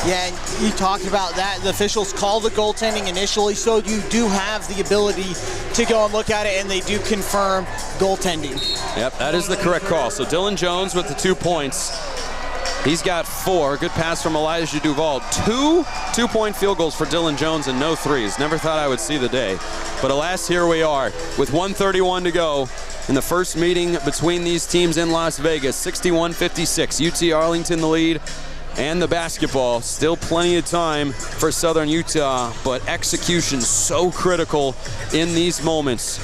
Yeah, and you talked about that. The officials called the goaltending initially, so you do have the ability to go and look at it, and they do confirm goaltending. Yep, that is the correct call. So Dylan Jones with the 2 points. He's got 4. Good pass from Elijah Duval. 2 two-point field goals for Dylan Jones and no threes. Never thought I would see the day. But alas, here we are with 1:31 to go in the first meeting between these teams in Las Vegas. 61-56. UT Arlington the lead. And the basketball, still plenty of time for Southern Utah, but execution so critical in these moments.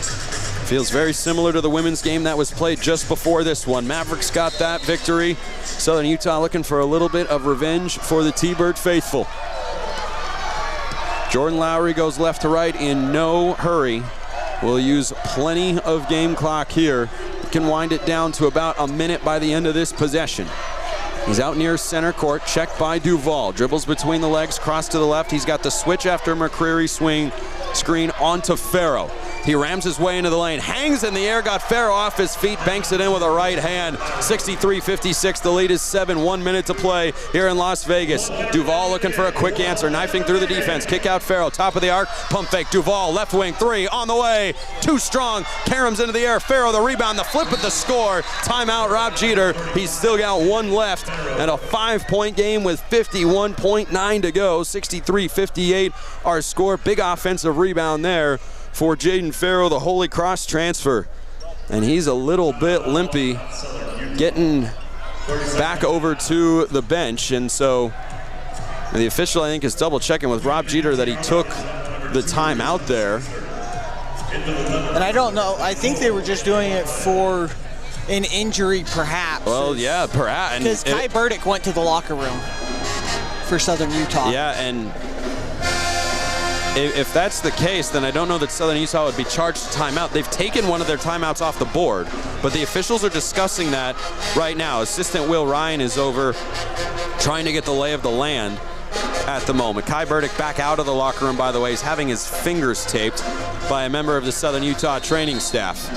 Feels very similar to the women's game that was played just before this one. Mavericks got that victory. Southern Utah looking for a little bit of revenge for the T-Bird faithful. Jordan Lowry goes left to right in no hurry. We'll use plenty of game clock here. We can wind it down to about a minute by the end of this possession. He's out near center court, checked by Duval. Dribbles between the legs, cross to the left. He's got the switch after McCreary swing screen onto Farrow. He rams his way into the lane, hangs in the air, got Farrow off his feet, banks it in with a right hand. 63-56, the lead is 7, 1 minute to play here in Las Vegas. Duval looking for a quick answer, knifing through the defense. Kick out Farrow, top of the arc, pump fake. Duval, left wing, 3 on the way. Too strong, caroms into the air. Farrow the rebound, the flip at the score. Timeout, Rob Jeter. He's still got 1 left and a 5-point game with 51.9 to go. 63-58 our score. Big offensive rebound there for Jaden Farrow, the Holy Cross transfer. And he's a little bit limpy getting back over to the bench. And so the official, I think, is double checking with Rob Jeter that he took the timeout there. And I don't know, I think they were just doing it for an injury perhaps. Well, yeah, perhaps. Because Kai Burdick went to the locker room for Southern Utah. Yeah, and if that's the case, then I don't know that Southern Utah would be charged a timeout. They've taken one of their timeouts off the board, but the officials are discussing that right now. Assistant Will Ryan is over trying to get the lay of the land at the moment. Kai Burdick back out of the locker room, by the way. He's having his fingers taped by a member of the Southern Utah training staff.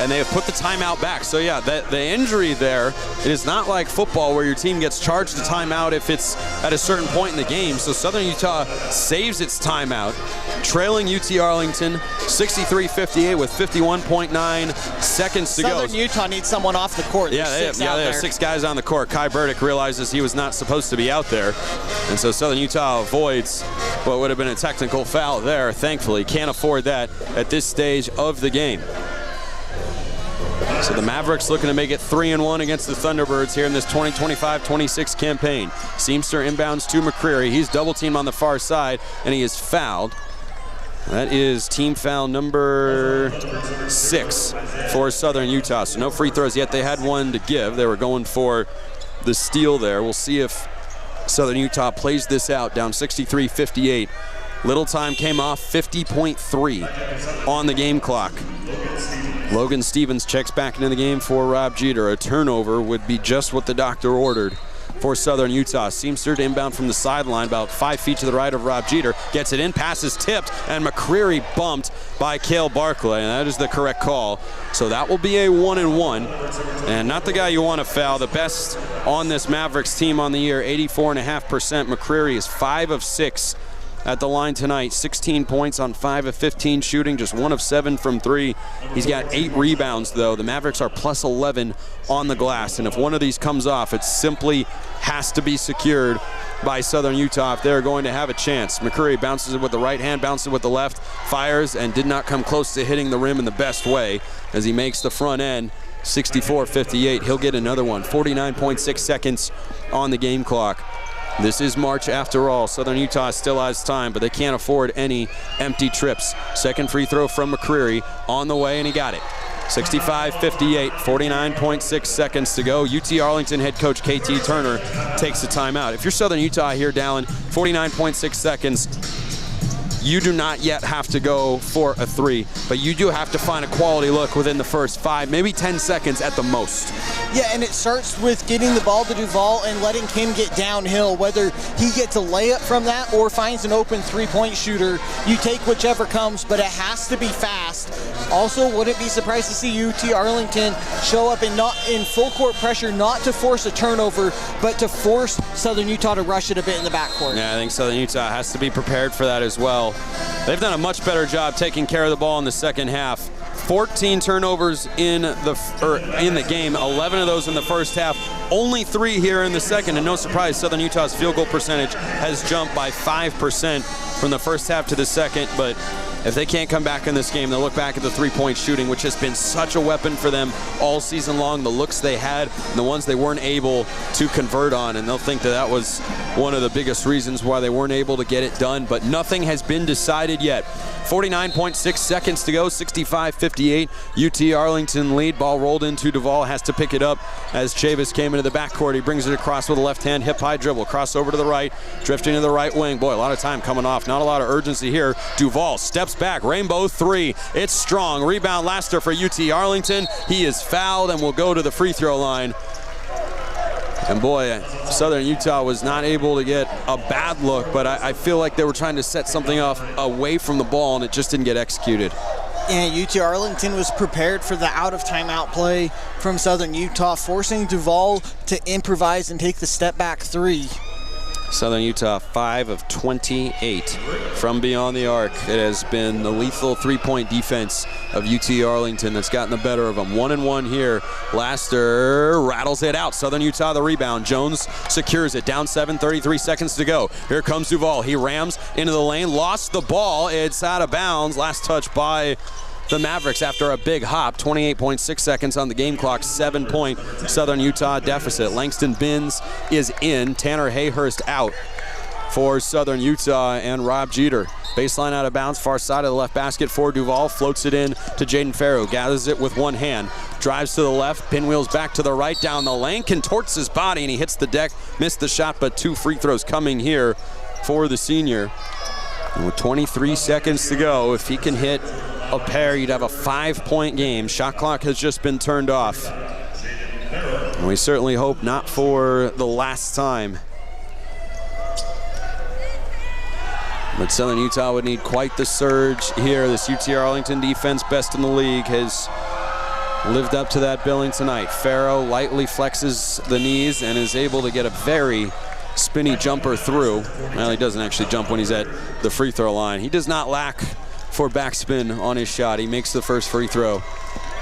And they have put the timeout back. So yeah, the injury there, it is not like football where your team gets charged a timeout if it's at a certain point in the game. So Southern Utah saves its timeout, trailing UT Arlington 63-58 with 51.9 seconds to go. Southern Utah needs someone off the court. Yeah, they have 6 guys on the court. Kai Burdick realizes he was not supposed to be out there. And so Southern Utah avoids what would have been a technical foul there. Thankfully, can't afford that at this stage of the game. So the Mavericks looking to make it 3-1 against the Thunderbirds here in this 2025-26 campaign. Seamster inbounds to McCreary. He's double teamed on the far side, and he is fouled. That is team foul number 6 for Southern Utah. So no free throws yet. They had one to give. They were going for the steal there. We'll see if Southern Utah plays this out, down 63-58. Little time came off, 50.3 on the game clock. Logan Stevens checks back into the game for Rob Jeter. A turnover would be just what the doctor ordered for Southern Utah. Seamster to inbound from the sideline, about 5 feet to the right of Rob Jeter. Gets it in, pass is tipped, and McCreary bumped by Cale Barclay, and that is the correct call. So that will be a 1-and-1, and not the guy you want to foul. The best on this Mavericks team on the year, 84.5%. McCreary is 5 of 6 at the line tonight. 16 points on 5 of 15 shooting, just 1 of 7 from 3. He's got 8 rebounds, though. The Mavericks are plus 11 on the glass, and if one of these comes off, it simply has to be secured by Southern Utah if they're going to have a chance. McCreary bounces it with the right hand, bounces it with the left, fires, and did not come close to hitting the rim in the best way as he makes the front end. 64-58. He'll get another one. 49.6 seconds on the game clock. This is March after all. Southern Utah still has time, but they can't afford any empty trips. Second free throw from McCreary on the way, and he got it. 65-58, 49.6 seconds to go. UT Arlington head coach KT Turner takes a timeout. If you're Southern Utah here, Dallin, 49.6 seconds. You do not yet have to go for a 3, but you do have to find a quality look within the first 5, maybe 10 seconds at the most. Yeah, and it starts with getting the ball to Duval and letting him get downhill. Whether he gets a layup from that or finds an open three-point shooter, you take whichever comes, but it has to be fast. Also, wouldn't be surprised to see UT Arlington show up in full court pressure, not to force a turnover, but to force Southern Utah to rush it a bit in the backcourt. Yeah, I think Southern Utah has to be prepared for that as well. They've done a much better job taking care of the ball in the second half. 14 turnovers in the game, 11 of those in the first half, only 3 here in the second, and no surprise, Southern Utah's field goal percentage has jumped by 5% from the first half to the second, but if they can't come back in this game, they'll look back at the three-point shooting, which has been such a weapon for them all season long, the looks they had and the ones they weren't able to convert on, and they'll think that that was one of the biggest reasons why they weren't able to get it done, but nothing has been decided yet. 49.6 seconds to go, 65-58. UT Arlington lead. Ball rolled into Duval, has to pick it up as Chavis came into the backcourt. He brings it across with a left hand, hip-high dribble, cross over to the right, drifting to the right wing. Boy, a lot of time coming off, not a lot of urgency here. Duval steps back, rainbow 3. It's strong. Rebound Laster for UT Arlington. He is fouled and will go to the free throw line. And boy, Southern Utah was not able to get a bad look, but I feel like they were trying to set something off away from the ball, and it just didn't get executed. And UT Arlington was prepared for the out-of-timeout play from Southern Utah, forcing Duval to improvise and take the step-back 3. Southern Utah 5 of 28 from beyond the arc. It has been the lethal three-point defense of UT Arlington that's gotten the better of them. 1-and-1 here. Laster rattles it out. Southern Utah the rebound. Jones secures it. Down 7, 33 seconds to go. Here comes Duval. He rams into the lane. Lost the ball. It's out of bounds. Last touch by the Mavericks after a big hop. 28.6 seconds on the game clock. 7-point Southern Utah deficit. Langston Binns is in. Tanner Hayhurst out for Southern Utah, and Rob Jeter. Baseline out of bounds, far side of the left basket for Duval. Floats it in to Jaden Farrow. Gathers it with one hand. Drives to the left. Pinwheels back to the right. Down the lane. Contorts his body, and he hits the deck. Missed the shot, but 2 free throws coming here for the senior. And with 23 seconds to go, if he can hit a pair, you'd have a 5-point game. Shot clock has just been turned off. And we certainly hope not for the last time. But Southern Utah would need quite the surge here. This UT Arlington defense, best in the league, has lived up to that billing tonight. Farrow lightly flexes the knees and is able to get a very spinny jumper through. Well, he doesn't actually jump when he's at the free throw line. He does not lack for backspin on his shot. He makes the first free throw.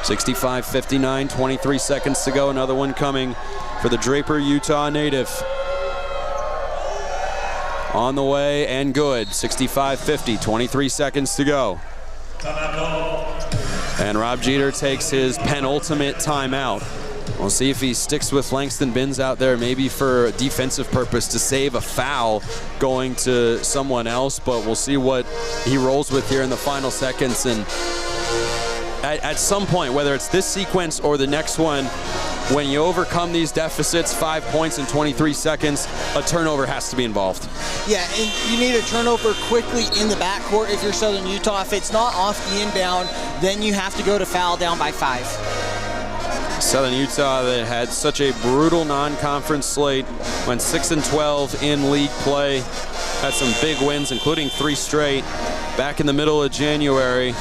65-59, 23 seconds to go. Another one coming for the Draper, Utah native. On the way and good. 65-50, 23 seconds to go. And Rob Jeter takes his penultimate timeout. We'll see if he sticks with Langston Binns out there, maybe for a defensive purpose to save a foul going to someone else, but we'll see what he rolls with here in the final seconds. And at some point, whether it's this sequence or the next one, when you overcome these deficits, 5 points in 23 seconds, a turnover has to be involved. Yeah, and you need a turnover quickly in the backcourt if you're Southern Utah. If it's not off the inbound, then you have to go to foul down by 5. Southern Utah that had such a brutal non-conference slate, went 6-12 in league play, had some big wins, including 3 straight back in the middle of January,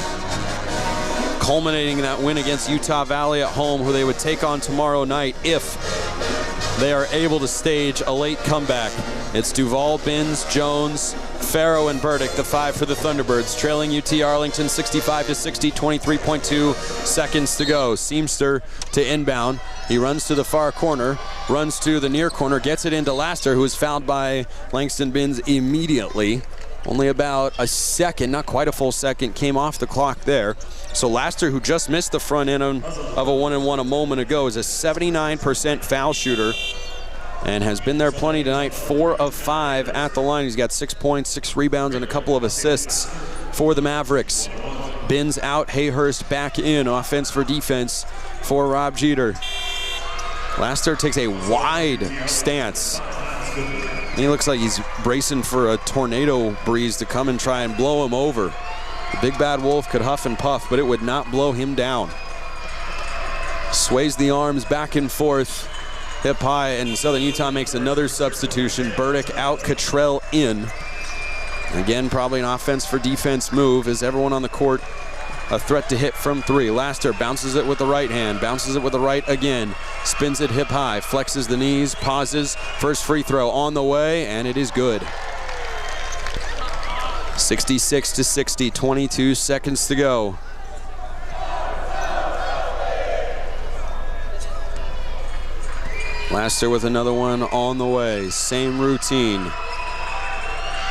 culminating in that win against Utah Valley at home, who they would take on tomorrow night if they are able to stage a late comeback. It's Duval, Binns, Jones, Farrow, and Burdick, the 5 for the Thunderbirds, trailing UT Arlington 65-60, 23.2 seconds to go. Seamster to inbound. He runs to the far corner, runs to the near corner, gets it into Laster, who is fouled by Langston Binns immediately. Only about a second, not quite a full second, came off the clock there. So Laster, who just missed the front end of a 1-and-1 a moment ago, is a 79% foul shooter and has been there plenty tonight. 4 of 5 at the line. He's got 6 points, 6 rebounds, and a couple of assists for the Mavericks. Binns out, Hayhurst back in. Offense for defense for Rob Jeter. Laster takes a wide stance. He looks like he's bracing for a tornado breeze to come and try and blow him over. The big bad wolf could huff and puff, but it would not blow him down. Sways the arms back and forth, hip high, and Southern Utah makes another substitution. Burdick out, Cottrell in. Again, probably an offense for defense move, as everyone on the court a threat to hit from 3. Laster bounces it with the right hand, bounces it with the right again, spins it hip high, flexes the knees, pauses. First free throw on the way, and it is good. 66-60, 22 seconds to go. Laster with another one on the way. Same routine.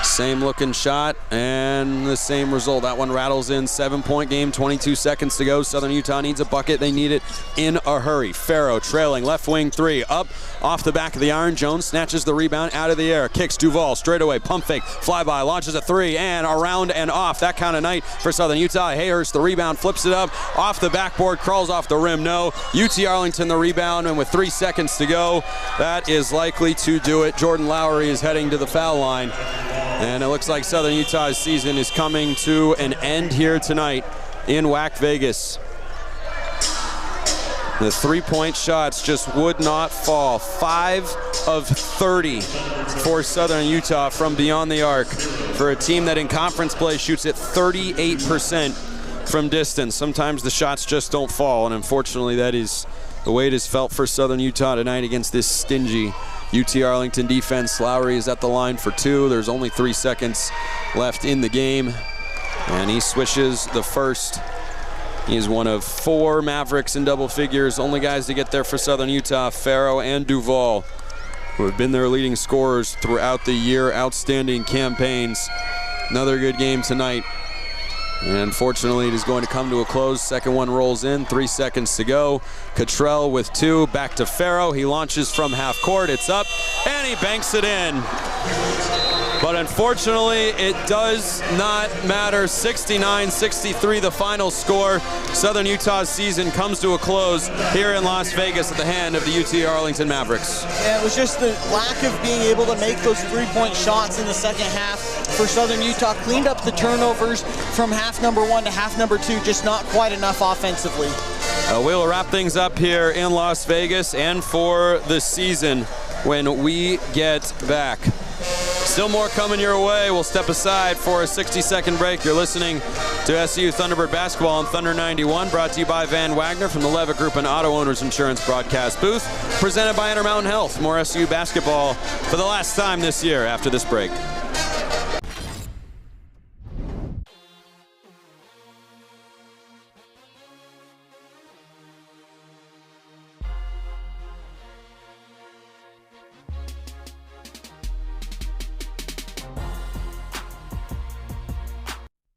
Same looking shot and the same result. That one rattles in. 7-point game, 22 seconds to go. Southern Utah needs a bucket. They need it in a hurry. Farrow trailing, left wing 3, up off the back of the iron. Jones snatches the rebound out of the air. Kicks Duval straight away. Pump fake, flyby, launches a 3 and around and off. That kind of night for Southern Utah. Hayhurst the rebound, flips it up off the backboard, crawls off the rim. No. UT Arlington the rebound, and with 3 seconds to go, that is likely to do it. Jordan Lowry is heading to the foul line. And it looks like Southern Utah's season is coming to an end here tonight in WAC Vegas. The 3-point shots just would not fall. 5 of 30 for Southern Utah from beyond the arc for a team that in conference play shoots at 38% from distance. Sometimes the shots just don't fall, and unfortunately that is the way it is felt for Southern Utah tonight against this stingy UT Arlington defense. Lowry is at the line for 2. There's only 3 seconds left in the game, and he swishes the first. He's one of 4 Mavericks in double figures. Only guys to get there for Southern Utah, Farrow and Duval, who have been their leading scorers throughout the year. Outstanding campaigns. Another good game tonight. And unfortunately, it is going to come to a close. Second one rolls in, 3 seconds to go. Cottrell with 2, back to Farrow. He launches from half court, it's up, and he banks it in. But unfortunately, it does not matter. 69-63 the final score. Southern Utah's season comes to a close here in Las Vegas at the hand of the UT Arlington Mavericks. Yeah, it was just the lack of being able to make those 3-point shots in the second half for Southern Utah. Cleaned up the turnovers from half number 1 to half number 2, just not quite enough offensively. We'll wrap things up here in Las Vegas and for the season when we get back. Still more coming your way. We'll step aside for a 60-second break. You're listening to SU Thunderbird Basketball on Thunder 91, brought to you by Van Wagner from the Levitt Group and Auto Owners Insurance broadcast booth, presented by Intermountain Health. More SU basketball for the last time this year after this break.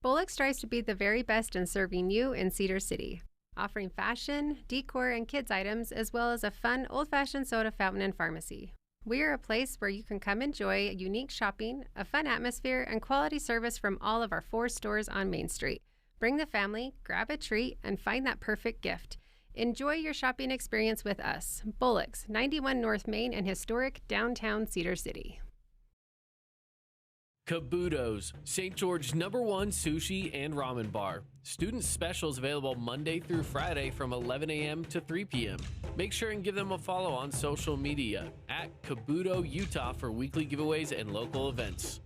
Bullock strives to be the very best in serving you in Cedar City, offering fashion, decor, and kids items, as well as a fun old-fashioned soda fountain and pharmacy. We are a place where you can come enjoy unique shopping, a fun atmosphere, and quality service from all of our 4 stores on Main Street. Bring the family, grab a treat, and find that perfect gift. Enjoy your shopping experience with us. Bullock's, 91 North Main in historic downtown Cedar City. Kabuto's, St. George's #1 sushi and ramen bar. Student specials available Monday through Friday from 11 a.m. to 3 p.m. Make sure and give them a follow on social media at Kabuto Utah for weekly giveaways and local events.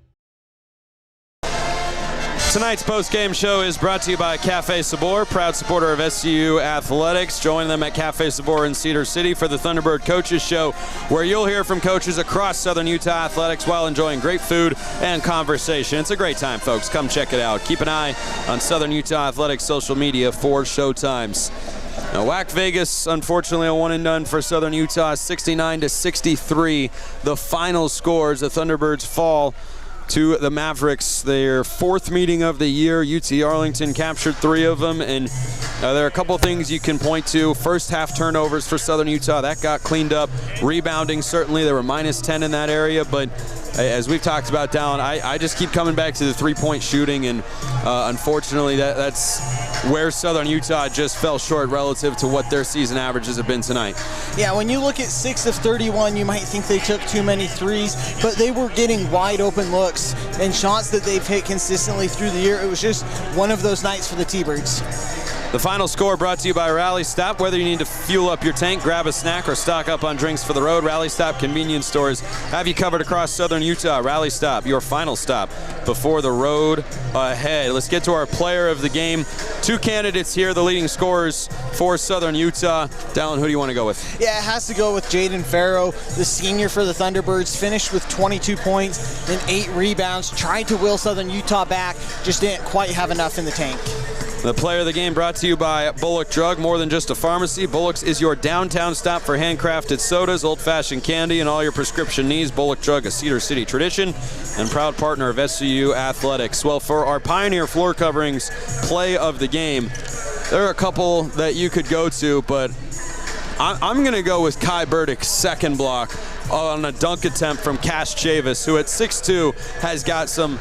Tonight's post-game show is brought to you by Cafe Sabor, proud supporter of SUU Athletics. Join them at Cafe Sabor in Cedar City for the Thunderbird Coaches Show, where you'll hear from coaches across Southern Utah Athletics while enjoying great food and conversation. It's a great time, folks. Come check it out. Keep an eye on Southern Utah Athletics social media for show times. Now, WAC Vegas, unfortunately, a one-and-done for Southern Utah, 69-63. The final scores, the Thunderbirds fall to the Mavericks, their 4th meeting of the year. UT Arlington captured 3 of them, and there are a couple things you can point to. First half turnovers for Southern Utah, that got cleaned up. Rebounding, certainly, they were -10 in that area, but as we've talked about, Dallin, I just keep coming back to the 3-point shooting, and unfortunately that's where Southern Utah just fell short relative to what their season averages have been tonight. Yeah, when you look at 6 of 31, you might think they took too many threes, but they were getting wide open looks and shots that they've hit consistently through the year. It was just one of those nights for the T-Birds. The final score brought to you by Rally Stop. Whether you need to fuel up your tank, grab a snack, or stock up on drinks for the road, Rally Stop convenience stores have you covered across Southern Utah. Rally Stop, your final stop before the road ahead. Let's get to our player of the game. 2 candidates here, the leading scorers for Southern Utah. Dallin, who do you want to go with? Yeah, it has to go with Jaden Farrow, the senior for the Thunderbirds. Finished with 22 points and 8 rebounds. Tried to will Southern Utah back, just didn't quite have enough in the tank. The player of the game brought to you by Bullock Drug. More than just a pharmacy, Bullock's is your downtown stop for handcrafted sodas, old-fashioned candy, and all your prescription needs. Bullock Drug, a Cedar City tradition and proud partner of SUU Athletics. Well, for our Pioneer floor coverings play of the game, there are a couple that you could go to, but I'm going to go with Kai Burdick's second block on a dunk attempt from Cash Chavis, who at 6'2" has got some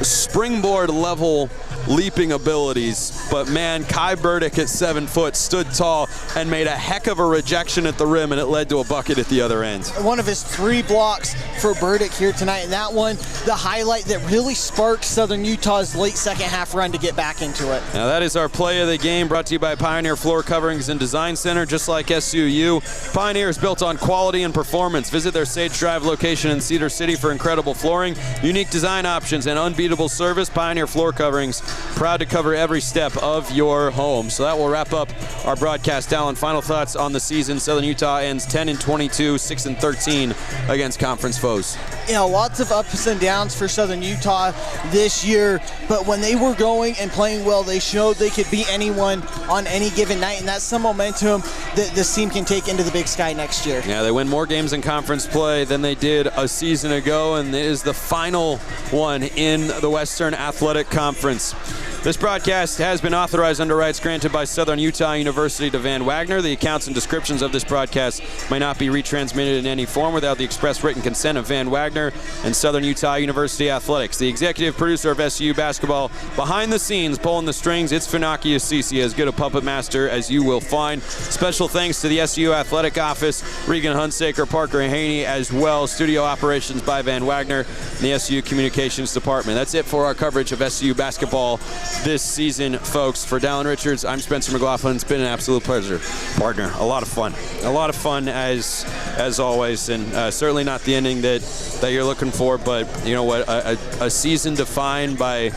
springboard level leaping abilities, but man, Kai Burdick at 7 foot stood tall and made a heck of a rejection at the rim, and it led to a bucket at the other end. One of his 3 blocks for Burdick here tonight, and that one, the highlight that really sparked Southern Utah's late second half run to get back into it. Now that is our play of the game, brought to you by Pioneer Floor Coverings and Design Center. Just like SUU, Pioneer is built on quality and performance. Visit their Sage Drive location in Cedar City for incredible flooring, unique design options, and unbeatable service. Pioneer Floor Coverings, proud to cover every step of your home. So that will wrap up our broadcast. Dallin, final thoughts on the season. Southern Utah ends 10-22, 6-13 against conference foes. You know, lots of ups and downs for Southern Utah this year, but when they were going and playing well, they showed they could beat anyone on any given night, and that's some momentum that this team can take into the Big Sky next year. Yeah, they win more games in conference play than they did a season ago, and it is the final one in the Western Athletic Conference. This broadcast has been authorized under rights granted by Southern Utah University to Van Wagner. The accounts and descriptions of this broadcast may not be retransmitted in any form without the express written consent of Van Wagner and Southern Utah University Athletics. The executive producer of SUU basketball, behind the scenes, pulling the strings, it's Funaki Assisi, as good a puppet master as you will find. Special thanks to the SUU Athletic Office, Regan Hunsaker, Parker Haney as well. Studio operations by Van Wagner and the SUU Communications Department. That's it for our coverage of SUU basketball this season, folks. For Dallin Richards, I'm Spencer McLaughlin. It's been an absolute pleasure, partner. A lot of fun as always, and certainly not the ending that you're looking for, but you know what, a season defined by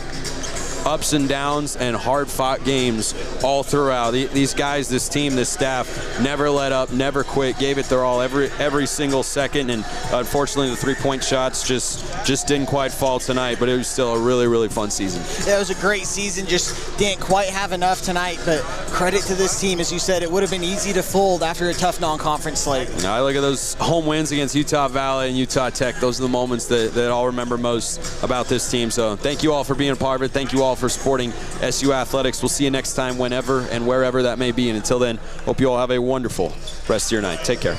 ups and downs and hard-fought games all throughout. These guys, this team, this staff, never let up, never quit, gave it their all every single second, and unfortunately the three-point shots just didn't quite fall tonight, but it was still a really, really fun season. Yeah, it was a great season, just didn't quite have enough tonight, but credit to this team. As you said, it would have been easy to fold after a tough non-conference slate. Now, I look at those home wins against Utah Valley and Utah Tech. Those are the moments that I'll remember most about this team. So thank you all for being a part of it. Thank you all all for supporting SU Athletics. We'll see you next time, whenever and wherever that may be. And until then, hope you all have a wonderful rest of your night. Take care.